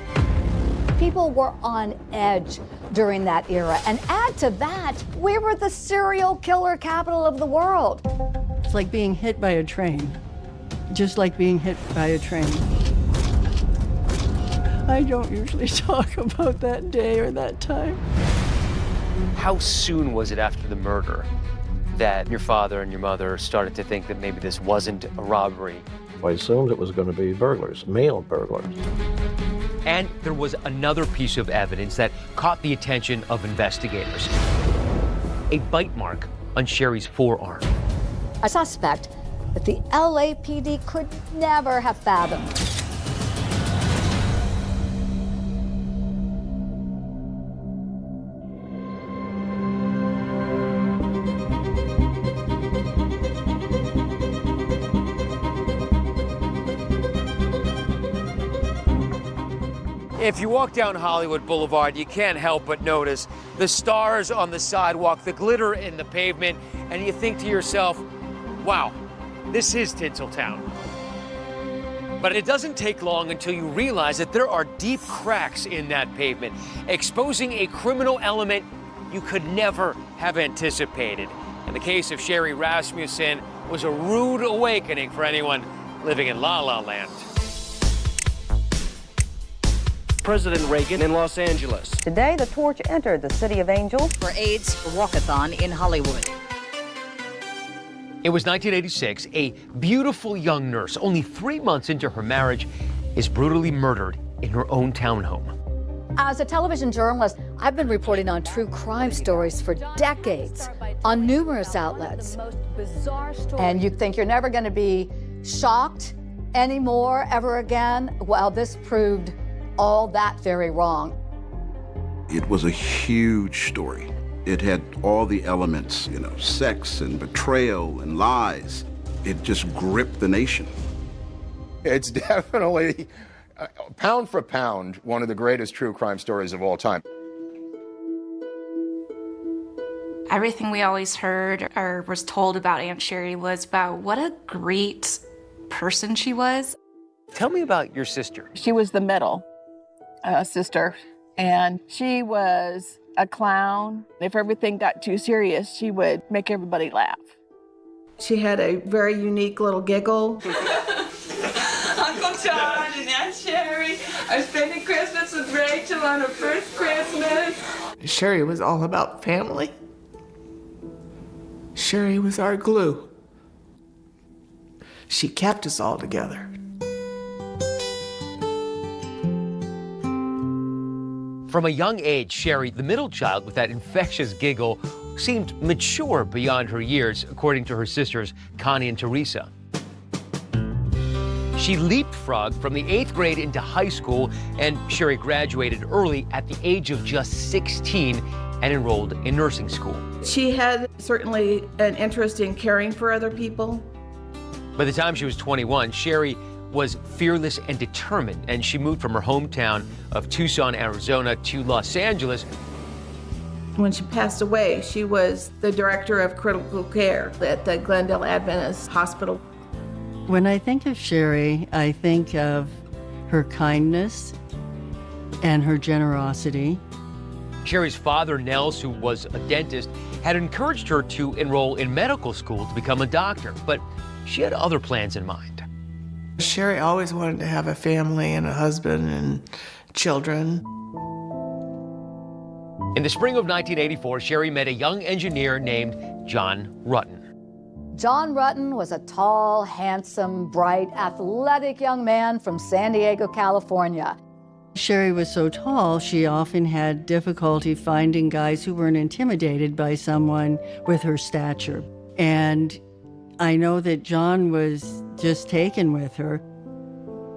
People were on edge during that era. And add to that, we were the serial killer capital of the world. It's like being hit by a train, just like being hit by a train. I don't usually talk about that day or that time. How soon was it after the murder that your father and your mother started to think that maybe this wasn't a robbery? I assumed it was going to be burglars, male burglars. And there was another piece of evidence that caught the attention of investigators. A bite mark on Sherry's forearm. A suspect that the LAPD could never have fathomed. If you walk down Hollywood Boulevard, you can't help but notice the stars on the sidewalk, the glitter in the pavement, and you think to yourself, wow, this is Tinseltown. But it doesn't take long until you realize that there are deep cracks in that pavement, exposing a criminal element you could never have anticipated. And the case of Sherry Rasmussen was a rude awakening for anyone living in La La Land. President Reagan in Los Angeles. Today, the torch entered the City of Angels for AIDS Walkathon in Hollywood. It was 1986. A beautiful young nurse, only 3 months into her marriage, is brutally murdered in her own townhome. As a television journalist, I've been reporting on true crime stories for decades on numerous outlets. And you think you're never going to be shocked anymore, ever again? Well, this proved all that very wrong. It was a huge story. It had all the elements, sex and betrayal and lies. It just gripped the nation. It's definitely, pound for pound, one of the greatest true crime stories of all time. Everything we always heard or was told about Aunt Sherry was about what a great person she was. Tell me about your sister. She was the middle sister, and she was a clown. If everything got too serious, she would make everybody laugh. She had a very unique little giggle. Uncle John and Aunt Sherry are spending Christmas with Rachel on her first Christmas. Sherry was all about family. Sherry was our glue. She kept us all together. From a young age, Sherry, the middle child with that infectious giggle, seemed mature beyond her years, according to her sisters, Connie and Teresa. She leapfrogged from the 8th grade into high school, and Sherry graduated early at the age of just 16 and enrolled in nursing school. She had certainly an interest in caring for other people. By the time she was 21, Sherry was fearless and determined, and she moved from her hometown of Tucson, Arizona to Los Angeles When she passed away, she was the director of critical care at the Glendale Adventist Hospital. When I think of Sherry, I think of her kindness and her generosity. Sherry's father, Nels, who was a dentist, had encouraged her to enroll in medical school to become a doctor, but she had other plans in mind. Sherry always wanted to have a family and a husband and children. In the spring of 1984, Sherry met a young engineer named John Rutten. John Rutten was a tall, handsome, bright, athletic young man from San Diego, California. Sherry was so tall, she often had difficulty finding guys who weren't intimidated by someone with her stature. And I know that John was just taken with her.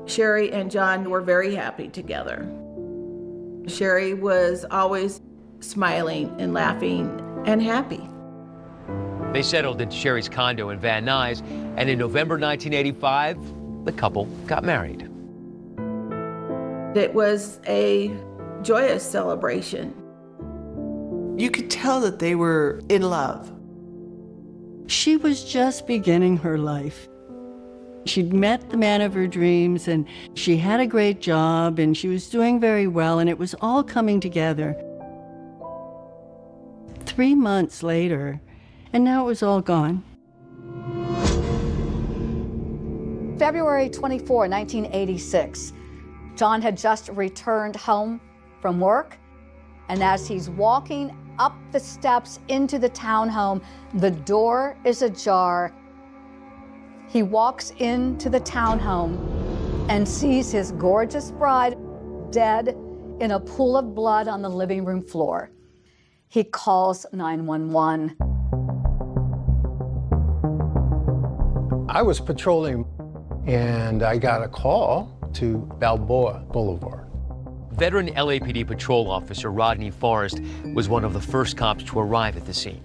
Sherry and John were very happy together. Sherry was always smiling and laughing and happy. They settled into Sherry's condo in Van Nuys, and in November 1985, the couple got married. It was a joyous celebration. You could tell that they were in love. She was just beginning her life. She'd met the man of her dreams, and she had a great job, and she was doing very well, and it was all coming together. 3 months later, and now it was all gone. February 24, 1986. John had just returned home from work, and as he's walking up the steps into the townhome, the door is ajar. He walks into the townhome and sees his gorgeous bride dead in a pool of blood on the living room floor. He calls 911. I was patrolling and I got a call to Balboa Boulevard. Veteran LAPD patrol officer Rodney Forrest was one of the first cops to arrive at the scene.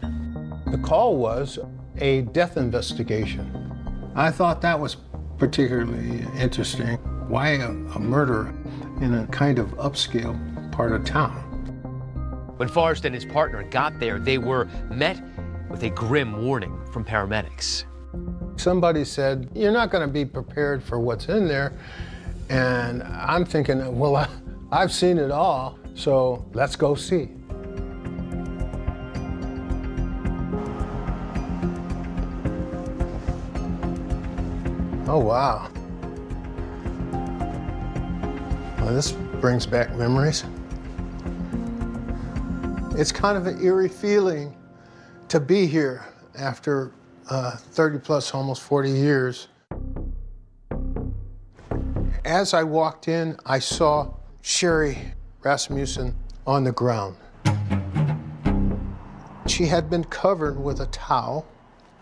The call was a death investigation. I thought that was particularly interesting. Why a murder in a kind of upscale part of town? When Forrest and his partner got there, they were met with a grim warning from paramedics. Somebody said, "You're not going to be prepared for what's in there." And I'm thinking, well, I've seen it all, so let's go see. Oh, wow. Well, this brings back memories. It's kind of an eerie feeling to be here after 30 plus, almost 40 years. As I walked in, I saw Sherry Rasmussen on the ground. She had been covered with a towel,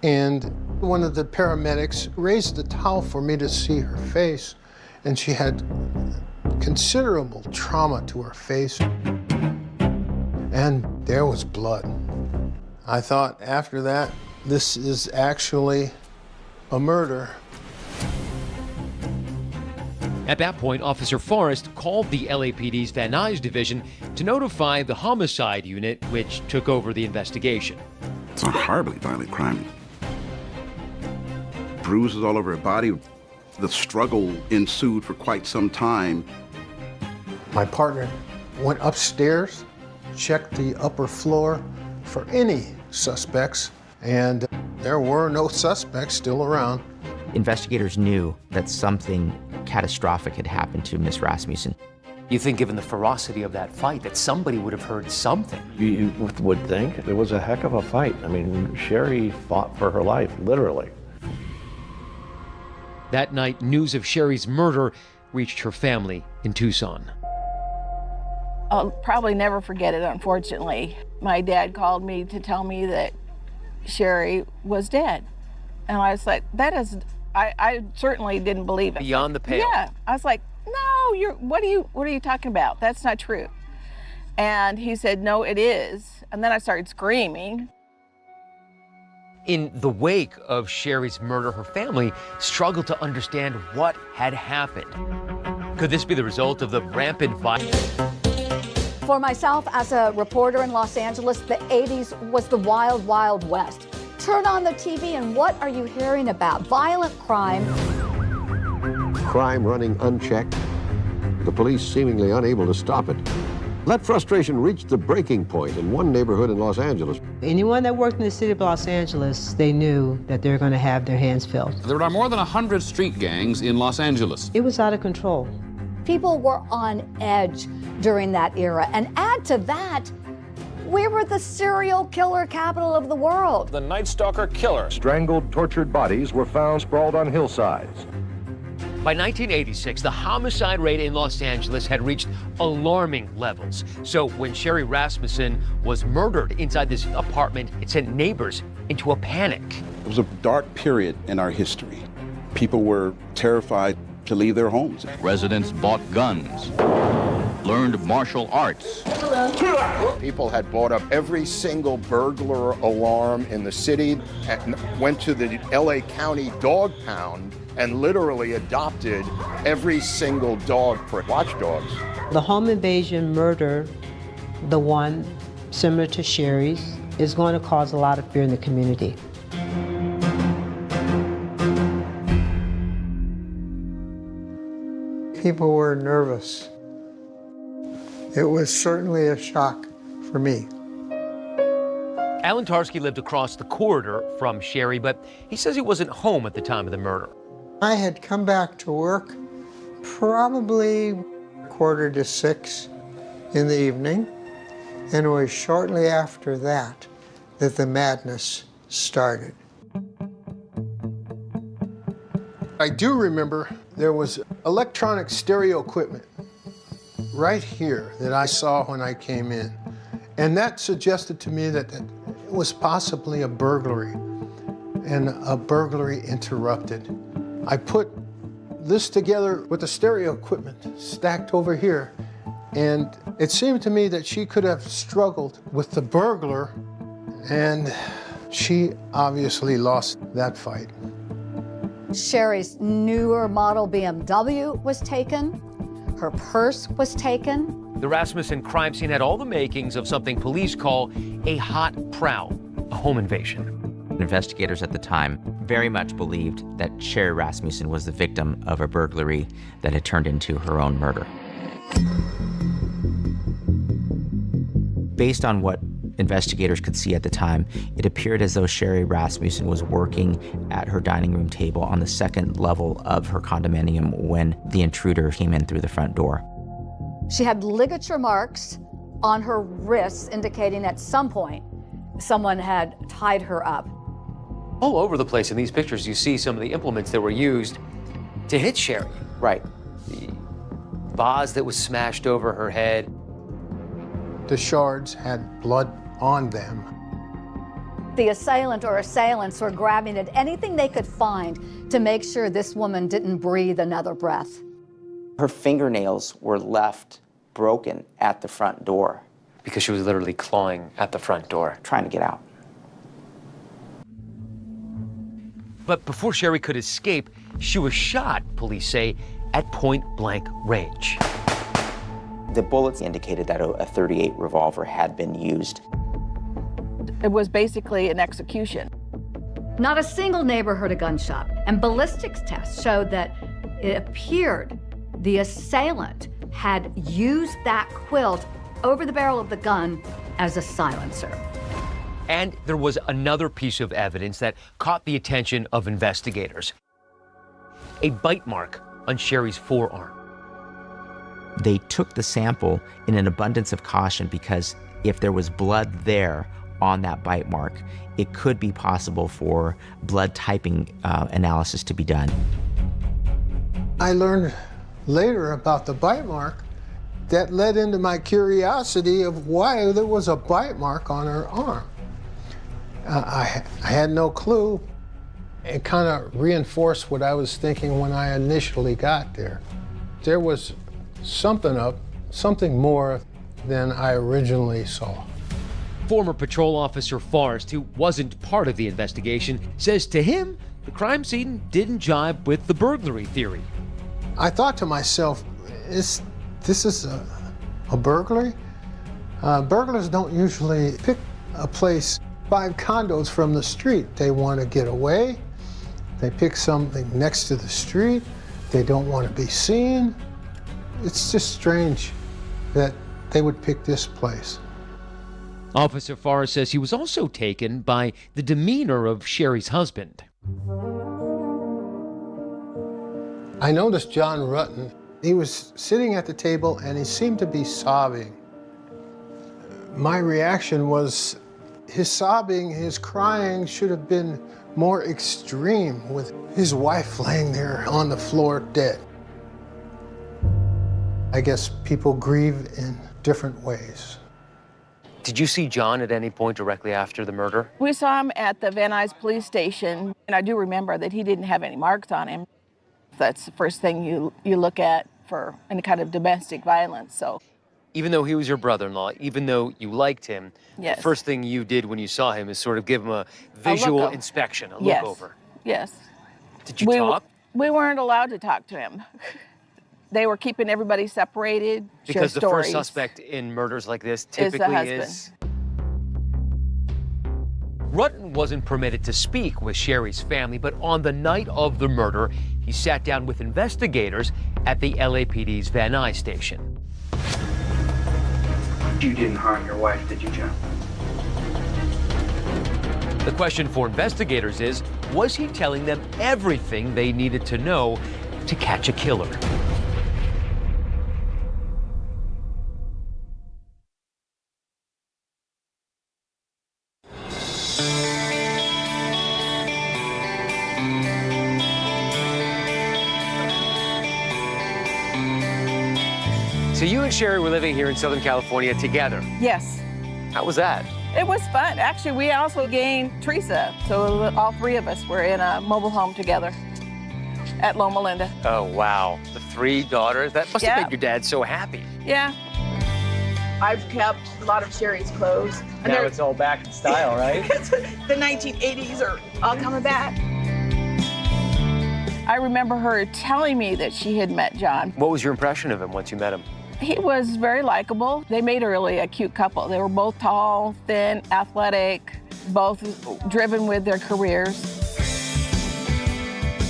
and one of the paramedics raised the towel for me to see her face, and she had considerable trauma to her face, and there was blood. I thought after that, this is actually a murder. At that point, Officer Forrest called the LAPD's Van Nuys division to notify the homicide unit, which took over the investigation. It's a horribly violent crime. Bruises all over her body. The struggle ensued for quite some time. My partner went upstairs, checked the upper floor for any suspects, and there were no suspects still around. Investigators knew that something catastrophic had happened to Miss Rasmussen. You think, given the ferocity of that fight, that somebody would have heard something? You would think. It was a heck of a fight. I mean, Sherry fought for her life, literally. That night, news of Sherry's murder reached her family in Tucson. I'll probably never forget it, unfortunately. My dad called me to tell me that Sherry was dead. And I was like, I certainly didn't believe it. Beyond the pale. Yeah. I was like, no, what are you talking about? That's not true. And he said, no, it is. And then I started screaming. In the wake of Sherry's murder, her family struggled to understand what had happened. Could this be the result of the rampant violence? For myself, as a reporter in Los Angeles, the 80s was the wild, wild west. Turn on the TV and what are you hearing about? Violent crime. Crime running unchecked, the police seemingly unable to stop it. That frustration reached the breaking point in one neighborhood in Los Angeles. Anyone that worked in the city of Los Angeles, they knew that they were going to have their hands filled. There are more than 100 street gangs in Los Angeles. It was out of control. People were on edge during that era. And add to that, we were the serial killer capital of the world. The Night Stalker killer. Strangled, tortured bodies were found sprawled on hillsides. By 1986, the homicide rate in Los Angeles had reached alarming levels. So when Sherry Rasmussen was murdered inside this apartment, it sent neighbors into a panic. It was a dark period in our history. People were terrified to leave their homes. Residents bought guns, learned martial arts. People had bought up every single burglar alarm in the city, and went to the LA County dog pound and literally adopted every single dog for watchdogs. The home invasion murder, the one similar to Sherry's, is going to cause a lot of fear in the community. People were nervous. It was certainly a shock for me. Alan Tarsky lived across the corridor from Sherry, but he says he wasn't home at the time of the murder. I had come back to work probably 5:45 in the evening, and it was shortly after that that the madness started. I do remember there was electronic stereo equipment right here that I saw when I came in, and that suggested to me that it was possibly a burglary, and a burglary interrupted. I put this together with the stereo equipment stacked over here, and it seemed to me that she could have struggled with the burglar, and she obviously lost that fight. Sherry's newer model BMW was taken. Her purse was taken. The Rasmussen crime scene had all the makings of something police call a hot prowl, a home invasion. Investigators at the time very much believed that Sherry Rasmussen was the victim of a burglary that had turned into her own murder. Based on what investigators could see at the time, it appeared as though Sherry Rasmussen was working at her dining room table on the second level of her condominium when the intruder came in through the front door. She had ligature marks on her wrists, indicating at some point someone had tied her up. All over the place in these pictures, you see some of the implements that were used to hit Sherry. Right. The vase that was smashed over her head. The shards had blood on them. The assailant or assailants were grabbing at anything they could find to make sure this woman didn't breathe another breath. Her fingernails were left broken at the front door. Because she was literally clawing at the front door. Trying to get out. But before Sherry could escape, she was shot, police say, at point-blank range. The bullets indicated that a .38 revolver had been used. It was basically an execution. Not a single neighbor heard a gunshot, and ballistics tests showed that it appeared the assailant had used that quilt over the barrel of the gun as a silencer. And there was another piece of evidence that caught the attention of investigators. A bite mark on Sherry's forearm. They took the sample in an abundance of caution because if there was blood there on that bite mark, it could be possible for blood typing analysis to be done. I learned later about the bite mark that led into my curiosity of why there was a bite mark on her arm. I had no clue. It kind of reinforced what I was thinking when I initially got there. There was something more than I originally saw. Former patrol officer Forrest, who wasn't part of the investigation, says to him, the crime scene didn't jibe with the burglary theory. I thought to myself, this is a burglary? Burglars don't usually pick a place 5 condos from the street. They want to get away. They pick something next to the street. They don't want to be seen. It's just strange that they would pick this place. Officer Farr says he was also taken by the demeanor of Sherry's husband. I noticed John Rutten. He was sitting at the table and he seemed to be sobbing. My reaction was his sobbing, his crying should have been more extreme, with his wife laying there on the floor dead. I guess people grieve in different ways. Did you see John at any point directly after the murder? We saw him at the Van Nuys police station, and I do remember that he didn't have any marks on him. That's the first thing you look at for any kind of domestic violence. So, Even though he was your brother-in-law, even though you liked him, yes. The first thing you did when you saw him is sort of give him a visual inspection, a yes. look over. Yes. Did you talk? We weren't allowed to talk to him. They were keeping everybody separated. Because the first suspect in murders like this typically is. Rutten wasn't permitted to speak with Sherry's family, but on the night of the murder, he sat down with investigators at the LAPD's Van Nuys station. You didn't harm your wife, did you, John? The question for investigators is, was he telling them everything they needed to know to catch a killer? So you and Sherry were living here in Southern California together. Yes. How was that? It was fun. Actually, we also gained Teresa, so all 3 of us were in a mobile home together at Loma Linda. Oh, wow. The 3 daughters? That must have made your dad so happy. Yeah. I've kept a lot of Sherry's clothes. Now it's all back in style, right? The 1980s are all coming back. I remember her telling me that she had met John. What was your impression of him once you met him? He was very likable. They made a really a cute couple. They were both tall, thin, athletic, both driven with their careers.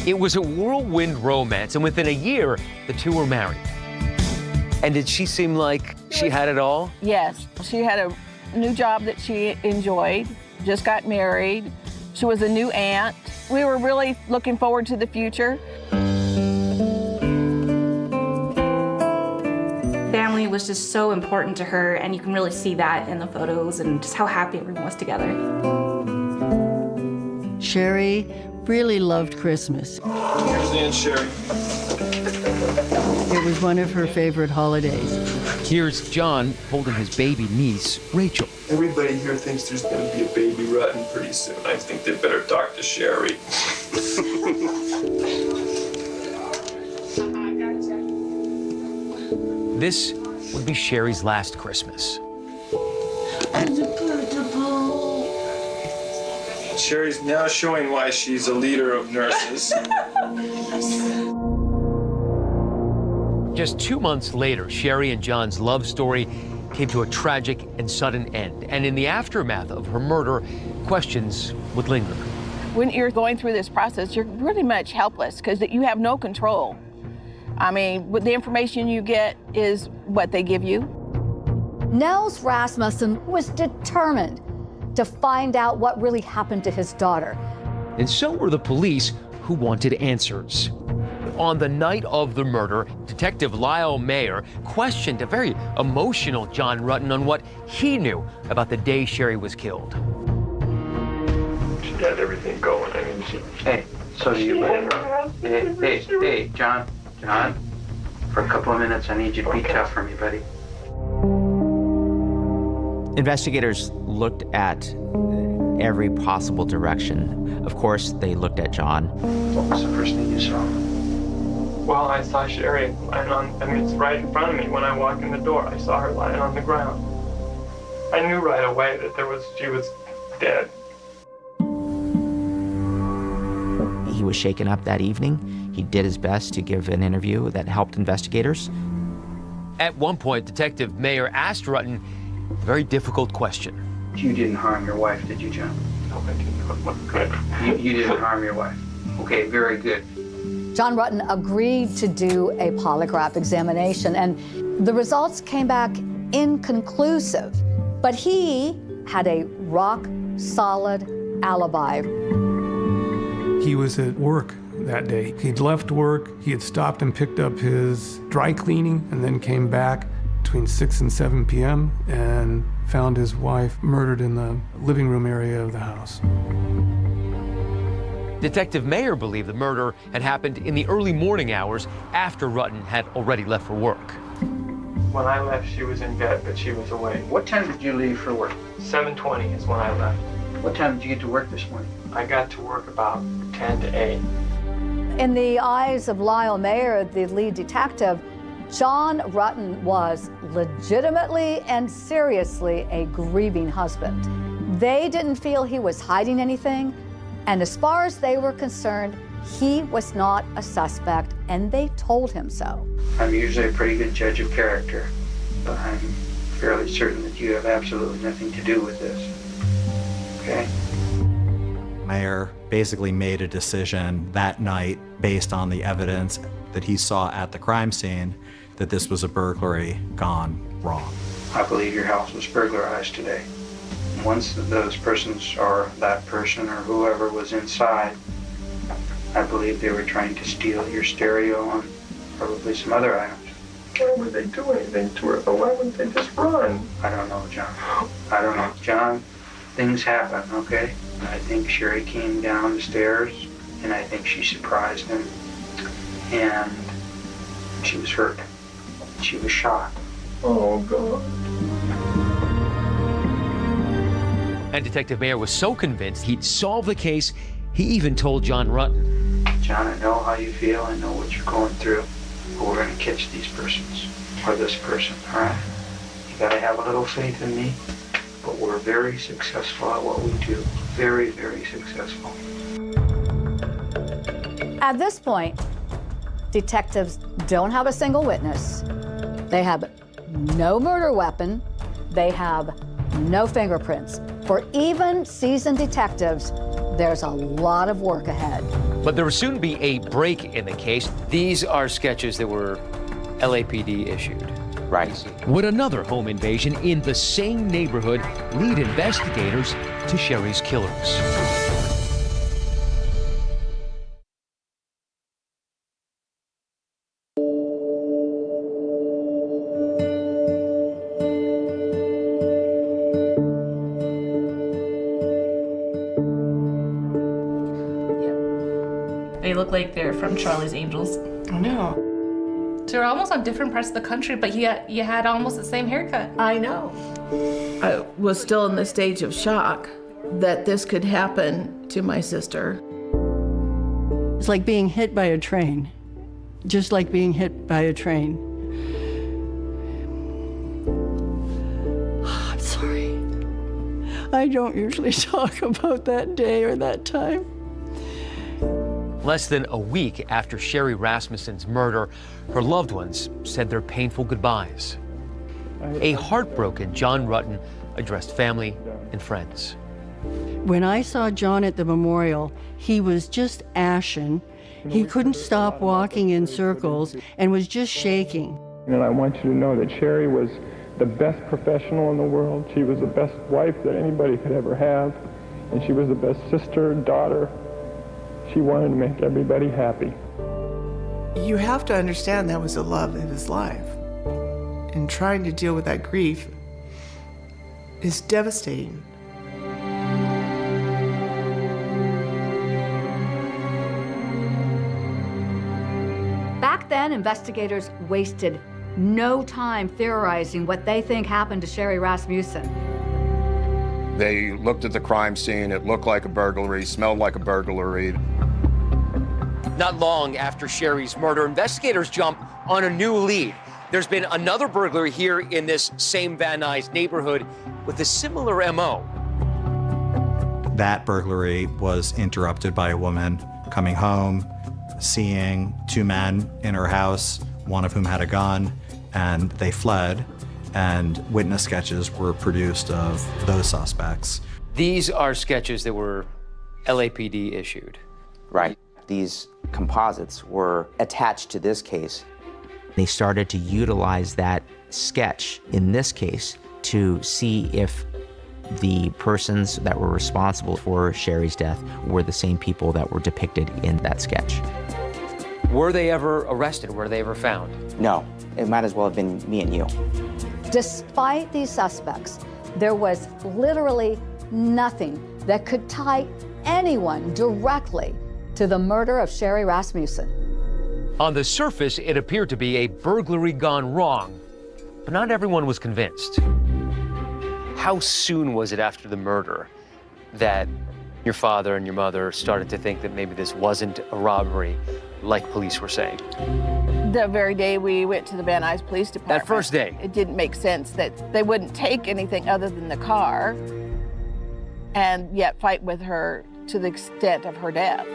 It was a whirlwind romance, and within a year, the 2 were married. And did she seem like she had it all? Yes. She had a new job that she enjoyed, just got married. She was a new aunt. We were really looking forward to the future. Family was just so important to her, and you can really see that in the photos and just how happy everyone was together. Sherry really loved Christmas. Here's Aunt Sherry. It was one of her favorite holidays. Here's John holding his baby niece, Rachel. Everybody here thinks there's going to be a baby Rutten pretty soon. I think they better talk to Sherry. This would be Sherry's last Christmas. Sherry's now showing why she's a leader of nurses. Just 2 months later, Sherry and John's love story came to a tragic and sudden end. And in the aftermath of her murder, questions would linger. When you're going through this process, you're pretty much helpless because you have no control. I mean, with the information you get is what they give you. Nels Rasmussen was determined to find out what really happened to his daughter. And so were the police, who wanted answers. On the night of the murder, Detective Lyle Mayer questioned a very emotional John Rutten on what he knew about the day Sherry was killed. She had everything going. I mean, Hey, so do you, buddy? Hey, John, for a couple of minutes, I need you to be tough for me, buddy. Investigators looked at every possible direction. Of course, they looked at John. What was the first thing you saw? well, I saw Sherry lying on, I mean, it's right in front of me when I walked in the door. I saw her lying on the ground. I knew right away that she was dead. He was shaken up that evening. He did his best to give an interview that helped investigators. At one point, Detective Mayer asked Rutten Very difficult question. You didn't harm your wife, did you, John? No, I didn't. Good. You didn't harm your wife. Okay, very good. John Rutten agreed to do a polygraph examination, and the results came back inconclusive. But he had a rock-solid alibi. He was at work that day. He'd left work, he had stopped and picked up his dry cleaning, and then came back between 6 and 7 p.m. and found his wife murdered in the living room area of the house. Detective Mayer believed the murder had happened in the early morning hours after Rutten had already left for work. When I left, she was in bed, but she was awake. What time did you leave for work? 7:20 is when I left. What time did you get to work this morning? I got to work about 10 to 8. In the eyes of Lyle Mayer, the lead detective, John Rutten was legitimately and seriously a grieving husband. They didn't feel he was hiding anything, and as far as they were concerned, he was not a suspect, and they told him so. I'm usually a pretty good judge of character, but I'm fairly certain that you have absolutely nothing to do with this. Okay? Mayer basically made a decision that night based on the evidence that he saw at the crime scene that this was a burglary gone wrong. I believe your house was burglarized today. Once those persons, or that person or whoever was inside, I believe they were trying to steal your stereo and probably some other items. Why would they do anything to her? Why wouldn't they just run? I don't know, John. I don't know. John, things happen, okay? I think Sherry came down the stairs, and I think she surprised him, and she was hurt. She was shot. Oh, God. And Detective Mayer was so convinced he'd solve the case, he even told John Rutten. John, I know how you feel. I know what you're going through. But we're going to catch these persons, or this person, all right? You got to have a little faith in me. But we're very successful at what we do. Very, very successful. At this point, detectives don't have a single witness. They have no murder weapon. They have no fingerprints. For even seasoned detectives, there's a lot of work ahead. But there will soon be a break in the case. These are sketches that were LAPD issued. Right. Would another home invasion in the same neighborhood lead investigators to Sherry's killers? They look like they're from Charlie's Angels. I know. They're almost on different parts of the country, but you had almost the same haircut. I know. I was still in the stage of shock that this could happen to my sister. It's like being hit by a train, just like being hit by a train. I'm sorry. I don't usually talk about that day or that time. Less than a week after Sherry Rasmussen's murder, her loved ones said their painful goodbyes. A heartbroken John Rutten addressed family and friends. When I saw John at the memorial, he was just ashen. He couldn't stop walking in circles and was just shaking. And I want you to know that Sherry was the best professional in the world. She was the best wife that anybody could ever have. And she was the best sister, daughter. She wanted to make everybody happy. You have to understand that was the love of his life. And trying to deal with that grief is devastating. Back then, investigators wasted no time theorizing what they think happened to Sherry Rasmussen. They looked at the crime scene. It looked like a burglary, smelled like a burglary. Not long after Sherry's murder, investigators jump on a new lead. There's been another burglary here in this same Van Nuys neighborhood with a similar MO. That burglary was interrupted by a woman coming home, seeing two men in her house, one of whom had a gun, and they fled. and witness sketches were produced of those suspects. These are sketches that were LAPD issued. Right. These composites were attached to this case. They started to utilize that sketch in this case to see if the persons that were responsible for Sherry's death were the same people that were depicted in that sketch. Were they ever arrested? Were they ever found? No, it might as well have been me and you. Despite these suspects, there was literally nothing that could tie anyone directly to the murder of Sherry Rasmussen. On the surface, it appeared to be a burglary gone wrong, but not everyone was convinced. How soon was it after the murder that your father and your mother started to think that maybe this wasn't a robbery like police were saying? The very day we went to the Van Nuys Police Department. That first day? It didn't make sense that they wouldn't take anything other than the car and yet fight with her to the extent of her death.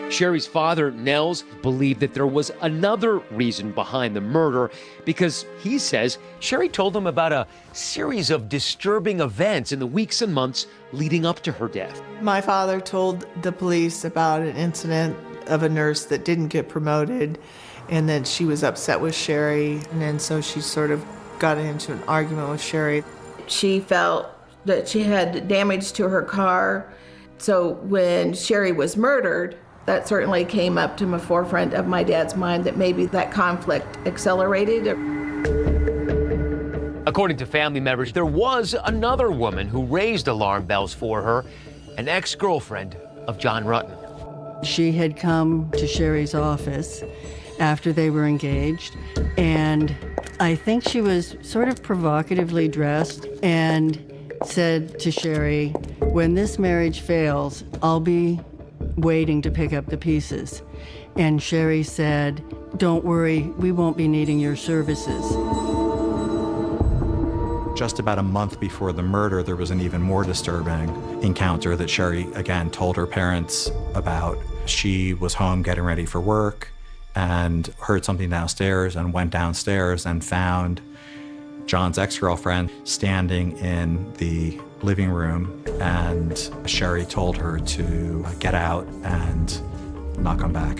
Sherry's father, Nels, believed that there was another reason behind the murder because he says Sherry told him about a series of disturbing events in the weeks and months leading up to her death. My father told the police about an incident of a nurse that didn't get promoted, and then she was upset with Sherry, and then so she sort of got into an argument with Sherry. She felt that she had damage to her car, so when Sherry was murdered, that certainly came up to the forefront of my dad's mind that maybe that conflict accelerated. According to family members, there was another woman who raised alarm bells for her, an ex-girlfriend of John Rutten. She had come to Sherry's office after they were engaged, and I think she was sort of provocatively dressed and said to Sherry, "When this marriage fails, I'll be waiting to pick up the pieces." And Sherry said, "Don't worry, we won't be needing your services." Just about a month before the murder, there was an even more disturbing encounter that Sherry, again, told her parents about. She was home getting ready for work and heard something downstairs and went downstairs and found John's ex-girlfriend standing in the living room, and Sherry told her to get out and not come back.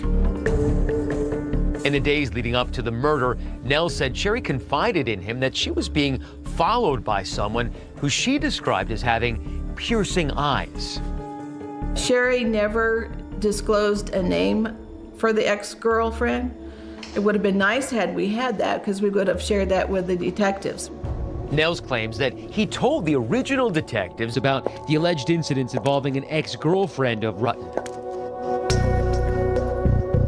In the days leading up to the murder, Nell said Sherry confided in him that she was being followed by someone who she described as having piercing eyes. Sherry never disclosed a name for the ex-girlfriend. It would have been nice had we had that, because we would have shared that with the detectives. Nels claims that he told the original detectives about the alleged incidents involving an ex-girlfriend of Rutten.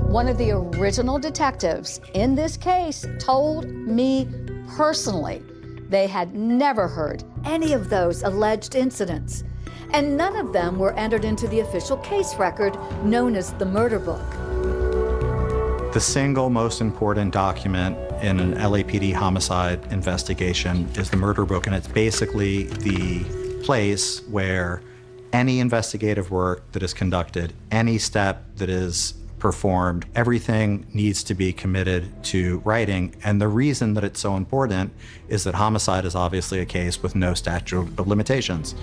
One of the original detectives in this case told me personally they had never heard any of those alleged incidents, and none of them were entered into the official case record known as the murder book. The single most important document in an LAPD homicide investigation is the murder book, and it's basically the place where any investigative work that is conducted, any step that is performed, everything needs to be committed to writing. And the reason that it's so important is that homicide is obviously a case with no statute of limitations.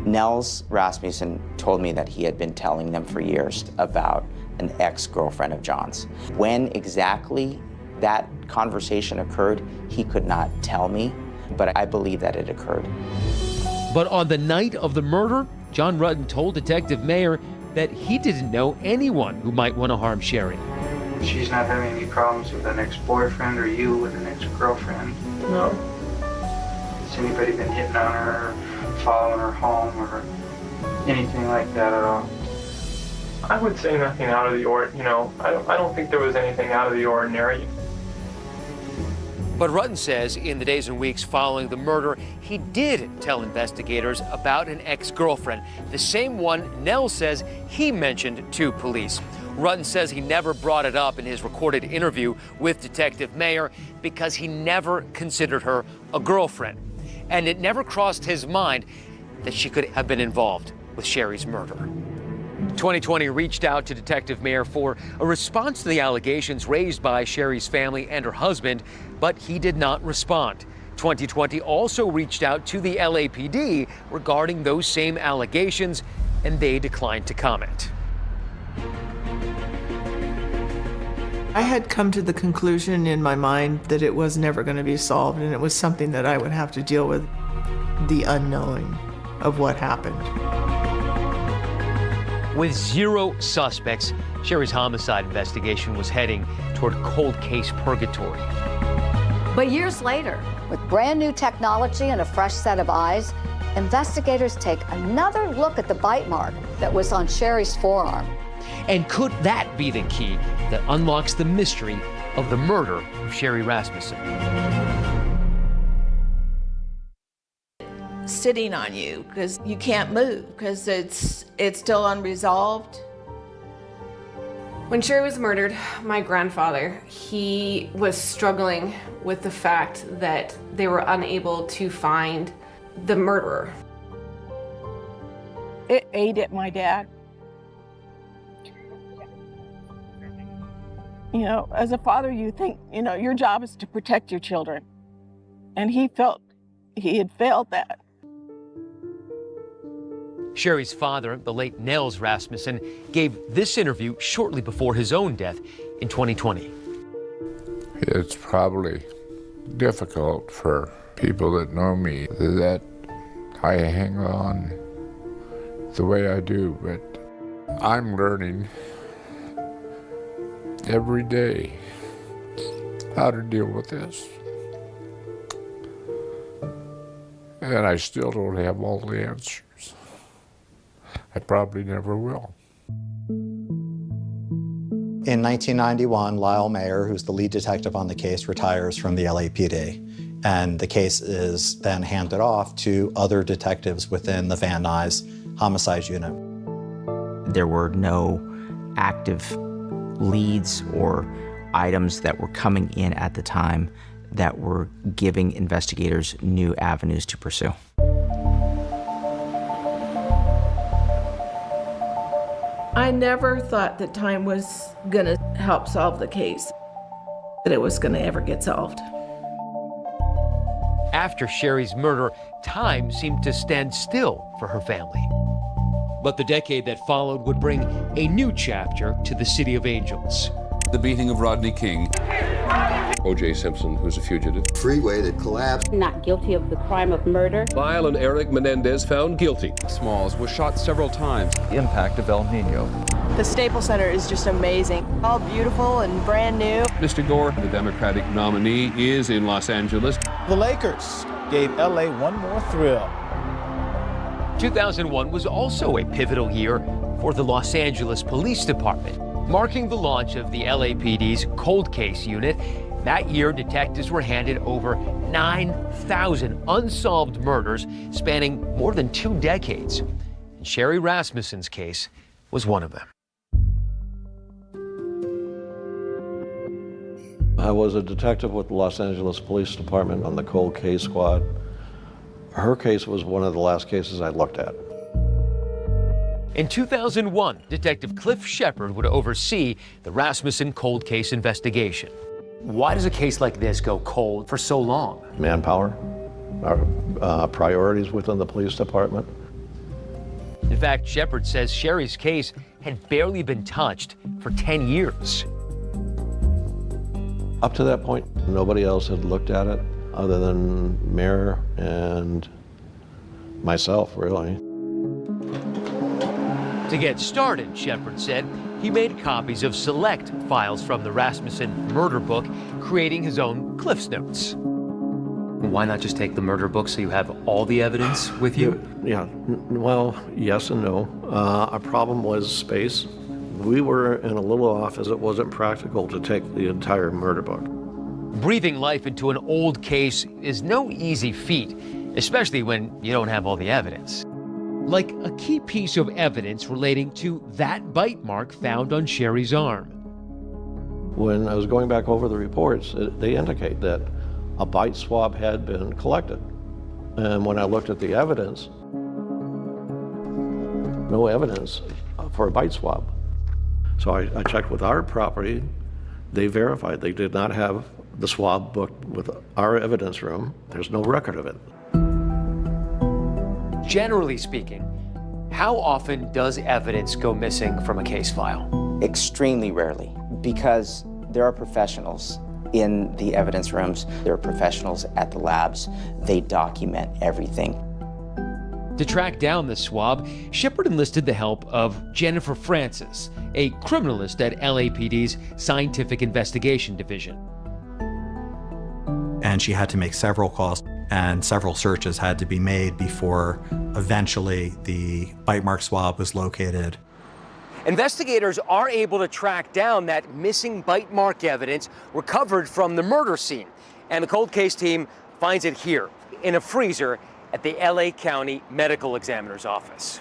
Nels Rasmussen told me that he had been telling them for years about an ex-girlfriend of John's. When exactly that conversation occurred, he could not tell me, but I believe that it occurred. But on the night of the murder, John Rutten told Detective Mayer that he didn't know anyone who might want to harm Sherry. She's not having any problems with an ex-boyfriend or you with an ex-girlfriend? No. Has anybody been hitting on her, following her home, or anything like that at all? I would say nothing out of the ordinary. I don't think there was anything out of the ordinary. But Rutten says in the days and weeks following the murder, he did tell investigators about an ex-girlfriend, the same one Nell says he mentioned to police. Rutten says he never brought it up in his recorded interview with Detective Mayer because he never considered her a girlfriend. And it never crossed his mind that she could have been involved with Sherry's murder. 2020 reached out to Detective Mayer for a response to the allegations raised by Sherry's family and her husband, but he did not respond. 2020 also reached out to the LAPD regarding those same allegations, and they declined to comment. I had come to the conclusion in my mind that it was never going to be solved, and it was something that I would have to deal with, the unknowing of what happened. With 0 suspects, Sherry's homicide investigation was heading toward cold case purgatory. But years later, with brand new technology and a fresh set of eyes, investigators take another look at the bite mark that was on Sherry's forearm. And could that be the key that unlocks the mystery of the murder of Sherry Rasmussen? Sitting on you because you can't move because it's still unresolved. When Sherry was murdered, my grandfather, he was struggling with the fact that they were unable to find the murderer. It ate at my dad. You know, as a father, you think, you know, your job is to protect your children. And he felt he had failed that. Sherry's father, the late Nels Rasmussen, gave this interview shortly before his own death in 2020. It's probably difficult for people that know me that I hang on the way I do, but I'm learning every day how to deal with this. And I still don't have all the answers. I probably never will. In 1991, Lyle Mayer, who's the lead detective on the case, retires from the LAPD. And the case is then handed off to other detectives within the Van Nuys homicide unit. There were no active leads or items that were coming in at the time that were giving investigators new avenues to pursue. I never thought that time was going to help solve the case, that it was going to ever get solved. After Sherry's murder, time seemed to stand still for her family. But the decade that followed would bring a new chapter to the City of Angels. The beating of Rodney King. O.J. Simpson, who's a fugitive. Freeway that collapsed. Not guilty of the crime of murder. Lyle and Eric Menendez found guilty. Smalls was shot several times. The impact of El Nino. The Staples Center is just amazing. All beautiful and brand new. Mr. Gore, the Democratic nominee, is in Los Angeles. The Lakers gave LA one more thrill. 2001 was also a pivotal year for the Los Angeles Police Department, marking the launch of the LAPD's cold case unit. That year, detectives were handed over 9,000 unsolved murders spanning more than 2 decades. And Sherry Rasmussen's case was one of them. I was a detective with the Los Angeles Police Department on the cold case squad. Her case was one of the last cases I looked at. In 2001, Detective Cliff Shepard would oversee the Rasmussen cold case investigation. Why does a case like this go cold for so long? Manpower, our priorities within the police department. In fact, Shepard says Sherry's case had barely been touched for 10 years. Up to that point, nobody else had looked at it other than Mayer and myself, really. To get started, Shepard said, he made copies of select files from the Rasmussen murder book, creating his own Cliff's Notes. Why not just take the murder book so you have all the evidence with you? Yeah, well, yes and no. Our problem was space. We were in a little office. It wasn't practical to take the entire murder book. Breathing life into an old case is no easy feat, especially when you don't have all the evidence. Like a key piece of evidence relating to that bite mark found on Sherry's arm. When I was going back over the reports, they indicate that a bite swab had been collected. And when I looked at the evidence, no evidence for a bite swab. So I checked with our property. They verified they did not have the swab booked with our evidence room. There's no record of it. Generally speaking, how often does evidence go missing from a case file? Extremely rarely, because there are professionals in the evidence rooms. There are professionals at the labs. They document everything. To track down the swab, Shepard enlisted the help of Jennifer Francis, a criminalist at LAPD's Scientific Investigation Division. And she had to make several calls, and several searches had to be made before eventually the bite mark swab was located. Investigators are able to track down that missing bite mark evidence recovered from the murder scene. And the cold case team finds it here in a freezer at the LA County Medical Examiner's Office.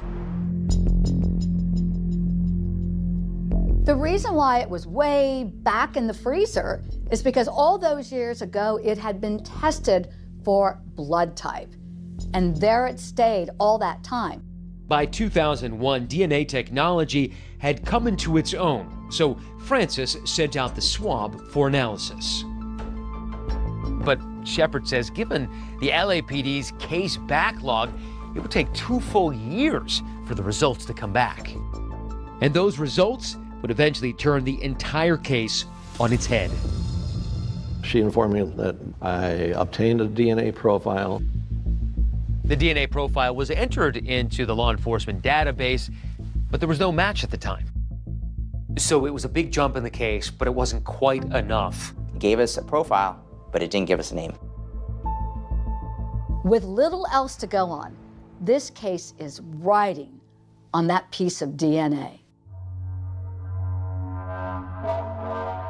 The reason why it was way back in the freezer is because all those years ago it had been tested for blood type. And there it stayed all that time. By 2001, DNA technology had come into its own, so Francis sent out the swab for analysis. But Shepard says given the LAPD's case backlog, it would take 2 full years for the results to come back. And those results would eventually turn the entire case on its head. She informed me that I obtained a DNA profile. The DNA profile was entered into the law enforcement database, but there was no match at the time. So it was a big jump in the case, but it wasn't quite enough. It gave us a profile, but it didn't give us a name. With little else to go on, this case is riding on that piece of DNA.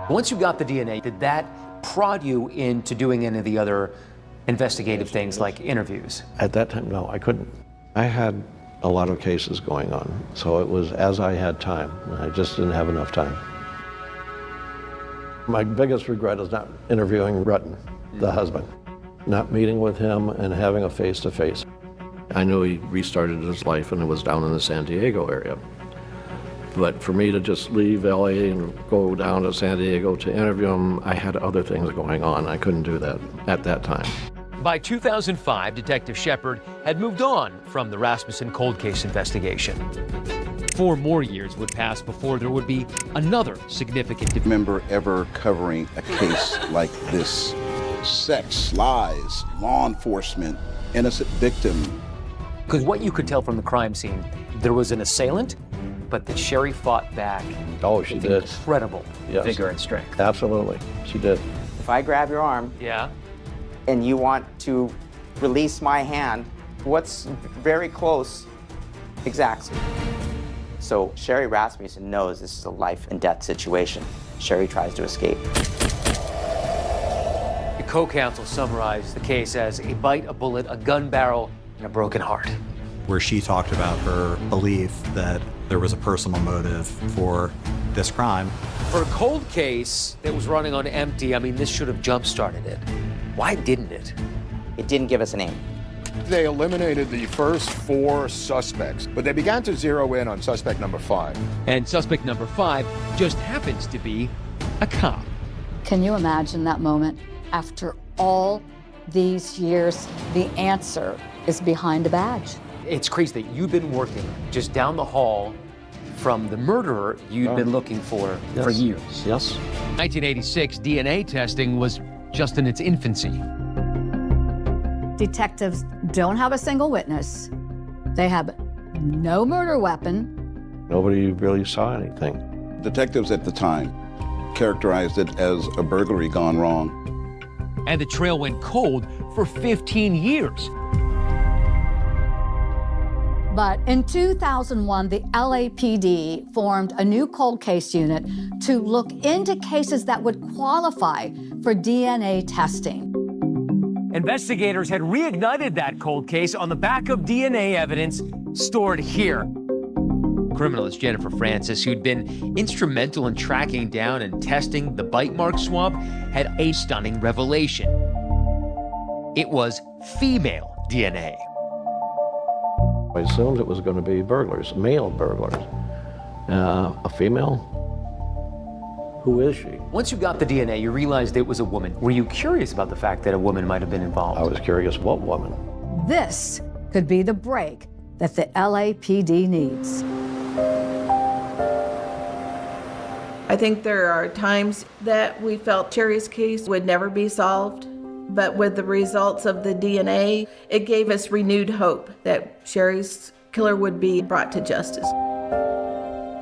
Once you got the DNA, did that prod you into doing any of the other investigative things like interviews? At that time, no, I couldn't. I had a lot of cases going on, so it was as I had time. I just didn't have enough time. My biggest regret is not interviewing Rutten, the husband, not meeting with him and having a face-to-face. I knew he restarted his life and it was down in the San Diego area. But for me to just leave LA and go down to San Diego to interview him, I had other things going on. I couldn't do that at that time. By 2005, Detective Shepard had moved on from the Rasmussen cold case investigation. 4 more years would pass before there would be another significant remember ever covering a case like this. Sex, lies, law enforcement, innocent victim. Because what you could tell from the crime scene, there was an assailant, but that Sherry fought back. Oh, she did. Incredible vigor and strength. Absolutely, she did. If I grab your arm, and you want to release my hand, what's very close exacts. So Sherry Rasmussen knows this is a life and death situation. Sherry tries to escape. The co-counsel summarized the case as a bite, a bullet, a gun barrel, and a broken heart. Where she talked about her belief that there was a personal motive for this crime. For a cold case that was running on empty, I mean, this should have jump-started it. Why didn't it? It didn't give us a name. They eliminated the first 4 suspects, but they began to zero in on suspect number 5. And suspect number 5 just happens to be a cop. Can you imagine that moment? After all these years, the answer is behind a badge. It's crazy that you've been working just down the hall from the murderer you'd been looking for years. Yes. 1986, DNA testing was just in its infancy. Detectives don't have a single witness. They have no murder weapon. Nobody really saw anything. Detectives at the time characterized it as a burglary gone wrong. And the trail went cold for 15 years. But in 2001, the LAPD formed a new cold case unit to look into cases that would qualify for DNA testing. Investigators had reignited that cold case on the back of DNA evidence stored here. Criminalist Jennifer Francis, who'd been instrumental in tracking down and testing the bite mark swab, had a stunning revelation. It was female DNA. I assumed it was going to be burglars, male burglars. A female? Who is she? Once you got the DNA, you realized it was a woman. Were you curious about the fact that a woman might have been involved? I was curious what woman. This could be the break that the LAPD needs. I think there are times that we felt Sherry's case would never be solved, but with the results of the DNA, it gave us renewed hope that Sherry's killer would be brought to justice.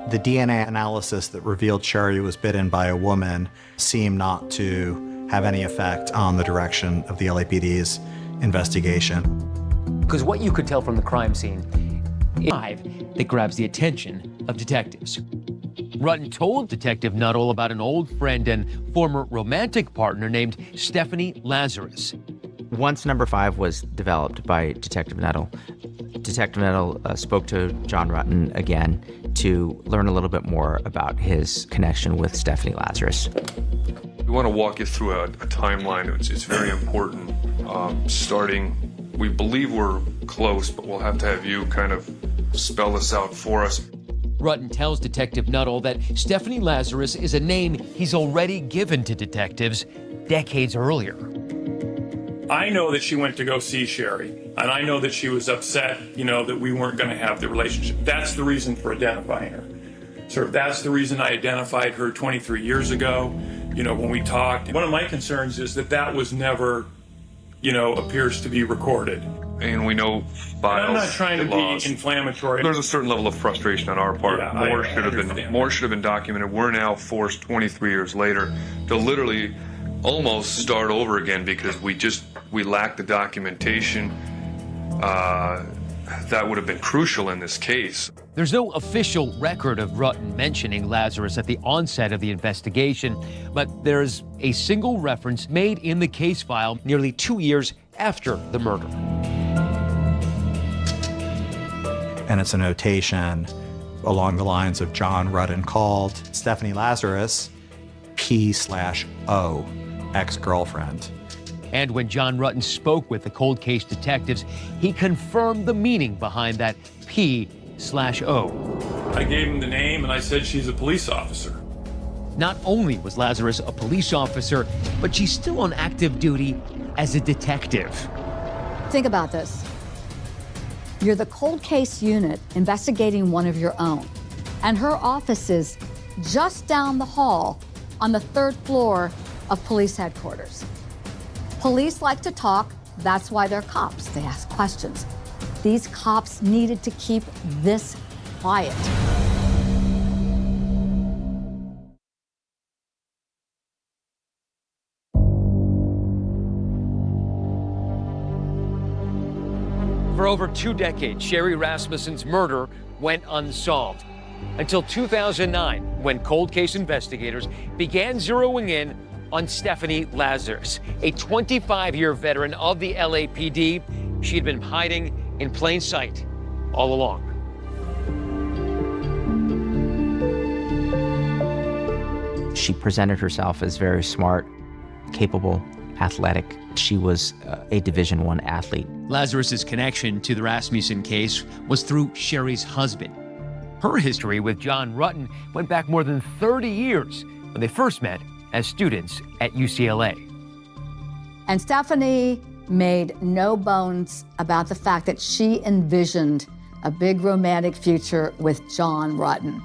The DNA analysis that revealed Sherry was bitten by a woman seemed not to have any effect on the direction of the LAPD's investigation. Because what you could tell from the crime scene is that grabs the attention of detectives. Rutten told Detective Nuttall about an old friend and former romantic partner named Stephanie Lazarus. Once number 5 was developed by Detective Nuttall, Detective Nuttall spoke to John Rutten again to learn a little bit more about his connection with Stephanie Lazarus. We want to walk you through a timeline. It's very important. Starting, we believe we're close, but we'll have to have you kind of spell this out for us. Rutten tells Detective Nuttall that Stephanie Lazarus is a name he's already given to detectives decades earlier. I know that she went to go see Sherry, and I know that she was upset, that we weren't going to have the relationship. That's the reason for identifying her. So that's the reason I identified her 23 years ago, when we talked. One of my concerns is that was never, appears to be recorded. And we know files. I'm not trying to be inflammatory. There's a certain level of frustration on our part. Yeah, More should have been documented. We're now forced 23 years later to literally almost start over again because we lack the documentation that would have been crucial in this case. There's no official record of Rutten mentioning Lazarus at the onset of the investigation, but there's a single reference made in the case file nearly 2 years after the murder. And it's a notation along the lines of John Rutten called Stephanie Lazarus P/O, ex-girlfriend. And when John Rutten spoke with the cold case detectives, he confirmed the meaning behind that P/O. I gave him the name and I said she's a police officer. Not only was Lazarus a police officer, but she's still on active duty as a detective. Think about this. You're the cold case unit investigating one of your own, and her office is just down the hall on the 3rd floor of police headquarters. Police like to talk, that's why they're cops. They ask questions. These cops needed to keep this quiet. For over 2 decades, Sherry Rasmussen's murder went unsolved. Until 2009, when cold case investigators began zeroing in on Stephanie Lazarus, a 25-year veteran of the LAPD. She'd been hiding in plain sight all along. She presented herself as very smart, capable, athletic. She was a Division I athlete. Lazarus's connection to the Rasmussen case was through Sherry's husband. Her history with John Rutten went back more than 30 years when they first met as students at UCLA. And Stephanie made no bones about the fact that she envisioned a big romantic future with John Rutten.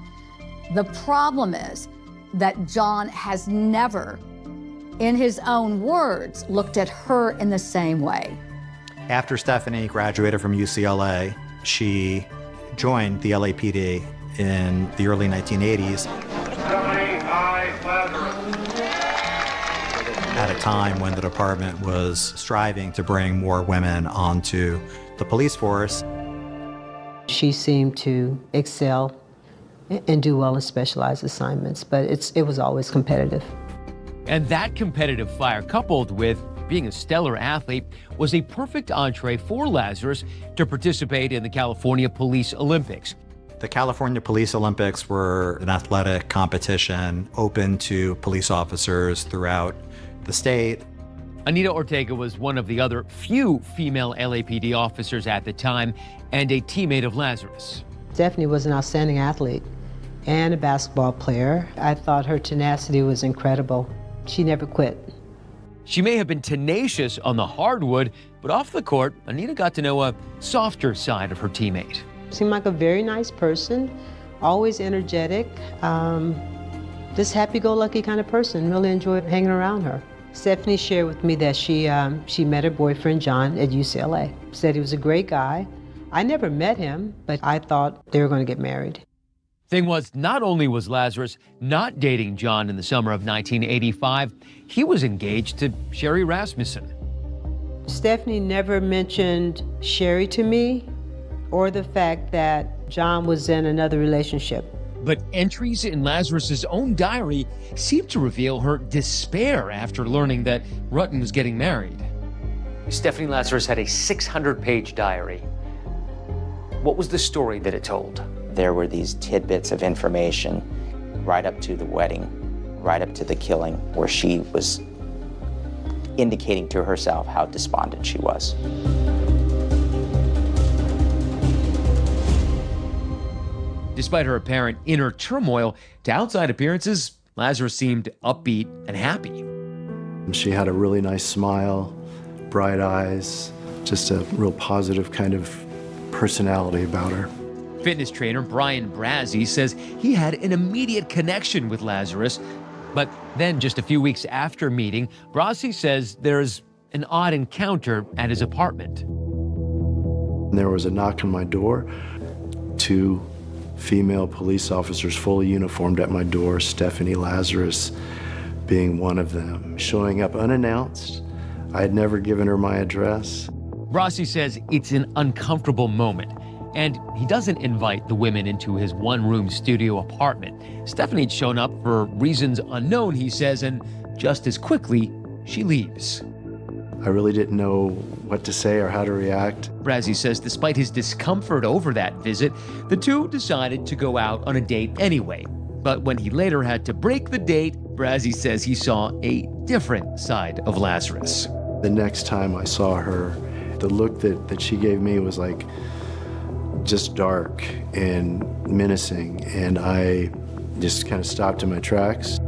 The problem is that John has never, in his own words, looked at her in the same way. After Stephanie graduated from UCLA, she joined the LAPD in the early 1980s. At a time when the department was striving to bring more women onto the police force. She seemed to excel and do well in specialized assignments, but it was always competitive. And that competitive fire, coupled with being a stellar athlete, was a perfect entree for Lazarus to participate in the California Police Olympics. The California Police Olympics were an athletic competition open to police officers throughout the state. Anita Ortega was one of the other few female LAPD officers at the time and a teammate of Lazarus. Stephanie was an outstanding athlete and a basketball player. I thought her tenacity was incredible. She never quit. She may have been tenacious on the hardwood, but off the court, Anita got to know a softer side of her teammate. Seemed like a very nice person, always energetic, this happy-go-lucky kind of person. Really enjoyed hanging around her. Stephanie shared with me that she met her boyfriend, John, at UCLA. Said he was a great guy. I never met him, but I thought they were going to get married. Thing was, not only was Lazarus not dating John in the summer of 1985, he was engaged to Sherry Rasmussen. Stephanie never mentioned Sherry to me or the fact that John was in another relationship. But entries in Lazarus's own diary seemed to reveal her despair after learning that Rutten was getting married. Stephanie Lazarus had a 600-page diary. What was the story that it told? There were these tidbits of information right up to the wedding, right up to the killing, where she was indicating to herself how despondent she was. Despite her apparent inner turmoil, to outside appearances, Lazarus seemed upbeat and happy. She had a really nice smile, bright eyes, just a real positive kind of personality about her. Fitness trainer Brian Brazzi says he had an immediate connection with Lazarus, but then just a few weeks after meeting, Brazzi says there's an odd encounter at his apartment. There was a knock on my door. 2 female police officers fully uniformed at my door, Stephanie Lazarus being one of them, showing up unannounced. I had never given her my address. Brazzi says it's an uncomfortable moment, and he doesn't invite the women into his one-room studio apartment. Stephanie had shown up for reasons unknown, he says, and just as quickly, she leaves. I really didn't know what to say or how to react. Brazzi says despite his discomfort over that visit, the two decided to go out on a date anyway. But when he later had to break the date, Brazzi says he saw a different side of Lazarus. The next time I saw her, the look that she gave me was like just dark and menacing, and I just kind of stopped in my tracks.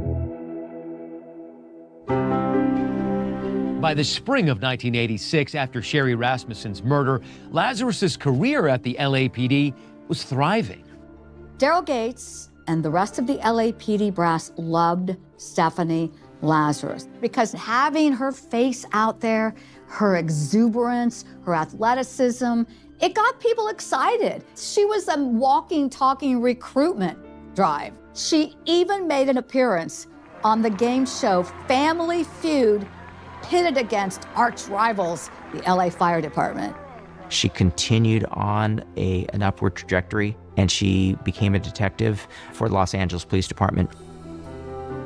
By the spring of 1986, after Sherry Rasmussen's murder, Lazarus's career at the LAPD was thriving. Daryl Gates and the rest of the LAPD brass loved Stephanie Lazarus because having her face out there, her exuberance, her athleticism, it got people excited. She was a walking, talking recruitment drive. She even made an appearance on the game show Family Feud, pitted against arch rivals, the LA Fire Department. She continued on an upward trajectory, and she became a detective for the Los Angeles Police Department.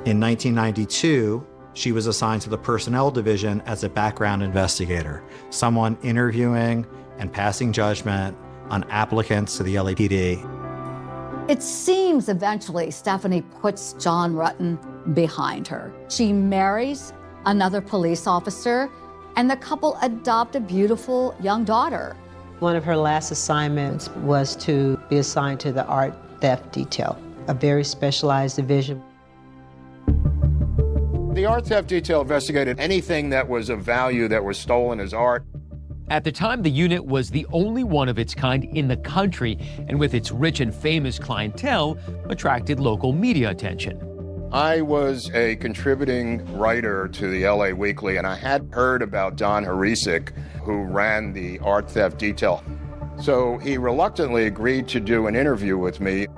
In 1992, she was assigned to the Personnel Division as a background investigator, someone interviewing and passing judgment on applicants to the LAPD. It seems eventually Stephanie puts John Rutten behind her. She marries another police officer, and the couple adopt a beautiful young daughter. One of her last assignments was to be assigned to the art theft detail, a very specialized division. The art theft detail investigated anything that was of value that was stolen as art. At the time, the unit was the only one of its kind in the country, and with its rich and famous clientele, attracted local media attention. I was a contributing writer to the LA Weekly, and I had heard about Don Harisik, who ran the art theft detail. So he reluctantly agreed to do an interview with me.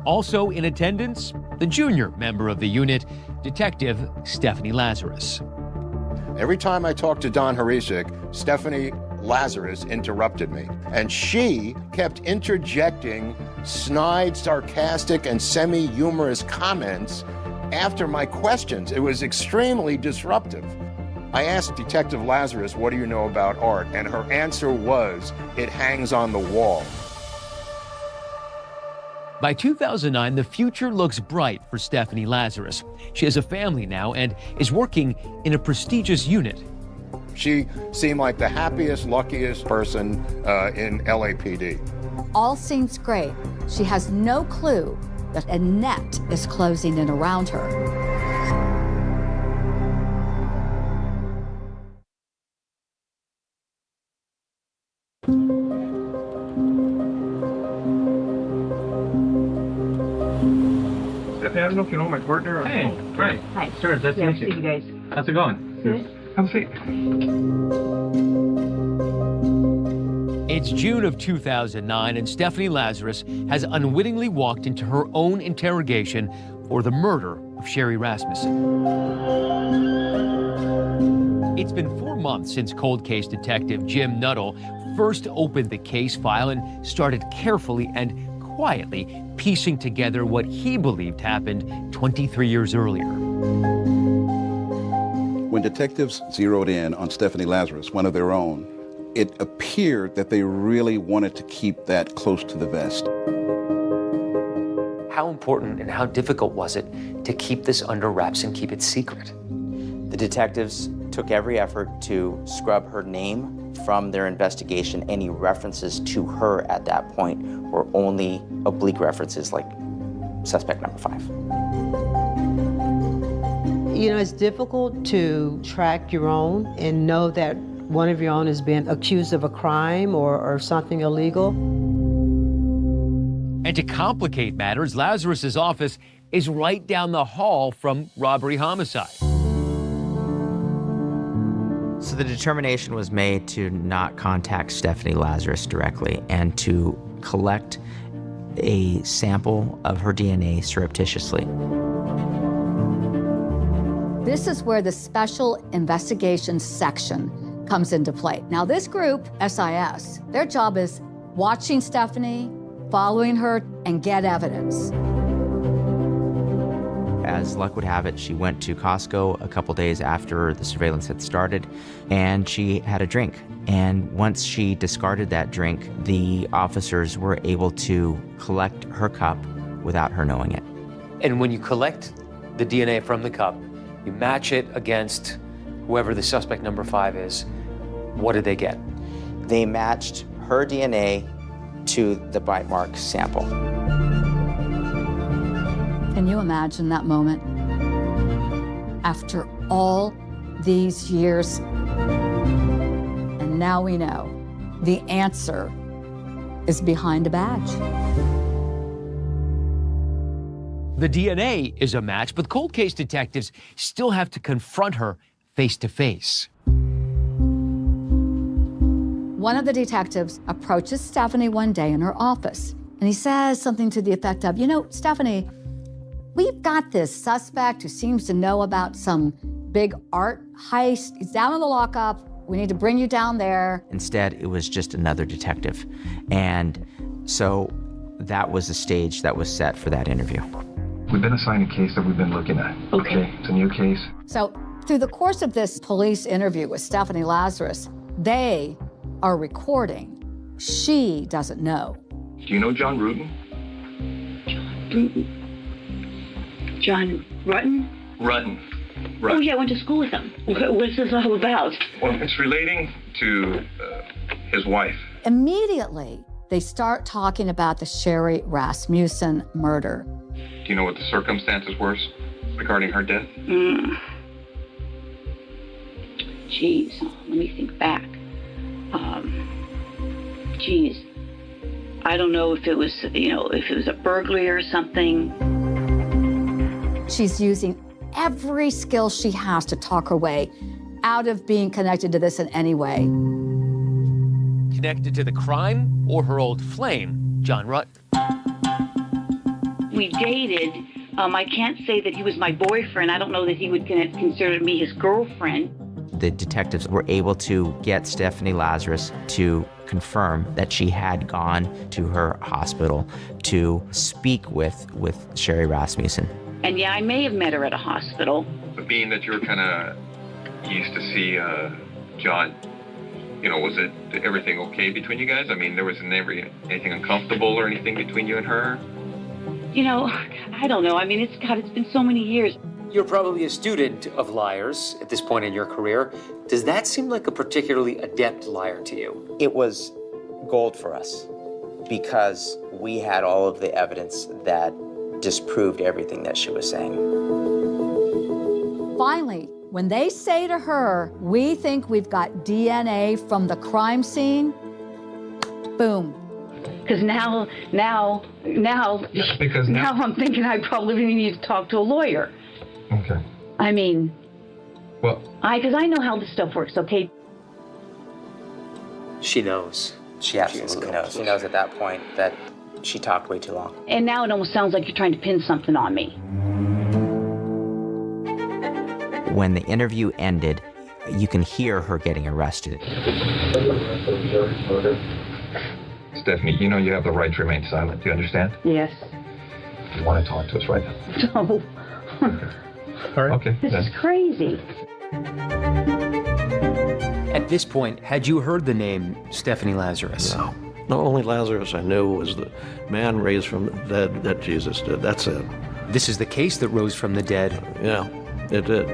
Also in attendance, the junior member of the unit, Detective Stephanie Lazarus. Every time I talked to Don Harisik, Stephanie Lazarus interrupted me, and she kept interjecting snide, sarcastic, and semi-humorous comments after my questions. It was extremely disruptive. I asked Detective Lazarus, "What do you know about art?" And her answer was, "It hangs on the wall." By 2009, the future looks bright for Stephanie Lazarus. She has a family now and is working in a prestigious unit. She seemed like the happiest, luckiest person in LAPD. All seems great. She has no clue that a net is closing in around her. I don't know if you know my partner. Hey, right. Hi. Sure, nice to meet you. See you guys. How's it going? Good. Have a seat. It's June of 2009, and Stephanie Lazarus has unwittingly walked into her own interrogation for the murder of Sherry Rasmussen. It's been 4 months since cold case detective Jim Nuttall first opened the case file and started carefully and quietly piecing together what he believed happened 23 years earlier. When detectives zeroed in on Stephanie Lazarus, one of their own, it appeared that they really wanted to keep that close to the vest. How important and how difficult was it to keep this under wraps and keep it secret? The detectives took every effort to scrub her name from their investigation. Any references to her at that point were only oblique references like suspect number 5. You know, it's difficult to track your own and know that one of your own has been accused of a crime or something illegal. And to complicate matters, Lazarus's office is right down the hall from robbery homicide. So the determination was made to not contact Stephanie Lazarus directly and to collect a sample of her DNA surreptitiously. This is where the Special Investigations Section comes into play. Now, this group, SIS, their job is watching Stephanie, following her, and get evidence. As luck would have it, she went to Costco a couple days after the surveillance had started, and she had a drink. And once she discarded that drink, the officers were able to collect her cup without her knowing it. And when you collect the DNA from the cup, you match it against whoever the suspect number 5 is, what did they get? They matched her DNA to the bite mark sample. Can you imagine that moment? After all these years, and now we know the answer is behind a badge. The DNA is a match, but cold case detectives still have to confront her face to face. One of the detectives approaches Stephanie one day in her office, and he says something to the effect of, you know, Stephanie, we've got this suspect who seems to know about some big art heist. He's down in the lockup. We need to bring you down there. Instead, it was just another detective. And so that was the stage that was set for that interview. We've been assigned a case that we've been looking at. Okay. It's a new case. So through the course of this police interview with Stephanie Lazarus, they are recording. She doesn't know. Do you know John Rutten? John Rutten? Rutten. Oh, yeah, I went to school with him. What's this all about? Well, it's relating to his wife. Immediately, they start talking about the Sherry Rasmussen murder. Do you know what the circumstances were regarding her death? Geez, let me think back. I don't know if it was, if it was a burglary or something. She's using every skill she has to talk her way out of being connected to this in any way. Connected to the crime or her old flame, John Rutten. We dated. I can't say that he was my boyfriend. I don't know that he would consider me his girlfriend. The detectives were able to get Stephanie Lazarus to confirm that she had gone to her hospital to speak with Sherry Rasmussen. And yeah, I may have met her at a hospital. But being that you're kind of used to see John, was it everything okay between you guys? I mean, there wasn't anything uncomfortable or anything between you and her? I don't know. I mean, it's been so many years. You're probably a student of liars at this point in your career. Does that seem like a particularly adept liar to you? It was gold for us because we had all of the evidence that disproved everything that she was saying. Finally, when they say to her, we think we've got DNA from the crime scene, boom. Because now I'm thinking I probably need to talk to a lawyer. Okay. I mean, well, because I know how this stuff works, okay? She knows. She absolutely knows. She knows at that point that she talked way too long. And now it almost sounds like you're trying to pin something on me. When the interview ended, you can hear her getting arrested. Stephanie, you know you have the right to remain silent. Do you understand? Yes. You want to talk to us right now? No. All right. Okay. This is crazy. At this point, had you heard the name Stephanie Lazarus? No. The only Lazarus I knew was the man raised from the dead that Jesus did. That's it. This is the case that rose from the dead. Yeah, it did.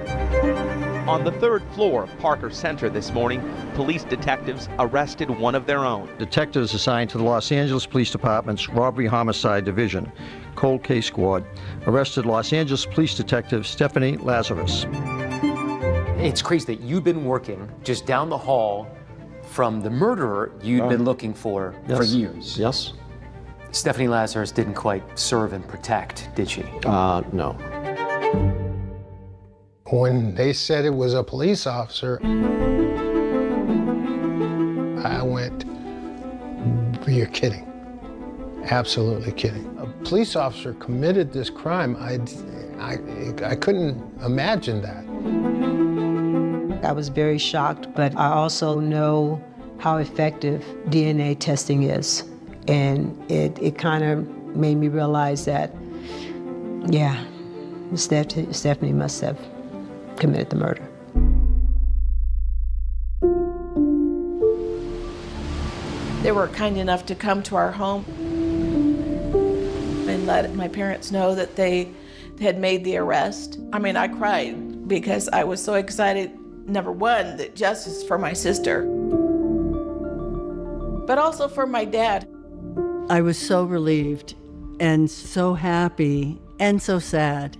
On the third floor of Parker Center this morning, police detectives arrested one of their own. Detectives assigned to the Los Angeles Police Department's Robbery Homicide Division, Cold Case Squad, arrested Los Angeles Police Detective Stephanie Lazarus. It's crazy that you've been working just down the hall from the murderer you'd been looking for years. Yes. Stephanie Lazarus didn't quite serve and protect, did she? No. When they said it was a police officer, I went, you're kidding. Absolutely kidding. A police officer committed this crime. I couldn't imagine that. I was very shocked, but I also know how effective DNA testing is. And it kind of made me realize that, yeah, Stephanie must have committed the murder. They were kind enough to come to our home and let my parents know that they had made the arrest. I mean, I cried because I was so excited, number one, that justice for my sister, but also for my dad. I was so relieved and so happy and so sad.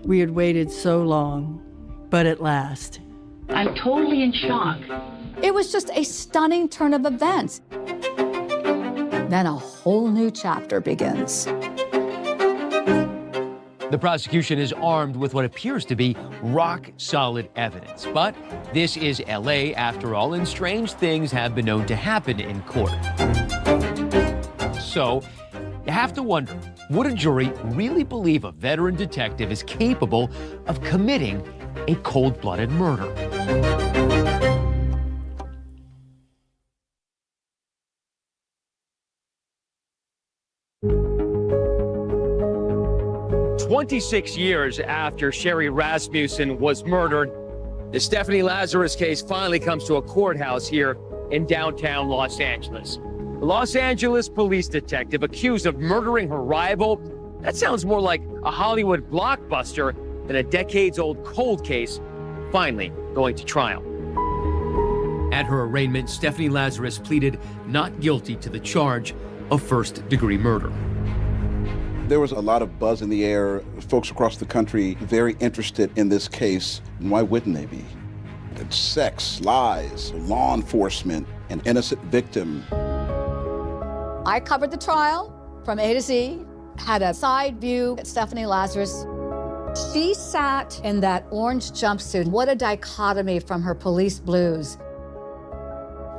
We had waited so long, but at last. I'm totally in shock. It was just a stunning turn of events. Then a whole new chapter begins. The prosecution is armed with what appears to be rock-solid evidence. But this is LA after all, and strange things have been known to happen in court. So, you have to wonder, would a jury really believe a veteran detective is capable of committing a cold-blooded murder? 26 years after Sherry Rasmussen was murdered, the Stephanie Lazarus case finally comes to a courthouse here in downtown Los Angeles. The Los Angeles police detective accused of murdering her rival. That sounds more like a Hollywood blockbuster than a decades-old cold case, finally going to trial. At her arraignment, Stephanie Lazarus pleaded not guilty to the charge of first-degree murder. There was a lot of buzz in the air, folks across the country very interested in this case, and why wouldn't they be? It's sex, lies, law enforcement, an innocent victim. I covered the trial from A to Z, had a side view at Stephanie Lazarus. She sat in that orange jumpsuit. What a dichotomy from her police blues.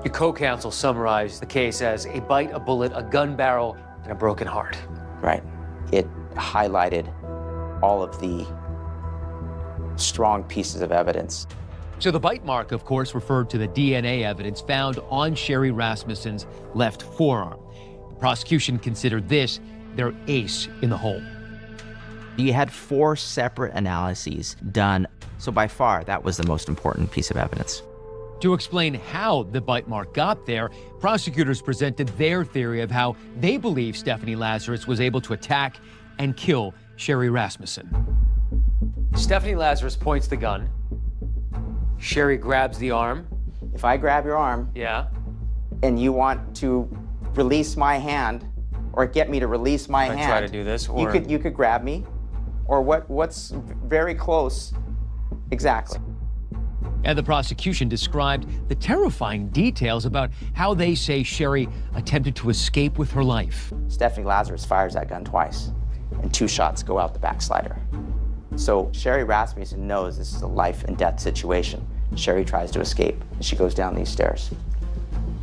Your co-counsel summarized the case as a bite, a bullet, a gun barrel, and a broken heart. Right. It highlighted all of the strong pieces of evidence. So the bite mark, of course, referred to the DNA evidence found on Sherry Rasmussen's left forearm. The prosecution considered this their ace in the hole. You had 4 separate analyses done, so by far that was the most important piece of evidence. To explain how the bite mark got there, prosecutors presented their theory of how they believe Stephanie Lazarus was able to attack and kill Sherry Rasmussen. Stephanie Lazarus points the gun. Sherry grabs the arm. If I grab your arm, yeah, and you want to release my hand, or get me to release my hand, try to do this, or you could grab me, or what's very close, exactly. And the prosecution described the terrifying details about how they say Sherry attempted to escape with her life. Stephanie Lazarus fires that gun twice, and 2 shots go out the backslider. So Sherry Rasmussen knows this is a life and death situation. Sherry tries to escape, and she goes down these stairs.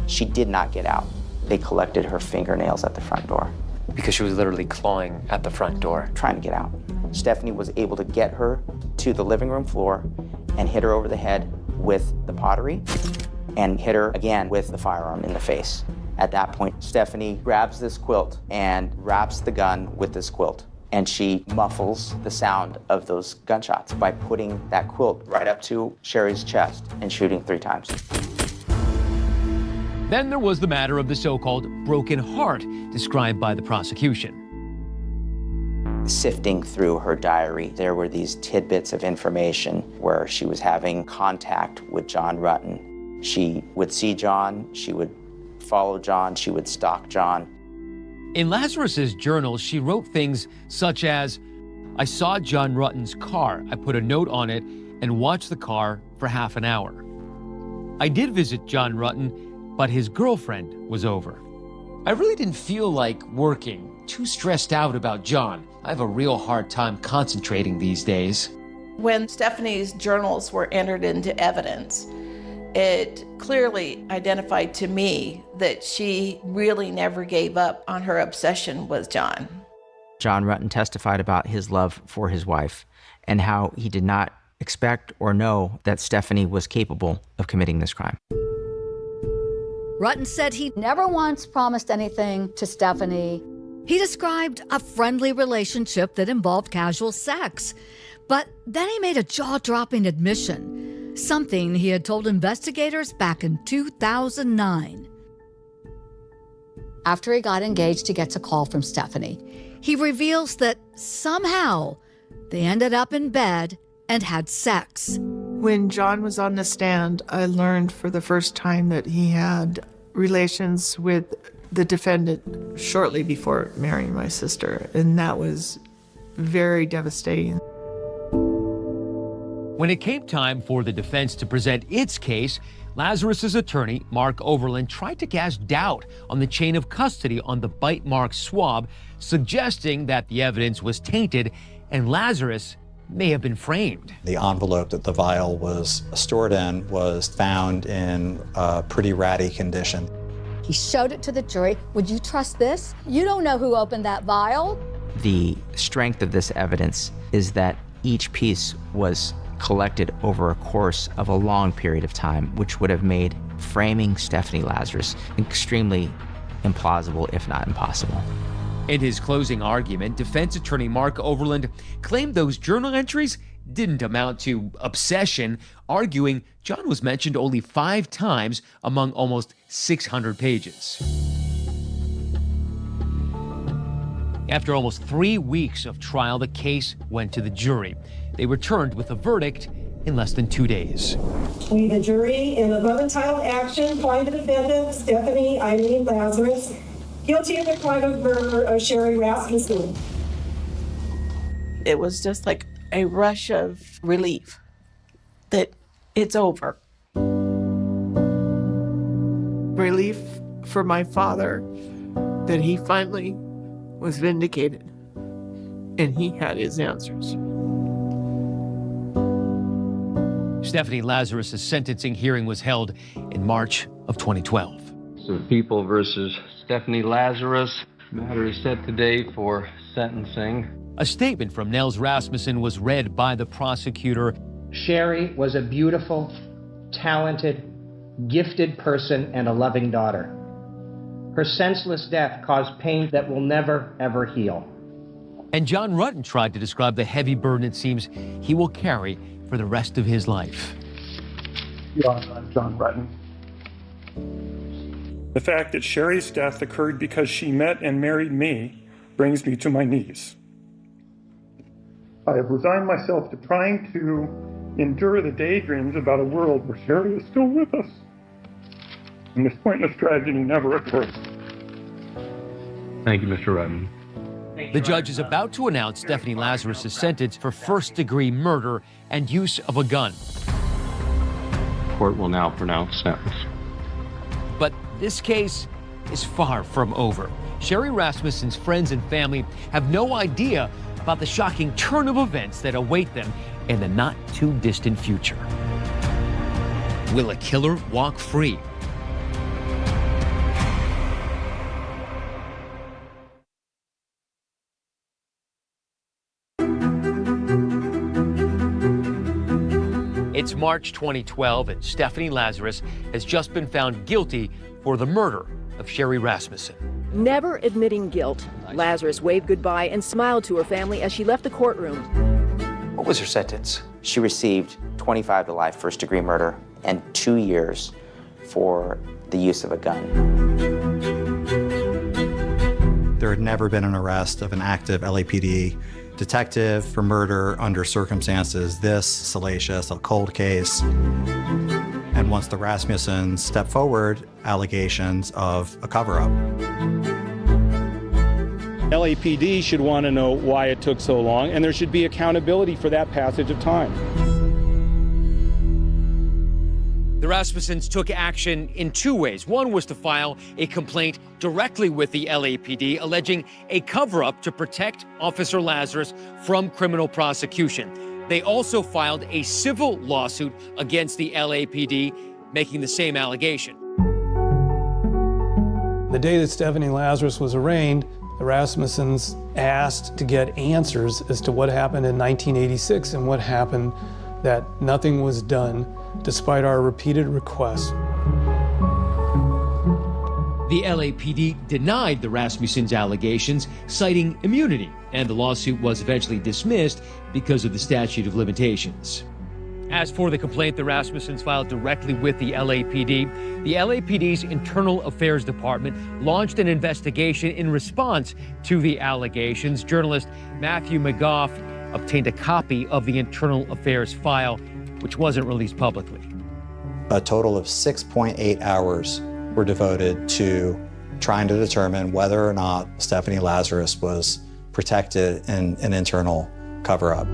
She did not get out. They collected her fingernails at the front door. Because she was literally clawing at the front door. Trying to get out. Stephanie was able to get her to the living room floor and hit her over the head with the pottery and hit her again with the firearm in the face. At that point, Stephanie grabs this quilt and wraps the gun with this quilt. And she muffles the sound of those gunshots by putting that quilt right up to Sherry's chest and shooting 3 times. Then there was the matter of the so-called broken heart described by the prosecution. Sifting through her diary, there were these tidbits of information where she was having contact with John Rutten. She would see John, she would follow John, she would stalk John. In Lazarus's journal, she wrote things such as, I saw John Rutten's car. I put a note on it and watched the car for half an hour. I did visit John Rutten, but his girlfriend was over. I really didn't feel like working, too stressed out about John. I have a real hard time concentrating these days. When Stephanie's journals were entered into evidence, it clearly identified to me that she really never gave up on her obsession with John. John Rutten testified about his love for his wife and how he did not expect or know that Stephanie was capable of committing this crime. Rutten said he never once promised anything to Stephanie. He described a friendly relationship that involved casual sex. But then he made a jaw-dropping admission, something he had told investigators back in 2009. After he got engaged, he gets a call from Stephanie. He reveals that somehow they ended up in bed and had sex. When John was on the stand, I learned for the first time that he had relations with the defendant shortly before marrying my sister, and that was very devastating. When it came time for the defense to present its case, Lazarus's attorney, Mark Overland, tried to cast doubt on the chain of custody on the bite mark swab, suggesting that the evidence was tainted and Lazarus may have been framed. The envelope that the vial was stored in was found in a pretty ratty condition. He showed it to the jury. Would you trust this? You don't know who opened that vial. The strength of this evidence is that each piece was collected over a course of a long period of time, which would have made framing Stephanie Lazarus extremely implausible, if not impossible. In his closing argument, defense attorney Mark Overland claimed those journal entries didn't amount to obsession, arguing John was mentioned only 5 times among almost 600 pages. After almost 3 weeks of trial, the case went to the jury. They returned with a verdict in less than 2 days. We, the jury, in the above-entitled action, find the defendant, Stephanie Eileen Lazarus, guilty of the crime of murder of Sherry Rasmussen. It was just like a rush of relief that it's over. Relief for my father that he finally was vindicated and he had his answers. Stephanie Lazarus' sentencing hearing was held in March of 2012. So People versus Stephanie Lazarus. Matter is set today for sentencing. A statement from Nels Rasmussen was read by the prosecutor. Sherry was a beautiful, talented, gifted person and a loving daughter. Her senseless death caused pain that will never, ever heal. And John Rutten tried to describe the heavy burden it seems he will carry for the rest of his life. John Rutten. The fact that Sherry's death occurred because she met and married me brings me to my knees. I have resigned myself to trying to endure the daydreams about a world where Sherry is still with us. And this pointless tragedy never occurred. Thank you, Mr. Rudden. The judge is about to announce Stephanie Lazarus' sentence for first-degree murder and use of a gun. Court will now pronounce sentence. But this case is far from over. Sherry Rasmussen's friends and family have no idea about the shocking turn of events that await them in the not-too-distant future. Will a killer walk free? It's March 2012, and Stephanie Lazarus has just been found guilty for the murder of Sherry Rasmussen. Never admitting guilt, Lazarus waved goodbye and smiled to her family as she left the courtroom. What was her sentence? She received 25 to life first-degree murder and 2 years for the use of a gun. There had never been an arrest of an active LAPD detective for murder under circumstances this salacious, a cold case. And once the Rasmussens stepped forward, allegations of a cover-up. LAPD should want to know why it took so long, and there should be accountability for that passage of time. The Rasmussens took action in two ways. One was to file a complaint directly with the LAPD, alleging a cover-up to protect Officer Lazarus from criminal prosecution. They also filed a civil lawsuit against the LAPD, making the same allegation. The day that Stephanie Lazarus was arraigned, the Rasmussens asked to get answers as to what happened in 1986 and what happened that nothing was done despite our repeated requests. The LAPD denied the Rasmussens' allegations, citing immunity, and the lawsuit was eventually dismissed because of the statute of limitations. As for the complaint the Rasmussens filed directly with the LAPD's Internal Affairs Department launched an investigation in response to the allegations. Journalist Matthew McGough obtained a copy of the Internal Affairs file, which wasn't released publicly. A total of 6.8 hours were devoted to trying to determine whether or not Stephanie Lazarus was protected in an internal cover-up.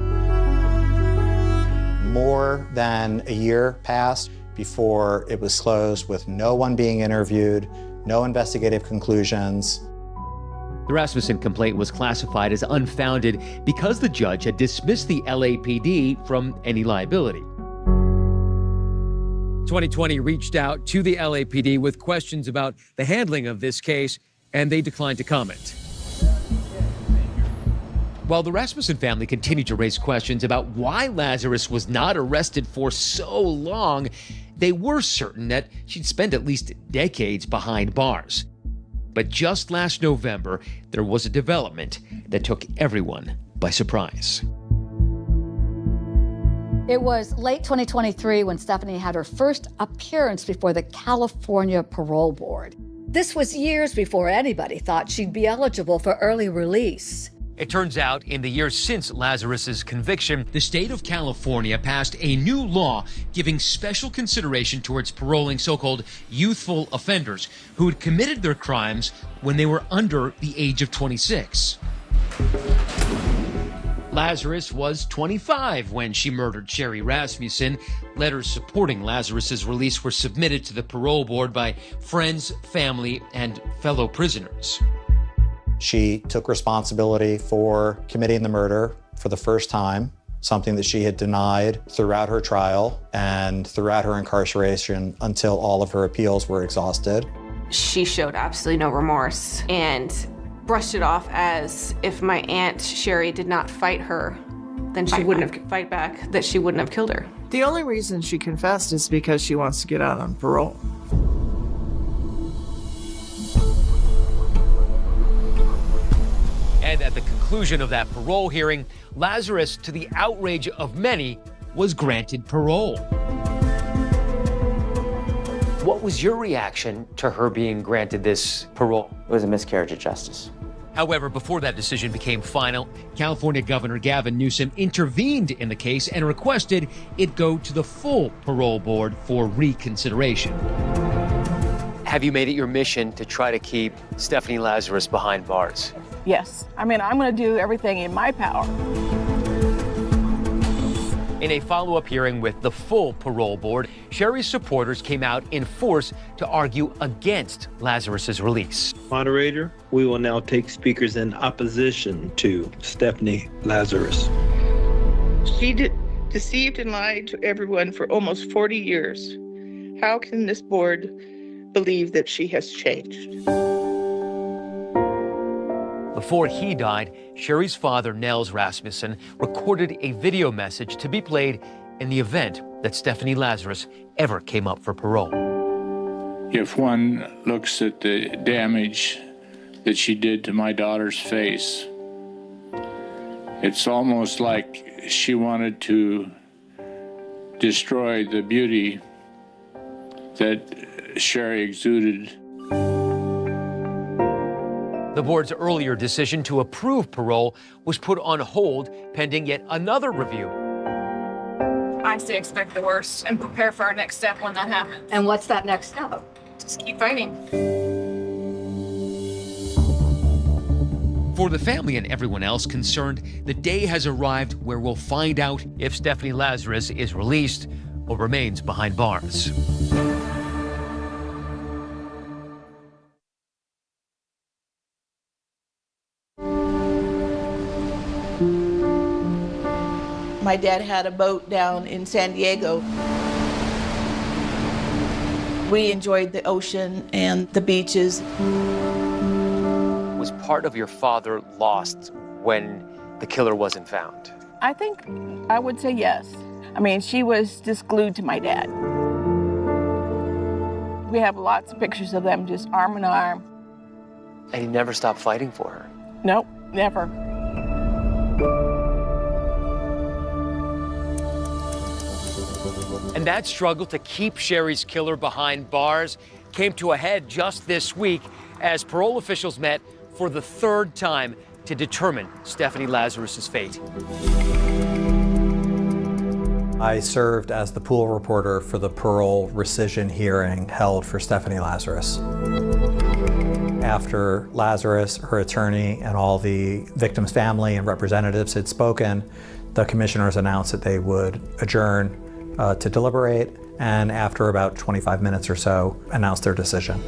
More than a year passed before it was closed with no one being interviewed, no investigative conclusions. The Rasmussen complaint was classified as unfounded because the judge had dismissed the LAPD from any liability. 2020 reached out to the LAPD with questions about the handling of this case, and they declined to comment. While the Rasmussen family continued to raise questions about why Lazarus was not arrested for so long, they were certain that she'd spent at least decades behind bars. But just last November, there was a development that took everyone by surprise. It was late 2023 when Stephanie had her first appearance before the California Parole Board. This was years before anybody thought she'd be eligible for early release. It turns out, in the years since Lazarus's conviction, the state of California passed a new law giving special consideration towards paroling so-called youthful offenders who had committed their crimes when they were under the age of 26. Lazarus was 25 when she murdered Sherry Rasmussen. Letters supporting Lazarus's release were submitted to the parole board by friends, family, and fellow prisoners. She took responsibility for committing the murder for the first time, something that she had denied throughout her trial and throughout her incarceration until all of her appeals were exhausted. She showed absolutely no remorse and brushed it off as if my Aunt Sherry did not fight her, then she wouldn't have fight back, that she wouldn't have killed her. The only reason she confessed is because she wants to get out on parole. And at the conclusion of that parole hearing, Lazarus, to the outrage of many, was granted parole. What was your reaction to her being granted this parole? It was a miscarriage of justice. However, before that decision became final, California Governor Gavin Newsom intervened in the case and requested it go to the full parole board for reconsideration. Have you made it your mission to try to keep Stephanie Lazarus behind bars? Yes. I mean, I'm going to do everything in my power. In a follow-up hearing with the full parole board, Sherry's supporters came out in force to argue against Lazarus's release. Moderator, we will now take speakers in opposition to Stephanie Lazarus. She deceived and lied to everyone for almost 40 years. How can this board believe that she has changed? Before he died, Sherry's father, Nels Rasmussen, recorded a video message to be played in the event that Stephanie Lazarus ever came up for parole. If one looks at the damage that she did to my daughter's face, it's almost like she wanted to destroy the beauty that Sherry exuded. The board's earlier decision to approve parole was put on hold pending yet another review. I say expect the worst and prepare for our next step when that happens. And what's that next step? Just keep fighting. For the family and everyone else concerned, the day has arrived where we'll find out if Stephanie Lazarus is released or remains behind bars. My dad had a boat down in San Diego. We enjoyed the ocean and the beaches. Was part of your father lost when the killer wasn't found? I think I would say yes. I mean, she was just glued to my dad. We have lots of pictures of them just arm in arm. And he never stopped fighting for her? Nope, never. And that struggle to keep Sherry's killer behind bars came to a head just this week as parole officials met for the third time to determine Stephanie Lazarus's fate. I served as the pool reporter for the parole rescission hearing held for Stephanie Lazarus. After Lazarus, her attorney, and all the victim's family and representatives had spoken, the commissioners announced that they would adjourn to deliberate, and after about 25 minutes or so, announced their decision.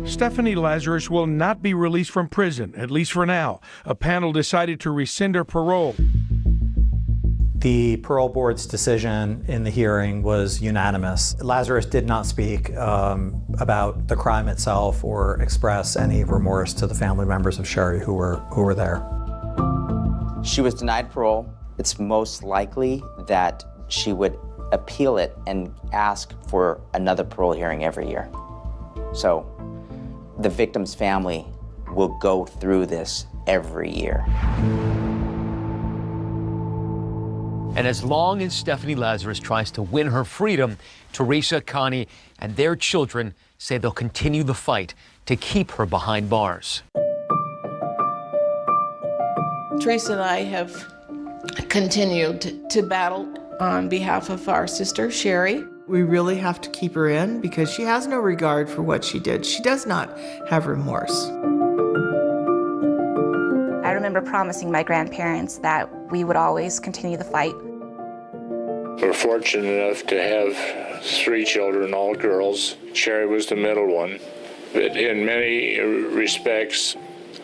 Stephanie Lazarus will not be released from prison, at least for now. A panel decided to rescind her parole. The parole board's decision in the hearing was unanimous. Lazarus did not speak about the crime itself or express any remorse to the family members of Sherry who were there. She was denied parole. It's most likely that she would appeal it and ask for another parole hearing every year. So the victim's family will go through this every year. And as long as Stephanie Lazarus tries to win her freedom, Teresa, Connie, and their children say they'll continue the fight to keep her behind bars. Teresa and I have continued to battle on behalf of our sister, Sherry. We really have to keep her in because she has no regard for what she did. She does not have remorse. I remember promising my grandparents that we would always continue the fight. We're fortunate enough to have 3 children, all girls. Sherry was the middle one. But in many respects,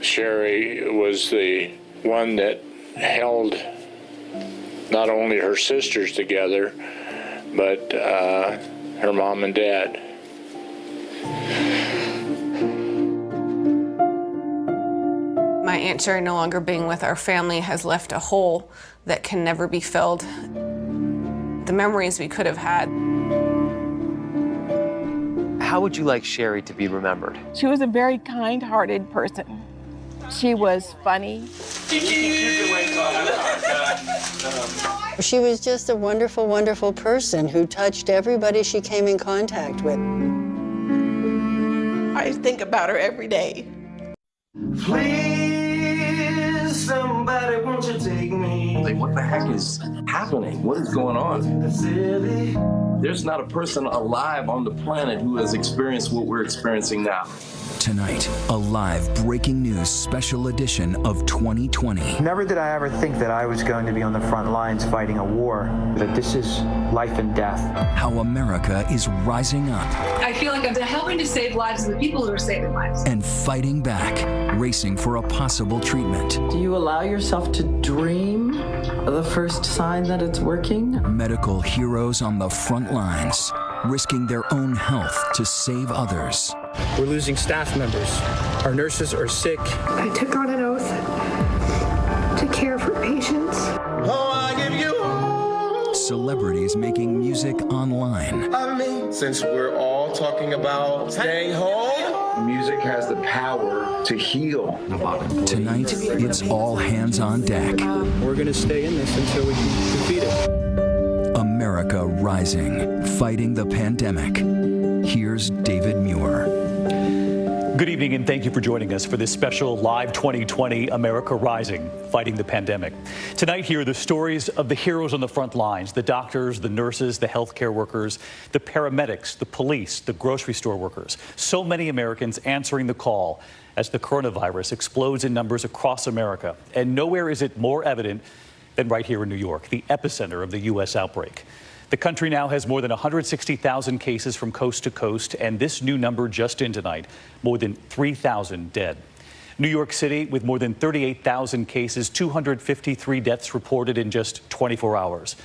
Sherry was the one that held not only her sisters together, but her mom and dad. My Aunt Sherry no longer being with our family has left a hole that can never be filled. The memories we could have had. How would you like Sherry to be remembered? She was a very kind-hearted person. She was funny. She was just a wonderful, wonderful person who touched everybody she came in contact with. I think about her every day. Please, somebody, won't you take me? Like, what the heck is happening? What is going on? Silly. There's not a person alive on the planet who has experienced what we're experiencing now. Tonight, a live breaking news special edition of 2020. Never did I ever think that I was going to be on the front lines fighting a war, that this is life and death. How America is rising up. I feel like I'm helping to save lives of the people who are saving lives. And fighting back, racing for a possible treatment. Do you allow yourself to dream the first sign that it's working? Medical heroes on the front lines, risking their own health to save others. We're losing staff members. Our nurses are sick. I took on an oath to care for patients. Oh, I give you all. Celebrities making music online. Since we're all talking about staying home, Music has the power to heal. Tonight, it's all hands on deck. We're going to stay in this until we can defeat it. America rising, fighting the pandemic. Here's David Muir. Good evening, and thank you for joining us for this special Live 2020 America Rising, fighting the pandemic. Tonight, here are the stories of the heroes on the front lines, the doctors, the nurses, the healthcare workers, the paramedics, the police, the grocery store workers. So many Americans answering the call as the coronavirus explodes in numbers across America. And nowhere is it more evident than right here in New York, the epicenter of the U.S. outbreak. The country now has more than 160,000 cases from coast to coast, and this new number just in tonight, more than 3,000 dead. New York City with more than 38,000 cases, 253 deaths reported in just 24 hours.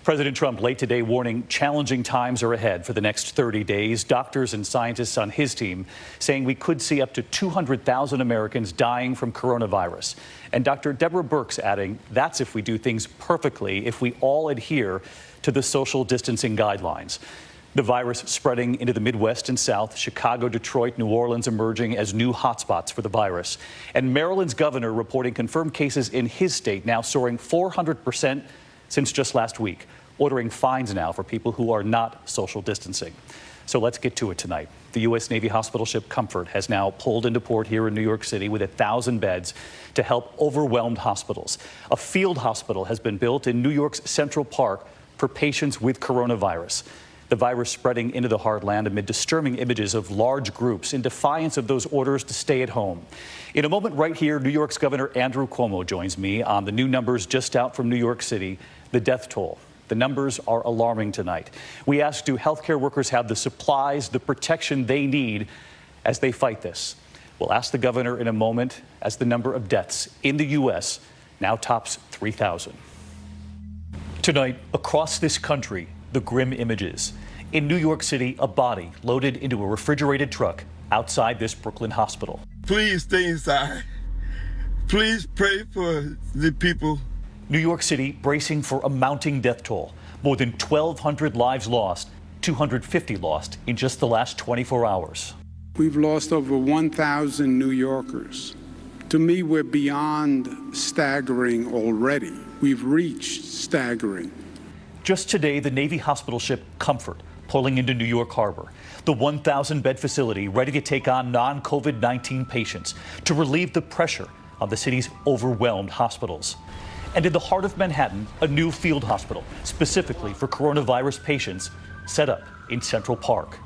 President Trump late today warning challenging times are ahead for the next 30 days. Doctors and scientists on his team saying we could see up to 200,000 Americans dying from coronavirus. And Dr. Deborah Birx adding that's if we do things perfectly, if we all adhere to the social distancing guidelines. The virus spreading into the Midwest and South, Chicago, Detroit, New Orleans emerging as new hotspots for the virus. And Maryland's governor reporting confirmed cases in his state now soaring 400% since just last week, ordering fines now for people who are not social distancing. So let's get to it tonight. The U.S. Navy hospital ship Comfort has now pulled into port here in New York City with 1,000 beds to help overwhelmed hospitals. A field hospital has been built in New York's Central Park for patients with coronavirus. The virus spreading into the heartland amid disturbing images of large groups in defiance of those orders to stay at home. In a moment right here, New York's Governor Andrew Cuomo joins me on the new numbers just out from New York City, the death toll. The numbers are alarming tonight. We asked, do healthcare workers have the supplies, the protection they need as they fight this? We'll ask the governor in a moment as the number of deaths in the U.S. now tops 3,000. Tonight, across this country, the grim images. In New York City, a body loaded into a refrigerated truck outside this Brooklyn hospital. Please stay inside. Please pray for the people. New York City bracing for a mounting death toll. More than 1,200 lives lost, 250 lost in just the last 24 hours. We've lost over 1,000 New Yorkers. To me, we're beyond staggering already. We've reached staggering. Just today, the Navy hospital ship Comfort pulling into New York Harbor, the 1,000-bed facility ready to take on non-COVID-19 patients to relieve the pressure on the city's overwhelmed hospitals. And in the heart of Manhattan, a new field hospital specifically for coronavirus patients set up in Central Park.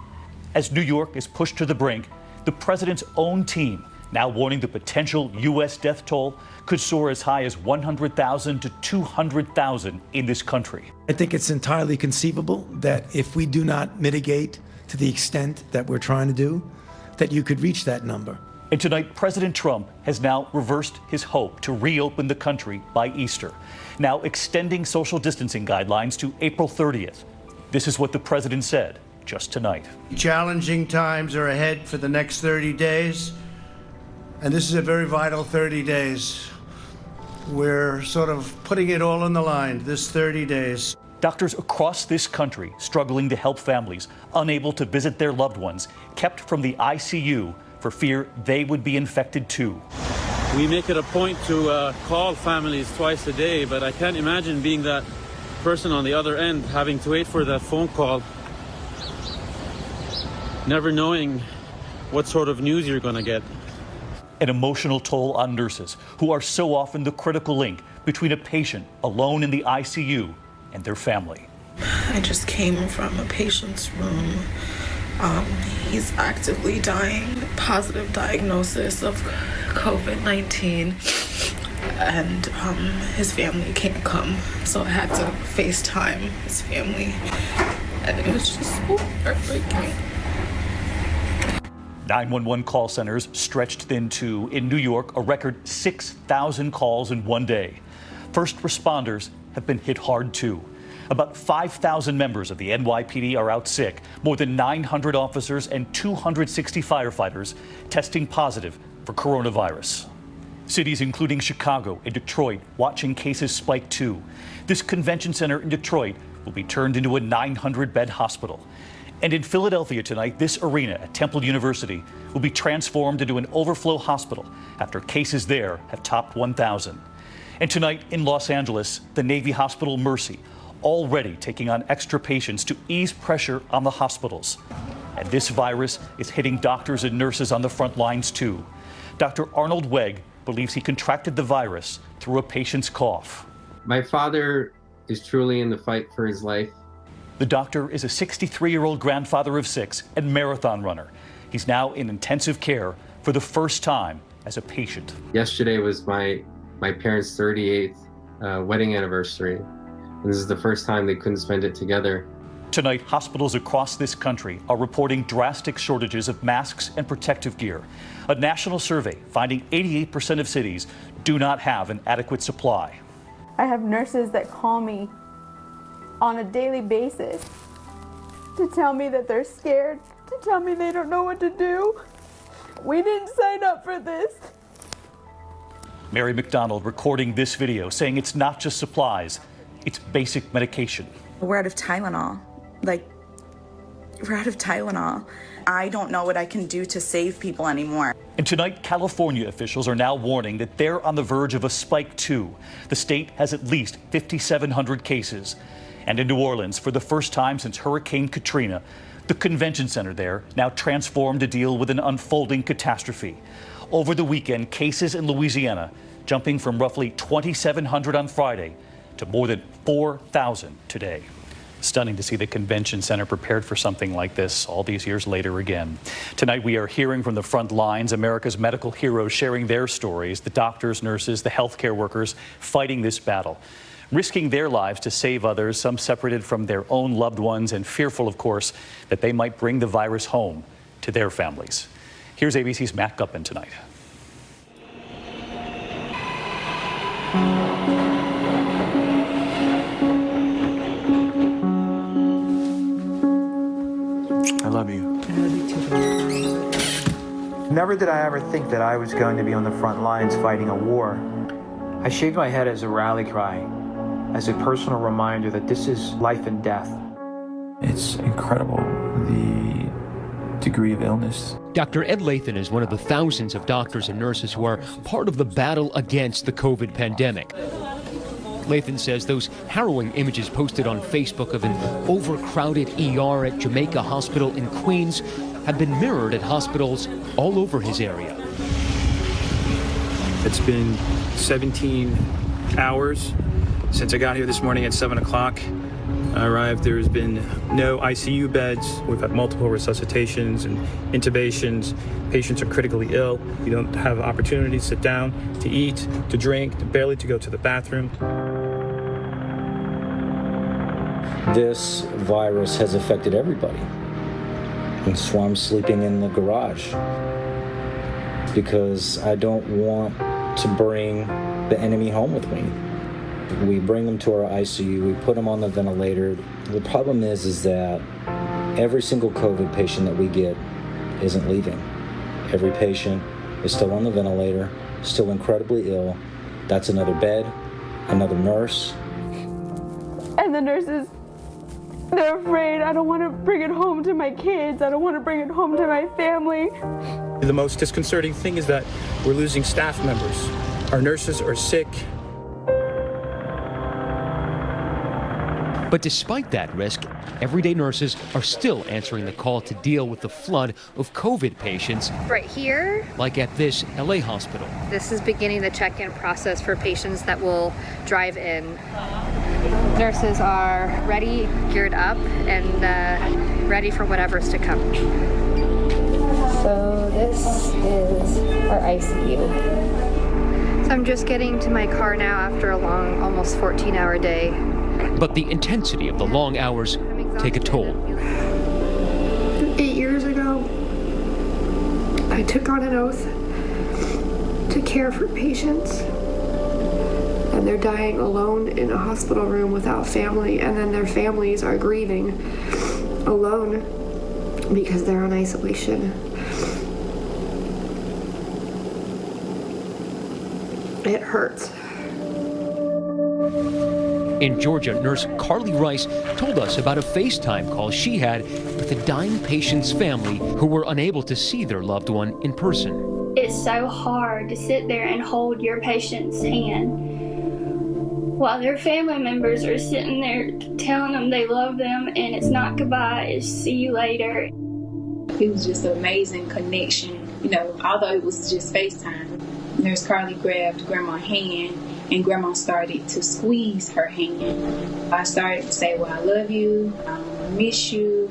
As New York is pushed to the brink, the president's own team now warning the potential U.S. death toll could soar as high as 100,000 to 200,000 in this country. I think it's entirely conceivable that if we do not mitigate to the extent that we're trying to do, that you could reach that number. And tonight, President Trump has now reversed his hope to reopen the country by Easter, now extending social distancing guidelines to April 30th. This is what the president said just tonight. Challenging times are ahead for the next 30 days, and this is a very vital 30 days. We're sort of putting it all on the line, this 30 days. Doctors across this country struggling to help families unable to visit their loved ones, kept from the ICU for fear they would be infected too. We make it a point to call families twice a day, but I can't imagine being that person on the other end, having to wait for that phone call, never knowing what sort of news you're going to get. an emotional toll on nurses who are so often the critical link between a patient alone in the ICU and their family. I just came from a patient's room. He's actively dying, positive diagnosis of COVID-19, and his family can't come, so I had to FaceTime his family, and it was just so heartbreaking. 911 call centers stretched thin too. In New York, a record 6,000 calls in one day. First responders have been hit hard too. About 5,000 members of the NYPD are out sick, more than 900 officers and 260 firefighters testing positive for coronavirus. Cities including Chicago and Detroit watching cases spike too. This convention center in Detroit will be turned into a 900-bed hospital. And in Philadelphia tonight, this arena at Temple University will be transformed into an overflow hospital after cases there have topped 1,000. And tonight in Los Angeles, the Navy Hospital Mercy, already taking on extra patients to ease pressure on the hospitals. And this virus is hitting doctors and nurses on the front lines too. Dr. Arnold Weg believes he contracted the virus through a patient's cough. My father is truly in the fight for his life. The doctor is a 63-year-old grandfather of 6 and marathon runner. He's now in intensive care for the first time as a patient. Yesterday was my parents' 38th wedding anniversary. And this is the first time they couldn't spend it together. Tonight, hospitals across this country are reporting drastic shortages of masks and protective gear. A national survey finding 88% of cities do not have an adequate supply. I have nurses that call me on a daily basis to tell me that they're scared, to tell me they don't know what to do. We didn't sign up for this. Mary McDonald recording this video saying it's not just supplies, it's basic medication. We're out of Tylenol. We're out of Tylenol. I don't know what I can do to save people anymore. And tonight, California officials are now warning that they're on the verge of a spike too. The state has at least 5,700 cases. And in New Orleans, for the first time since Hurricane Katrina, the convention center there now transformed to deal with an unfolding catastrophe. Over the weekend, cases in Louisiana jumping from roughly 2,700 on Friday to more than 4,000 today. Stunning to see the convention center prepared for something like this all these years later again. Tonight we are hearing from the front lines, America's medical heroes sharing their stories, the doctors, nurses, the healthcare workers fighting this battle, risking their lives to save others, some separated from their own loved ones and fearful, of course, that they might bring the virus home to their families. Here's ABC's Matt Gutman tonight. I love you. Never did I ever think that I was going to be on the front lines fighting a war. I shaved my head as a rally cry, as a personal reminder that this is life and death. It's incredible, the degree of illness. Dr. Ed Lathan is one of the thousands of doctors and nurses who are part of the battle against the COVID pandemic. Lathan says those harrowing images posted on Facebook of an overcrowded ER at Jamaica Hospital in Queens have been mirrored at hospitals all over his area. It's been 17 hours since I got here this morning at 7 o'clock. I arrived, there's been no ICU beds. We've had multiple resuscitations and intubations. Patients are critically ill. You don't have opportunity to sit down, to eat, to drink, barely to go to the bathroom. This virus has affected everybody. And so I'm sleeping in the garage because I don't want to bring the enemy home with me. We bring them to our ICU, we put them on the ventilator. The problem is that every single COVID patient that we get isn't leaving. Every patient is still on the ventilator, still incredibly ill. That's another bed, another nurse. And the nurses, they're afraid. I don't want to bring it home to my kids. I don't want to bring it home to my family. The most disconcerting thing is that we're losing staff members. Our nurses are sick. But despite that risk, everyday nurses are still answering the call to deal with the flood of COVID patients. Right here, like at this LA hospital. This is beginning the check-in process for patients that will drive in. Nurses are ready, geared up, and ready for whatever's to come. So this is our ICU. So I'm just getting to my car now after a long, almost 14-hour day. But the intensity of the long hours take a toll. 8 years ago, I took on an oath to care for patients, and they're dying alone in a hospital room without family, and then their families are grieving alone because they're in isolation. It hurts. In Georgia, nurse Carly Rice told us about a FaceTime call she had with a dying patient's family who were unable to see their loved one in person. It's so hard to sit there and hold your patient's hand while their family members are sitting there telling them they love them, and it's not goodbye, it's see you later. It was just an amazing connection, you know, although it was just FaceTime. Nurse Carly grabbed Grandma's hand, and Grandma started to squeeze her hand. I started to say, well, I love you, I miss you.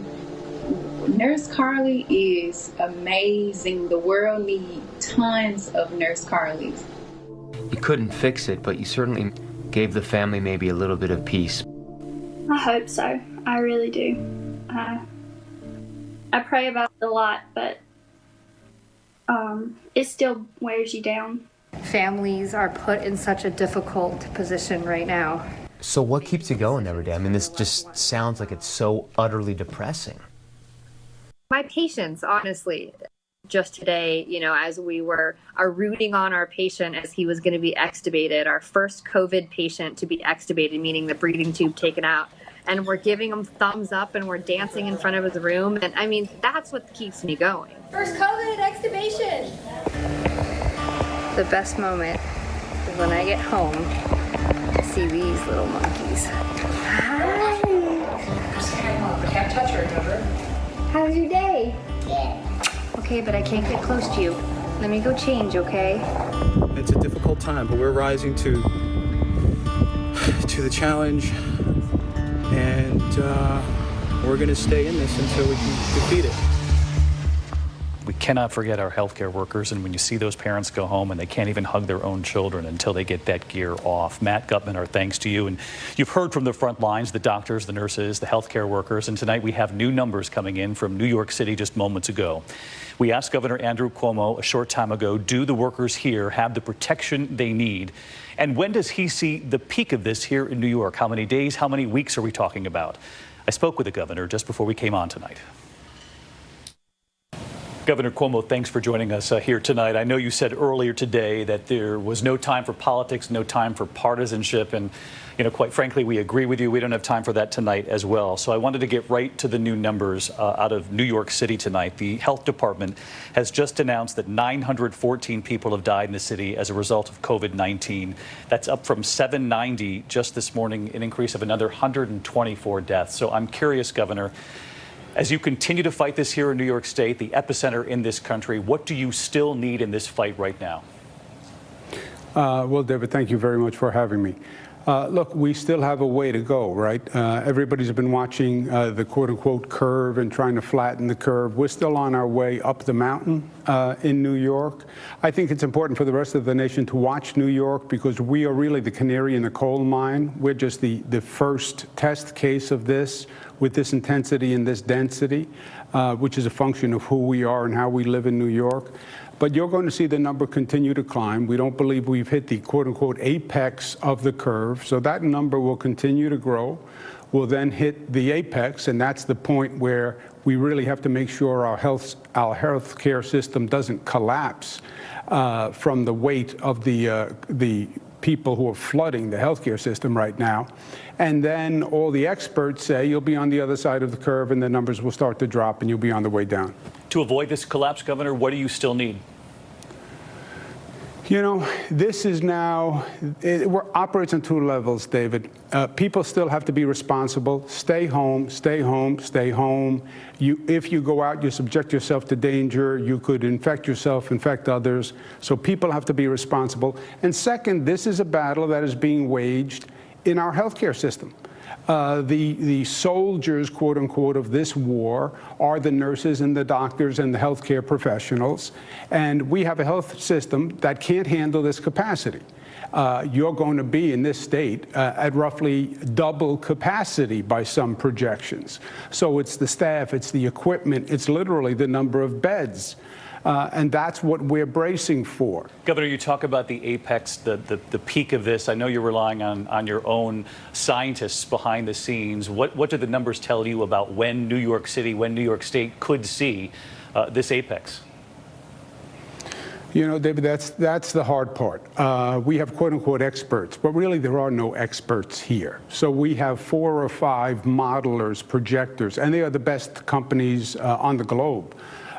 Nurse Carly is amazing. The world needs tons of Nurse Carlys. You couldn't fix it, but you certainly gave the family maybe a little bit of peace. I hope so. I really do. I pray about it a lot, but it still wears you down. Families are put in such a difficult position right now. So what keeps you going every day? I mean, this just sounds like it's so utterly depressing. My patients, honestly, just today, you know, as we are rooting on our patient as he was going to be extubated, our first COVID patient to be extubated, meaning the breathing tube taken out, and we're giving him thumbs up and we're dancing in front of his room. And I mean, that's what keeps me going. First COVID extubation. The best moment is when I get home to see these little monkeys. Hi. Can't touch her, remember? How's your day? Good. Okay, but I can't get close to you. Let me go change, okay? It's a difficult time, but we're rising to the challenge, and we're going to stay in this until we can defeat it. We cannot forget our healthcare workers, and when you see those parents go home and they can't even hug their own children until they get that gear off. Matt Gutman, our thanks to you. And you've heard from the front lines, the doctors, the nurses, the healthcare workers, and tonight we have new numbers coming in from New York City just moments ago. We asked Governor Andrew Cuomo a short time ago, do the workers here have the protection they need? And when does he see the peak of this here in New York? How many days, how many weeks are we talking about? I spoke with the governor just before we came on tonight. Governor Cuomo, thanks for joining us here tonight. I know you said earlier today that there was no time for politics, no time for partisanship, and you know, quite frankly, we agree with you. We don't have time for that tonight as well. So I wanted to get right to the new numbers out of New York City tonight. The health department has just announced that 914 people have died in the city as a result of COVID-19. That's up from 790 just this morning, an increase of another 124 deaths. So I'm curious, Governor, as you continue to fight this here in New York State, the epicenter in this country, what do you still need in this fight right now? Well, David, thank you very much for having me. Look, we still have a way to go, right? Everybody's been watching the quote-unquote curve and trying to flatten the curve. We're still on our way up the mountain in New York. I think it's important for the rest of the nation to watch New York because we are really the canary in the coal mine. We're just the first test case of this with this intensity and this density, which is a function of who we are and how we live in New York. But you're going to see the number continue to climb. We don't believe we've hit the quote-unquote apex of the curve, so that number will continue to grow. We'll then hit the apex, and that's the point where we really have to make sure our health care system doesn't collapse from the weight of the people who are flooding the healthcare system right now. And then all the experts say you'll be on the other side of the curve and the numbers will start to drop and you'll be on the way down. To avoid this collapse, Governor, what do you still need? You know, this is now, it operates on two levels, David. People still have to be responsible. Stay home, stay home, stay home. If you go out, you subject yourself to danger. You could infect yourself, infect others. So people have to be responsible. And second, this is a battle that is being waged in our healthcare system. The soldiers, quote unquote, of this war are the nurses and the doctors and the healthcare professionals. And we have a health system that can't handle this capacity. You're going to be in this state at roughly double capacity by some projections. So it's the staff, it's the equipment, it's literally the number of beds. And that's what we're bracing for. Governor, you talk about the apex, the peak of this. I know you're relying on your own scientists behind the scenes. What do the numbers tell you about when New York City, when New York State could see this apex? You know, David, that's the hard part. We have quote-unquote experts, but really there are no experts here. So we have 4 or 5 modelers, projectors, and they are the best companies on the globe,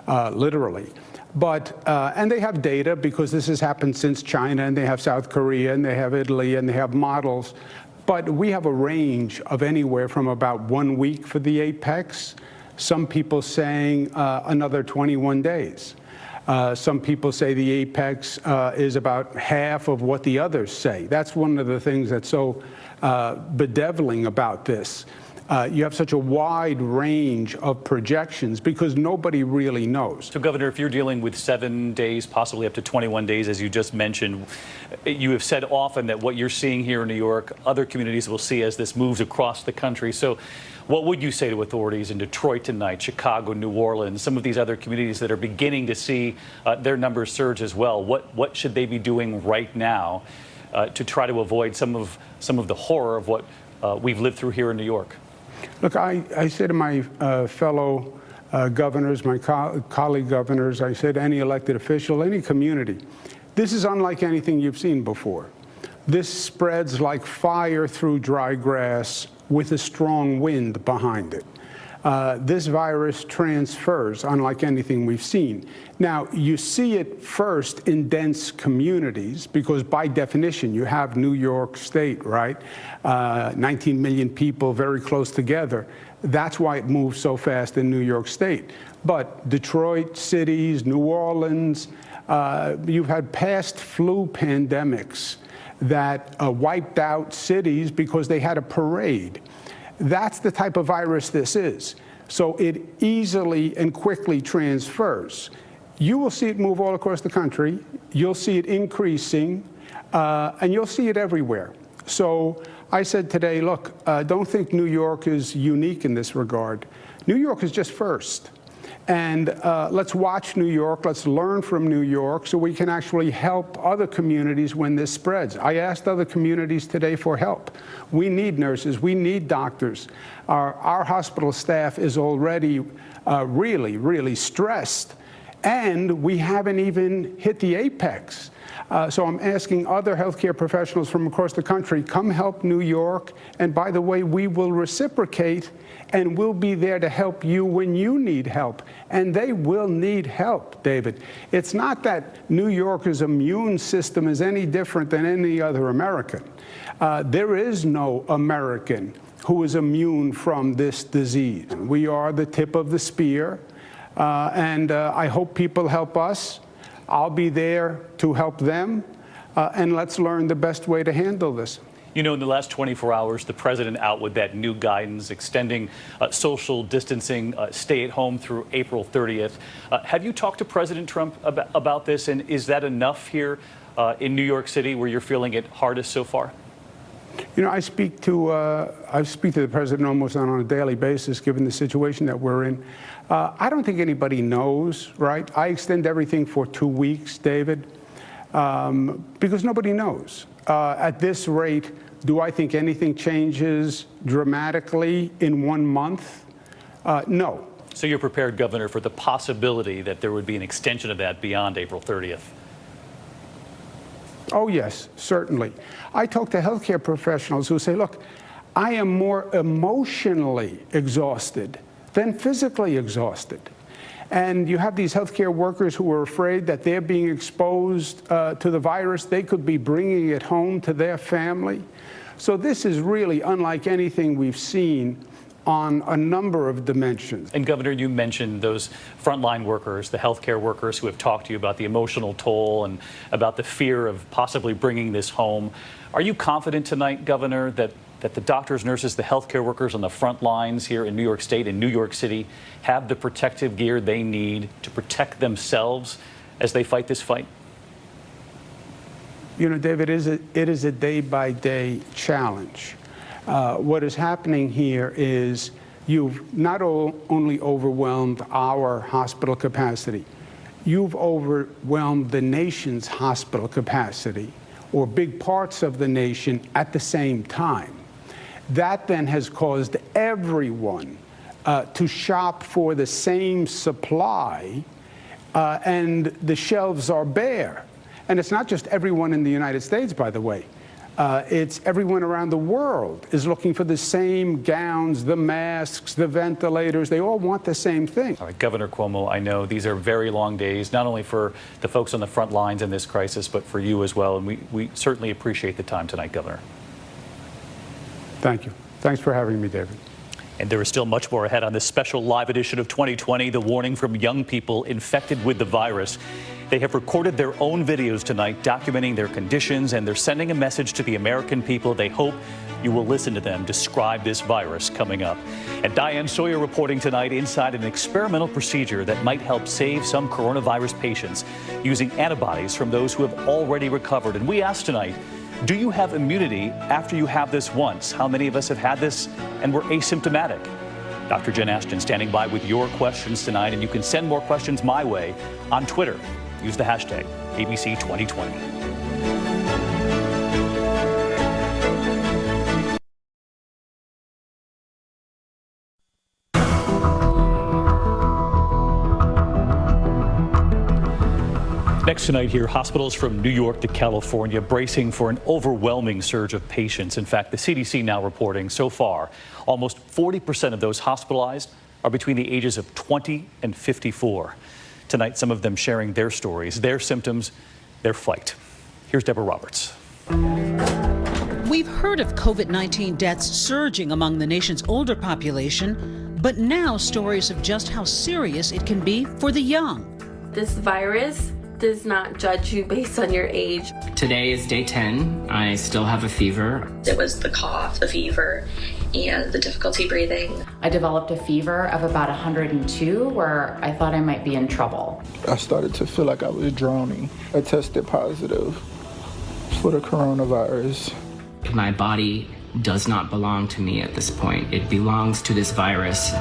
literally. But, and they have data because this has happened since China, and they have South Korea, and they have Italy, and they have models. But we have a range of anywhere from about 1 week for the apex, some people saying another 21 days. Some people say the apex is about half of what the others say. That's one of the things that's so bedeviling about this. You have such a wide range of projections because nobody really knows. So, Governor, if you're dealing with 7 days, possibly up to 21 days, as you just mentioned, you have said often that what you're seeing here in New York, other communities will see as this moves across the country. So what would you say to authorities in Detroit tonight, Chicago, New Orleans, some of these other communities that are beginning to see their numbers surge as well? What should they be doing right now to try to avoid some of the horror of what we've lived through here in New York? Look, I say to my fellow governors, my colleague governors, I say to any elected official, any community, this is unlike anything you've seen before. This spreads like fire through dry grass with a strong wind behind it. This virus transfers unlike anything we've seen. Now, you see it first in dense communities because by definition you have New York State, right? 19 million people very close together. That's why it moves so fast in New York State. But Detroit, cities, New Orleans, you've had past flu pandemics that wiped out cities because they had a parade. That's the type of virus this is. So it easily and quickly transfers. You will see it move all across the country. You'll see it increasing, and you'll see it everywhere. So I said today, look, don't think New York is unique in this regard. New York is just first. And let's watch New York, let's learn from New York so we can actually help other communities when this spreads. I asked other communities today for help. We need nurses, we need doctors. Our hospital staff is already really, really stressed, and we haven't even hit the apex. So I'm asking other healthcare professionals from across the country, come help New York, and by the way, we will reciprocate and we'll be there to help you when you need help. And they will need help, David. It's not that New York's immune system is any different than any other American. There is no American who is immune from this disease. We are the tip of the spear, and I hope people help us. I'll be there to help them, and let's learn the best way to handle this. You know, in the last 24 hours, the president out with that new guidance extending social distancing, stay at home through April 30th. Have you talked to President Trump about this, and is that enough here in New York City where you're feeling it hardest so far? You know, I speak to the president almost on a daily basis, given the situation that we're in. I don't think anybody knows, right? I extend everything for 2 weeks, David, because nobody knows. At this rate, do I think anything changes dramatically in 1 month? No. So you're prepared, Governor, for the possibility that there would be an extension of that beyond April 30th? Oh, yes, certainly. I talk to healthcare professionals who say, look, I am more emotionally exhausted than physically exhausted. And you have these healthcare workers who are afraid that they're being exposed to the virus. They could be bringing it home to their family. So this is really unlike anything we've seen on a number of dimensions. And Governor, you mentioned those frontline workers, the healthcare workers who have talked to you about the emotional toll and about the fear of possibly bringing this home. Are you confident tonight, Governor, that the doctors, nurses, the healthcare workers on the front lines here in New York State and New York City have the protective gear they need to protect themselves as they fight this fight? You know, David, it is a day-by-day challenge. What is happening here is you've not only overwhelmed our hospital capacity, you've overwhelmed the nation's hospital capacity, or big parts of the nation at the same time. That then has caused everyone to shop for the same supply, and the shelves are bare. And it's not just everyone in the United States, by the way. It's everyone around the world is looking for the same gowns, the masks, the ventilators. They all want the same thing. All right, Governor Cuomo, I know these are very long days, not only for the folks on the front lines in this crisis, but for you as well. And we certainly appreciate the time tonight, Governor. Thank you. Thanks for having me, David. And there is still much more ahead on this special live edition of 2020, the warning from young people infected with the virus. They have recorded their own videos tonight documenting their conditions, and they're sending a message to the American people. They hope you will listen to them describe this virus coming up. And Diane Sawyer reporting tonight inside an experimental procedure that might help save some coronavirus patients using antibodies from those who have already recovered. And we asked tonight, do you have immunity after you have this once? How many of us have had this and were asymptomatic? Dr. Jen Ashton standing by with your questions tonight, and you can send more questions my way on Twitter. Use the hashtag ABC2020. Next tonight here, hospitals from New York to California bracing for an overwhelming surge of patients. In fact, the CDC now reporting so far, almost 40% of those hospitalized are between the ages of 20 and 54. Tonight, some of them sharing their stories, their symptoms, their fight. Here's Deborah Roberts. We've heard of COVID-19 deaths surging among the nation's older population, but now stories of just how serious it can be for the young. This virus does not judge you based on your age. Today is day 10. I still have a fever. It was the cough, the fever, and the difficulty breathing. I developed a fever of about 102 where I thought I might be in trouble. I started to feel like I was drowning. I tested positive for the coronavirus. My body does not belong to me at this point. It belongs to this virus.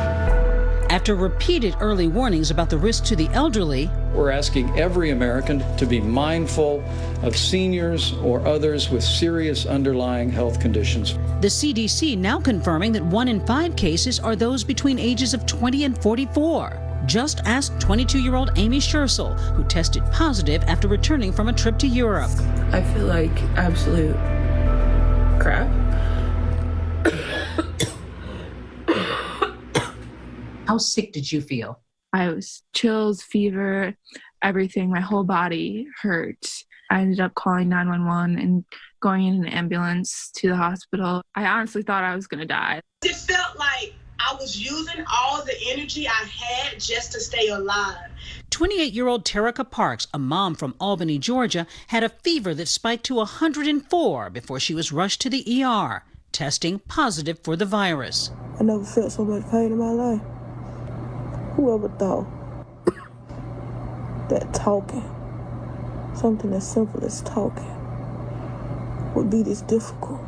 After repeated early warnings about the risk to the elderly, we're asking every American to be mindful of seniors or others with serious underlying health conditions. The CDC now confirming that 1 in 5 cases are those between ages of 20 and 44. Just ask 22-year-old Amy Schursel, who tested positive after returning from a trip to Europe. I feel like absolute crap. How sick did you feel? I was chills, fever, everything. My whole body hurt. I ended up calling 911 and going in an ambulance to the hospital. I honestly thought I was going to die. It felt like I was using all the energy I had just to stay alive. 28-year-old Terica Parks, a mom from Albany, Georgia, had a fever that spiked to 104 before she was rushed to the ER, testing positive for the virus. I never felt so much pain in my life. Whoever thought that talking, something as simple as talking, would be this difficult.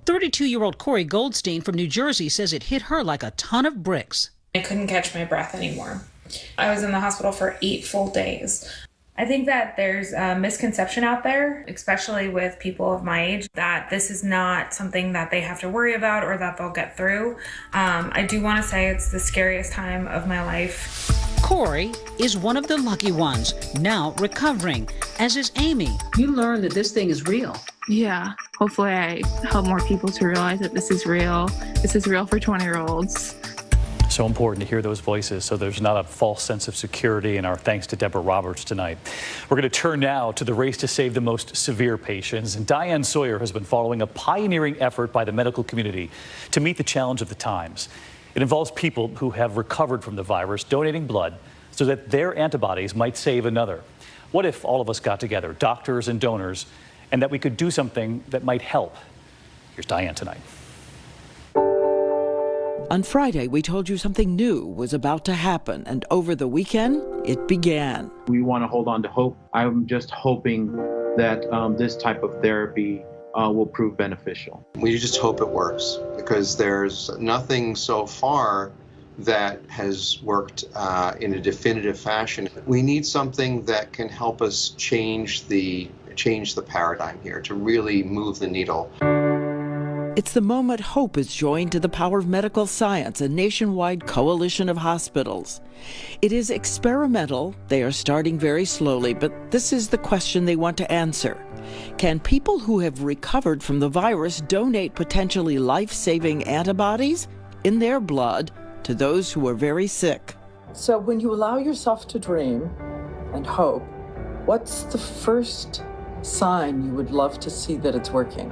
32-year-old Corey Goldstein from New Jersey says it hit her like a ton of bricks. I couldn't catch my breath anymore. I was in the hospital for 8 full days. I think that there's a misconception out there, especially with people of my age, that this is not something that they have to worry about or that they'll get through. I do want to say it's the scariest time of my life. Corey is one of the lucky ones, now recovering, as is Amy. You learned that this thing is real. Yeah, hopefully I help more people to realize that this is real. This is real for 20-year-olds. So important to hear those voices so there's not a false sense of security, and our thanks to Deborah Roberts tonight. We're going to turn now to the race to save the most severe patients. And Diane Sawyer has been following a pioneering effort by the medical community to meet the challenge of the times. It involves people who have recovered from the virus donating blood so that their antibodies might save another. What if all of us got together, doctors and donors, and that we could do something that might help? Here's Diane tonight. On Friday, we told you something new was about to happen, and over the weekend, it began. We want to hold on to hope. I'm just hoping that this type of therapy will prove beneficial. We just hope it works, because there's nothing so far that has worked in a definitive fashion. We need something that can help us change the paradigm here, to really move the needle. It's the moment hope is joined to the power of medical science, a nationwide coalition of hospitals. It is experimental. They are starting very slowly, but this is the question they want to answer. Can people who have recovered from the virus donate potentially life-saving antibodies in their blood to those who are very sick? So when you allow yourself to dream and hope, what's the first sign you would love to see that it's working?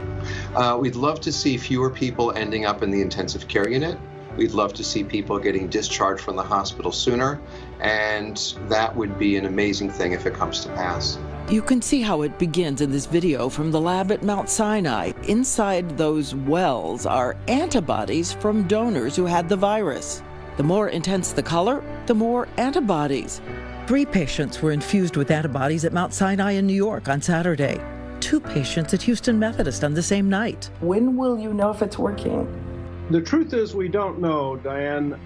We'd love to see fewer people ending up in the intensive care unit. We'd love to see people getting discharged from the hospital sooner, and that would be an amazing thing if it comes to pass. You can see how it begins in this video from the lab at Mount Sinai. Inside those wells are antibodies from donors who had the virus. The more intense the color, the more antibodies. 3 patients were infused with antibodies at Mount Sinai in New York on Saturday. 2 patients at Houston Methodist on the same night. When will you know if it's working? The truth is we don't know, Diane.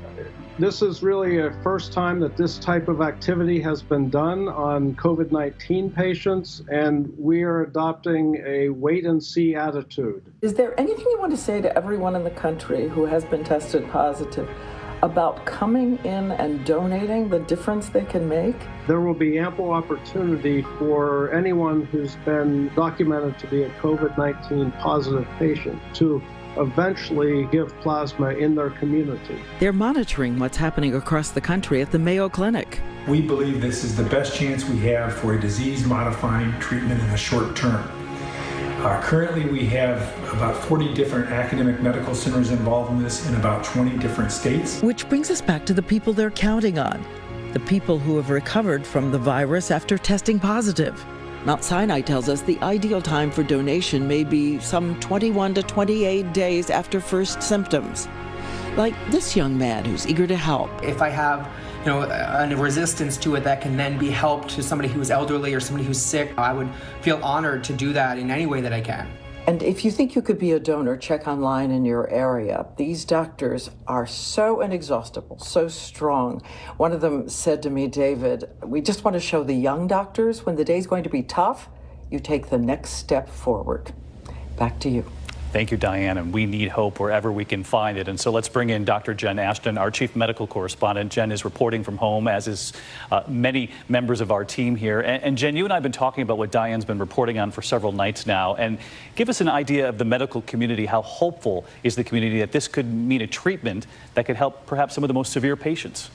This is really a first time that this type of activity has been done on COVID-19 patients, and we are adopting a wait-and-see attitude. Is there anything you want to say to everyone in the country who has been tested positive about coming in and donating, the difference they can make? There will be ample opportunity for anyone who's been documented to be a COVID-19 positive patient to eventually give plasma in their community. They're monitoring what's happening across the country at the Mayo Clinic. We believe this is the best chance we have for a disease-modifying treatment in the short term. Currently, we have about 40 different academic medical centers involved in this in about 20 different states. Which brings us back to the people they're counting on, the people who have recovered from the virus after testing positive. Mount Sinai tells us the ideal time for donation may be some 21 to 28 days after first symptoms. Like this young man who's eager to help. If I have a resistance to it that can then be helped to somebody who's elderly or somebody who's sick, I would feel honored to do that in any way that I can. And if you think you could be a donor, check online in your area. These doctors are so inexhaustible, so strong. One of them said to me, David, we just want to show the young doctors when the day's going to be tough, you take the next step forward. Back to you. Thank you, Diane, and we need hope wherever we can find it. And so let's bring in Dr. Jen Ashton, our chief medical correspondent. Jen is reporting from home, as is many members of our team here. And Jen, you and I have been talking about what Diane's been reporting on for several nights now. And give us an idea of the medical community. How hopeful is the community that this could mean a treatment that could help perhaps some of the most severe patients?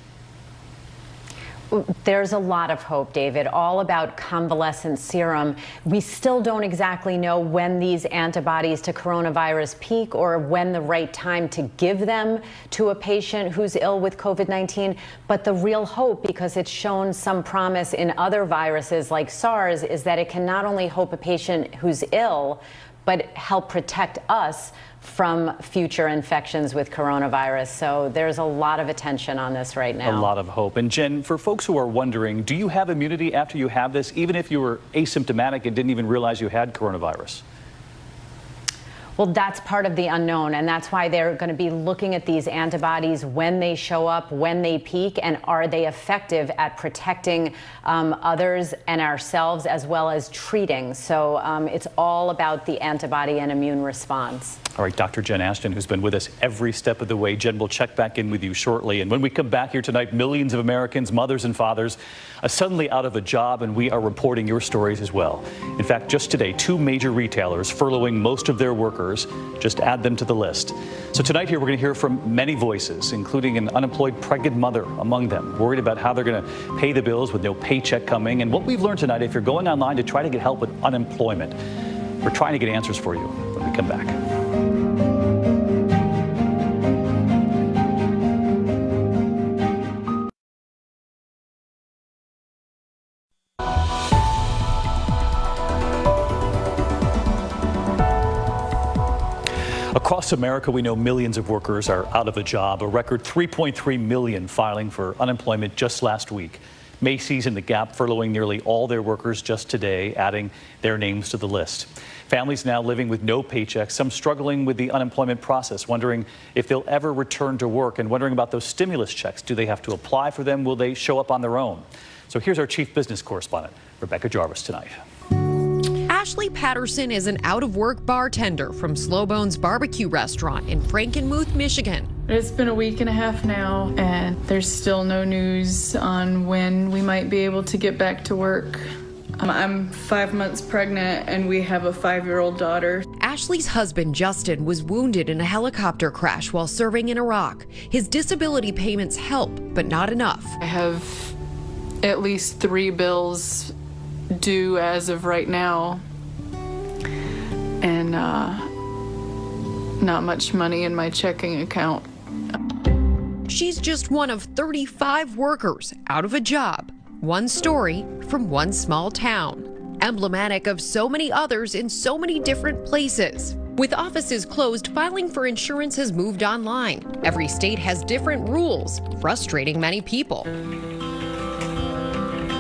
There's a lot of hope, David, all about convalescent serum. We still don't exactly know when these antibodies to coronavirus peak or when the right time to give them to a patient who's ill with COVID-19. But the real hope, because it's shown some promise in other viruses like SARS, is that it can not only help a patient who's ill, but help protect us from future infections with coronavirus. So there's a lot of attention on this right now. A lot of hope. And Jen, for folks who are wondering, do you have immunity after you have this, even if you were asymptomatic and didn't even realize you had coronavirus? Well, that's part of the unknown, and that's why they're going to be looking at these antibodies when they show up, when they peak, and are they effective at protecting others and ourselves as well as treating. So it's all about the antibody and immune response. All right, Dr. Jen Ashton, who's been with us every step of the way. Jen, we'll check back in with you shortly. And when we come back here tonight, millions of Americans, mothers and fathers, are suddenly out of a job, and we are reporting your stories as well. In fact, just today, 2 major retailers furloughing most of their workers workers, just add them to the list. So tonight here, we're going to hear from many voices, including an unemployed pregnant mother among them, worried about how they're going to pay the bills with no paycheck coming. And what we've learned tonight, if you're going online to try to get help with unemployment, we're trying to get answers for you when we come back. Across America, we know millions of workers are out of a job, a record 3.3 million filing for unemployment just last week. Macy's and The Gap furloughing nearly all their workers just today, adding their names to the list. Families now living with no paychecks, some struggling with the unemployment process, wondering if they'll ever return to work and wondering about those stimulus checks. Do they have to apply for them? Will they show up on their own? So here's our chief business correspondent, Rebecca Jarvis, tonight. Ashley Patterson is an out-of-work bartender from Slow Bones Barbecue Restaurant in Frankenmuth, Michigan. It's been a week and a half now, and there's still no news on when we might be able to get back to work. I'm 5 months pregnant, and we have a 5-year-old daughter. Ashley's husband, Justin, was wounded in a helicopter crash while serving in Iraq. His disability payments help, but not enough. I have at least 3 bills due as of right now, and not much money in my checking account. She's just one of 35 workers out of a job. One story from one small town, emblematic of so many others in so many different places. With offices closed, filing for insurance has moved online. Every state has different rules, frustrating many people.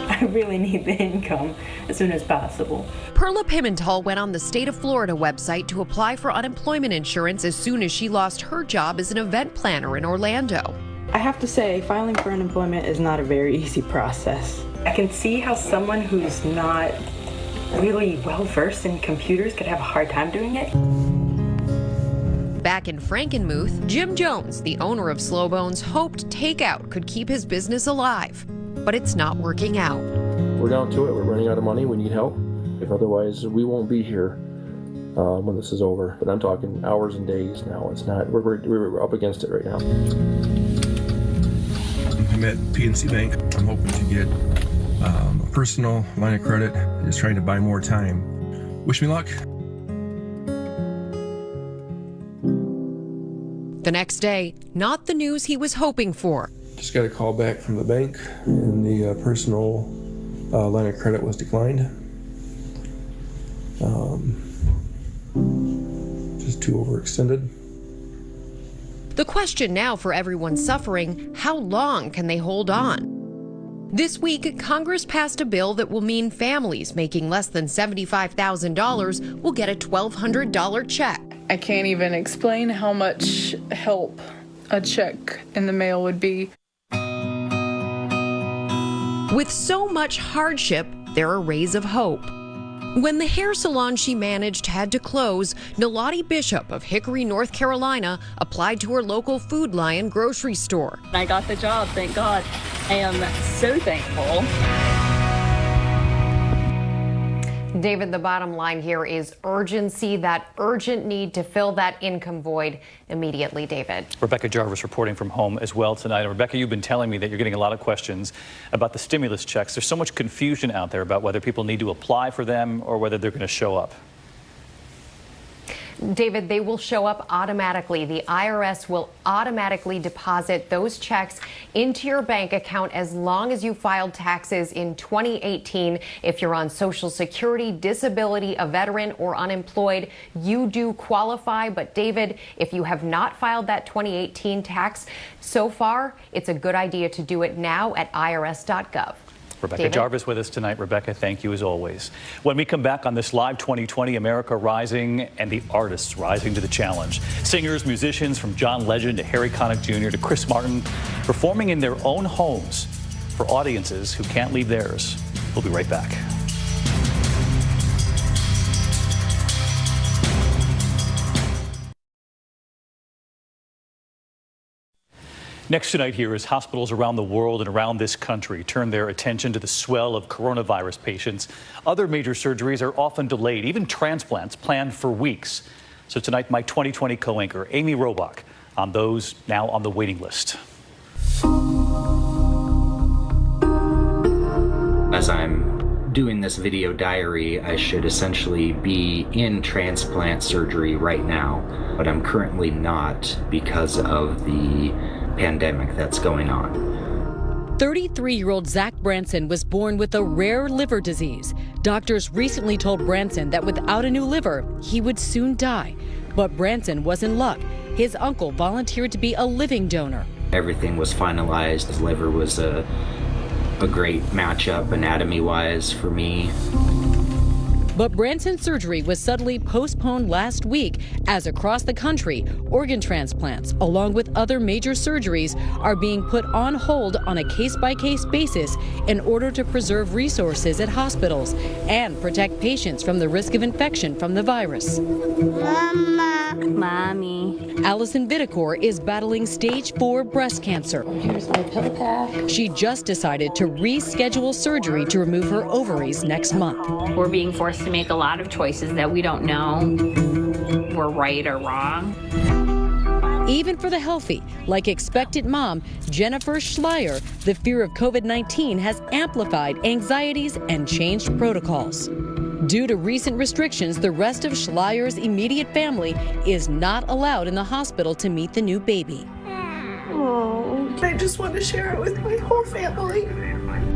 I really need the income as soon as possible. Perla Pimental went on the State of Florida website to apply for unemployment insurance as soon as she lost her job as an event planner in Orlando. I have to say, filing for unemployment is not a very easy process. I can see how someone who's not really well-versed in computers could have a hard time doing it. Back in Frankenmuth, Jim Jones, the owner of Slow Bones, hoped takeout could keep his business alive. But it's not working out. We're down to it. We're running out of money. We need help. If otherwise, we won't be here when this is over. But I'm talking hours and days now. It's not. We're up against it right now. I'm at PNC Bank. I'm hoping to get a personal line of credit. Just trying to buy more time. Wish me luck. The next day, not the news he was hoping for. Just got a call back from the bank, and the personal line of credit was declined. Just too overextended. The question now for everyone suffering, how long can they hold on? This week, Congress passed a bill that will mean families making less than $75,000 will get a $1,200 check. I can't even explain how much help a check in the mail would be. With so much hardship, there are rays of hope. When the hair salon she managed had to close, Nalati Bishop of Hickory, North Carolina, applied to her local Food Lion grocery store. I got the job, thank God. I am so thankful. David, the bottom line here is urgency, that urgent need to fill that income void immediately, David. Rebecca Jarvis reporting from home as well tonight. And Rebecca, you've been telling me that you're getting a lot of questions about the stimulus checks. There's so much confusion out there about whether people need to apply for them or whether they're going to show up. David, they will show up automatically. The IRS will automatically deposit those checks into your bank account as long as you filed taxes in 2018. If you're on Social Security, disability, a veteran, or unemployed, you do qualify. But David, if you have not filed that 2018 tax so far, it's a good idea to do it now at irs.gov. Rebecca David? Jarvis with us tonight. Rebecca, thank you as always. When we come back on this Live 2020, America Rising and the artists rising to the challenge. Singers, musicians from John Legend to Harry Connick Jr. to Chris Martin performing in their own homes for audiences who can't leave theirs. We'll be right back. Next tonight here is hospitals around the world and around this country turn their attention to the swell of coronavirus patients. Other major surgeries are often delayed, even transplants planned for weeks. So tonight, my 2020 co-anchor, Amy Robach, on those now on the waiting list. As I'm doing this video diary, I should essentially be in transplant surgery right now, but I'm currently not because of the pandemic that's going on. 33-year-old Zach Branson was born with a rare liver disease. Doctors recently told Branson that without a new liver, he would soon die. But Branson was in luck. His uncle volunteered to be a living donor. Everything was finalized. His liver was a great matchup anatomy-wise for me. But Branson's surgery was suddenly postponed last week as across the country, organ transplants, along with other major surgeries, are being put on hold on a case-by-case basis in order to preserve resources at hospitals and protect patients from the risk of infection from the virus. Mama. Mommy. Allison Vitacor is battling stage 4 breast cancer. Here's my pill pack. She just decided to reschedule surgery to remove her ovaries next month. We're being forced to make a lot of choices that we don't know were right or wrong. Even for the healthy, like expectant mom Jennifer Schleier, the fear of COVID-19 has amplified anxieties and changed protocols. Due to recent restrictions, the rest of Schleier's immediate family is not allowed in the hospital to meet the new baby. Oh, I just want to share it with my whole family.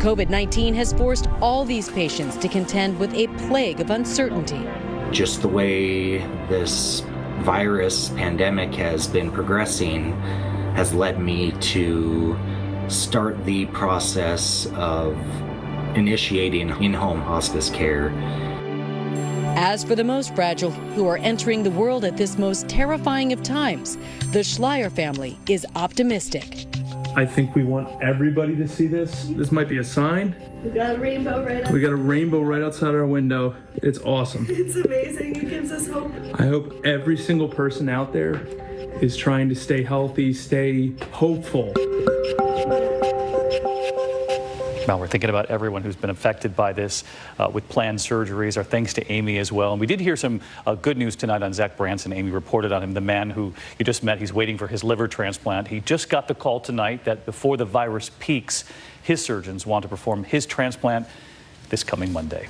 COVID-19 has forced all these patients to contend with a plague of uncertainty. Just the way this virus pandemic has been progressing has led me to start the process of initiating in-home hospice care. As for the most fragile, who are entering the world at this most terrifying of times, the Schleier family is optimistic. I think we want everybody to see this. This might be a sign. We got a rainbow right outside. We got a rainbow right outside our window. It's awesome. It's amazing. It gives us hope. I hope every single person out there is trying to stay healthy, stay hopeful. Well, we're thinking about everyone who's been affected by this with planned surgeries. Our thanks to Amy as well. And we did hear some good news tonight on Zach Branson. Amy reported on him, the man who you just met. He's waiting for his liver transplant. He just got the call tonight that before the virus peaks, his surgeons want to perform his transplant this coming Monday.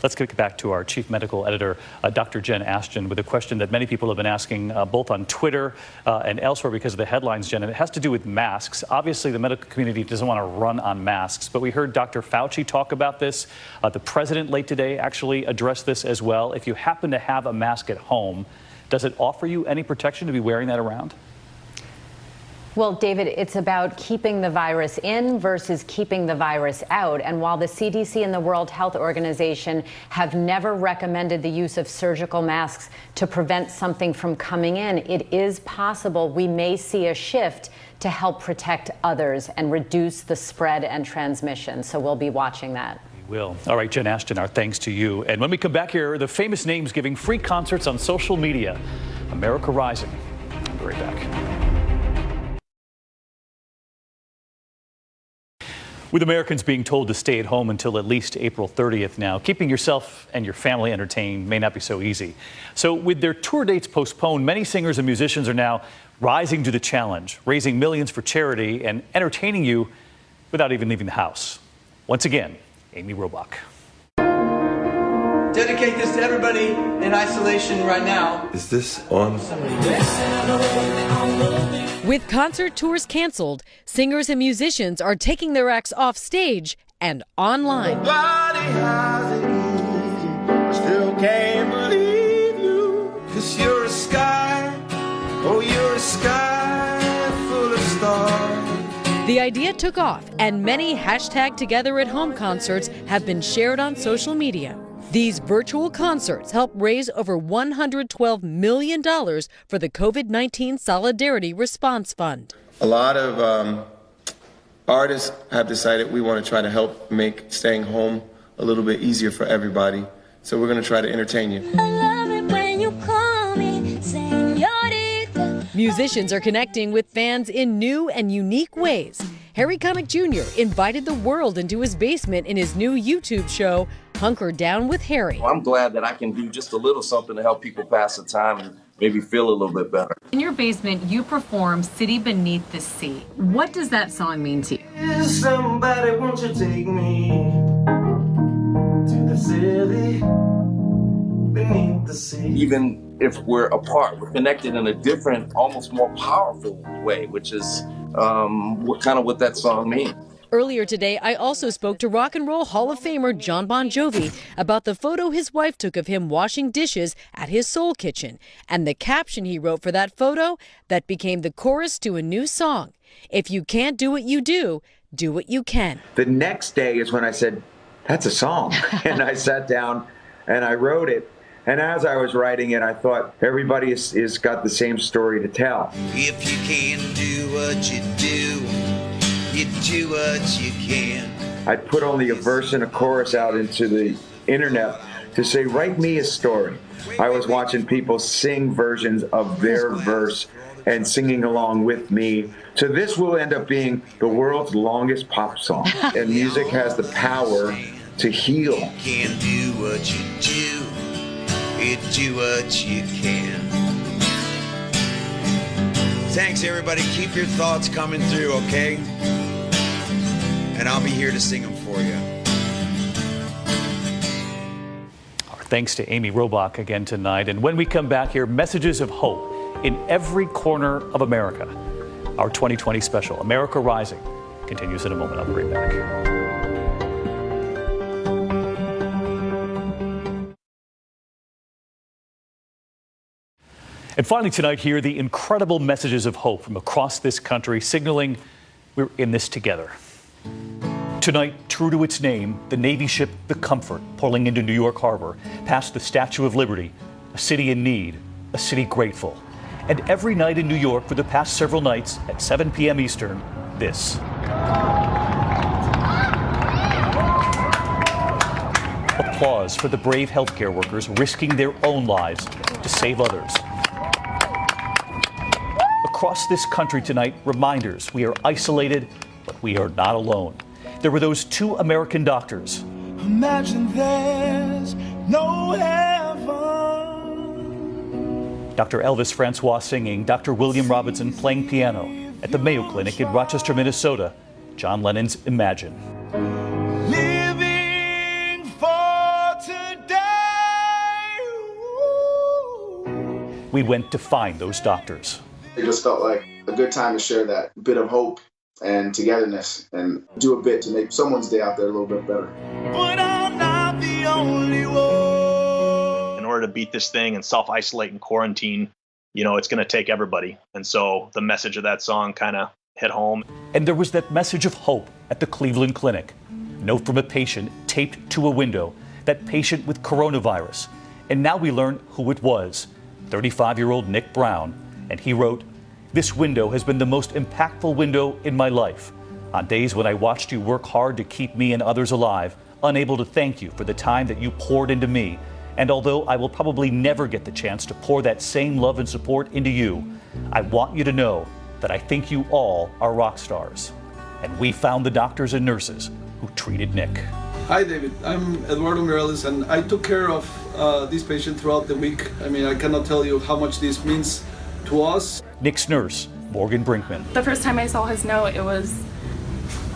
Let's get back to our chief medical editor, Dr. Jen Ashton, with a question that many people have been asking both on Twitter and elsewhere because of the headlines, Jen, and it has to do with masks. Obviously, the medical community doesn't want to run on masks, but we heard Dr. Fauci talk about this. The president late today actually addressed this as well. If you happen to have a mask at home, does it offer you any protection to be wearing that around? Well, David, it's about keeping the virus in versus keeping the virus out. And while the CDC and the World Health Organization have never recommended the use of surgical masks to prevent something from coming in, it is possible we may see a shift to help protect others and reduce the spread and transmission. So we'll be watching that. We will. All right, Jen Ashton, our thanks to you. And when we come back here, the famous names giving free concerts on social media. America Rising. I'll be right back. With Americans being told to stay at home until at least April 30th now, keeping yourself and your family entertained may not be so easy. So with their tour dates postponed, many singers and musicians are now rising to the challenge, raising millions for charity and entertaining you without even leaving the house. Once again, Amy Robach. Dedicate this to everybody in isolation right now. Is this on? With concert tours canceled, singers and musicians are taking their acts off stage and online. Nobody has it easy. I still can't believe you. 'Cause you're a sky, oh, you're a sky full of stars. The idea took off, and many #TogetherAtHome concerts have been shared on social media. These virtual concerts help raise over $112 million for the COVID-19 Solidarity Response Fund. A lot of artists have decided we want to try to help make staying home a little bit easier for everybody. So we're going to try to entertain you. I love it when you call me señorita. Musicians are connecting with fans in new and unique ways. Harry Connick Jr. invited the world into his basement in his new YouTube show, Hunker Down with Harry. I'm glad that I can do just a little something to help people pass the time and maybe feel a little bit better. In your basement, you perform City Beneath the Sea. What does that song mean to you? Somebody, won't you take me to the city beneath the sea? Even if we're apart, we're connected in a different, almost more powerful way, which is what that song means. Earlier today, I also spoke to Rock and Roll Hall of Famer Jon Bon Jovi about the photo his wife took of him washing dishes at his Soul Kitchen and the caption he wrote for that photo that became the chorus to a new song. If you can't do what you do, do what you can. The next day is when I said, that's a song. And I sat down and I wrote it. And as I was writing it, I thought everybody is got the same story to tell. If you can't do what you do, you do what you can. I put only a verse and a chorus out into the internet to say, write me a story. I was watching people sing versions of their verse and singing along with me. So this will end up being the world's longest pop song. And music has the power to heal. You can't do what you do, you do what you can. Thanks, everybody. Keep your thoughts coming through, okay? And I'll be here to sing them for you. Our thanks to Amy Robach again tonight. And when we come back here, messages of hope in every corner of America. Our 2020 special, America Rising, continues in a moment. I'll be right back. And finally tonight here, the incredible messages of hope from across this country signaling we're in this together. Tonight, true to its name, the Navy ship The Comfort pulling into New York Harbor past the Statue of Liberty, a city in need, a city grateful. And every night in New York for the past several nights at 7 p.m. Eastern, this. Applause for the brave healthcare workers risking their own lives to save others. Across this country tonight, reminders we are isolated, but we are not alone. There were those two American doctors. Imagine there's no heaven. Dr. Elvis Francois singing, Dr. William Robinson playing piano at the Mayo Clinic in Rochester, Minnesota. John Lennon's Imagine. Living for today. We went to find those doctors. It just felt like a good time to share that bit of hope and togetherness and do a bit to make someone's day out there a little bit better. But I'm not the only one. In order to beat this thing and self-isolate and quarantine, it's going to take everybody. And so the message of that song kind of hit home. And there was that message of hope at the Cleveland Clinic. Note from a patient taped to a window, that patient with coronavirus. And now we learn who it was, 35-year-old Nick Brown. And he wrote, "This window has been the most impactful window in my life. On days when I watched you work hard to keep me and others alive, unable to thank you for the time that you poured into me. And although I will probably never get the chance to pour that same love and support into you, I want you to know that I think you all are rock stars." And we found the doctors and nurses who treated Nick. Hi, David. I'm Eduardo Mireles, and I took care of this patient throughout the week. I cannot tell you how much this means to us. Nick's nurse, Morgan Brinkman. The first time I saw his note,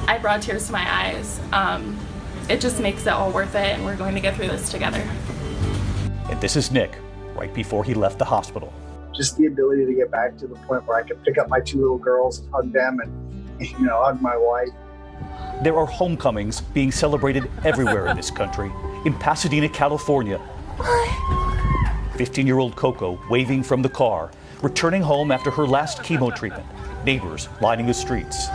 I brought tears to my eyes. It just makes it all worth it, and we're going to get through this together. And this is Nick, right before he left the hospital. Just the ability to get back to the point where I could pick up my two little girls and hug them and, hug my wife. There are homecomings being celebrated everywhere in this country. In Pasadena, California, 15-year-old Coco waving from the car, returning home after her last chemo treatment. Neighbors lining the streets.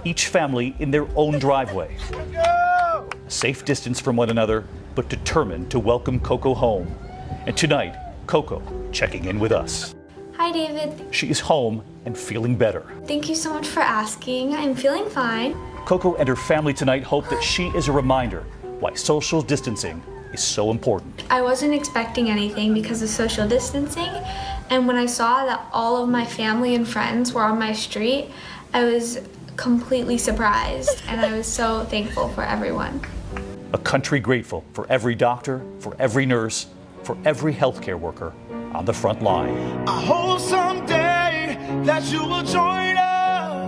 Each family in their own driveway. A safe distance from one another, but determined to welcome Coco home. And tonight, Coco checking in with us. Hi, David. She is home and feeling better. Thank you so much for asking. I'm feeling fine. Coco and her family tonight hope that she is a reminder why social distancing is so important. I wasn't expecting anything because of social distancing, and when I saw that all of my family and friends were on my street, I was completely surprised, and I was so thankful for everyone. A country grateful for every doctor, for every nurse, for every healthcare worker on the front line. I hope someday that you will join us,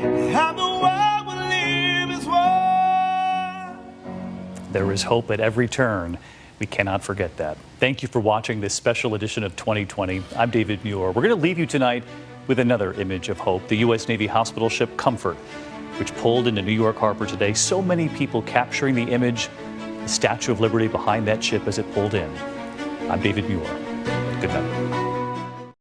and the world will live as one. There is hope at every turn. We cannot forget that. Thank you for watching this special edition of 2020. I'm David Muir. We're going to leave you tonight with another image of hope. The U.S. Navy hospital ship Comfort, which pulled into New York Harbor today. So many people capturing the image, the Statue of Liberty behind that ship as it pulled in. I'm David Muir. Good night.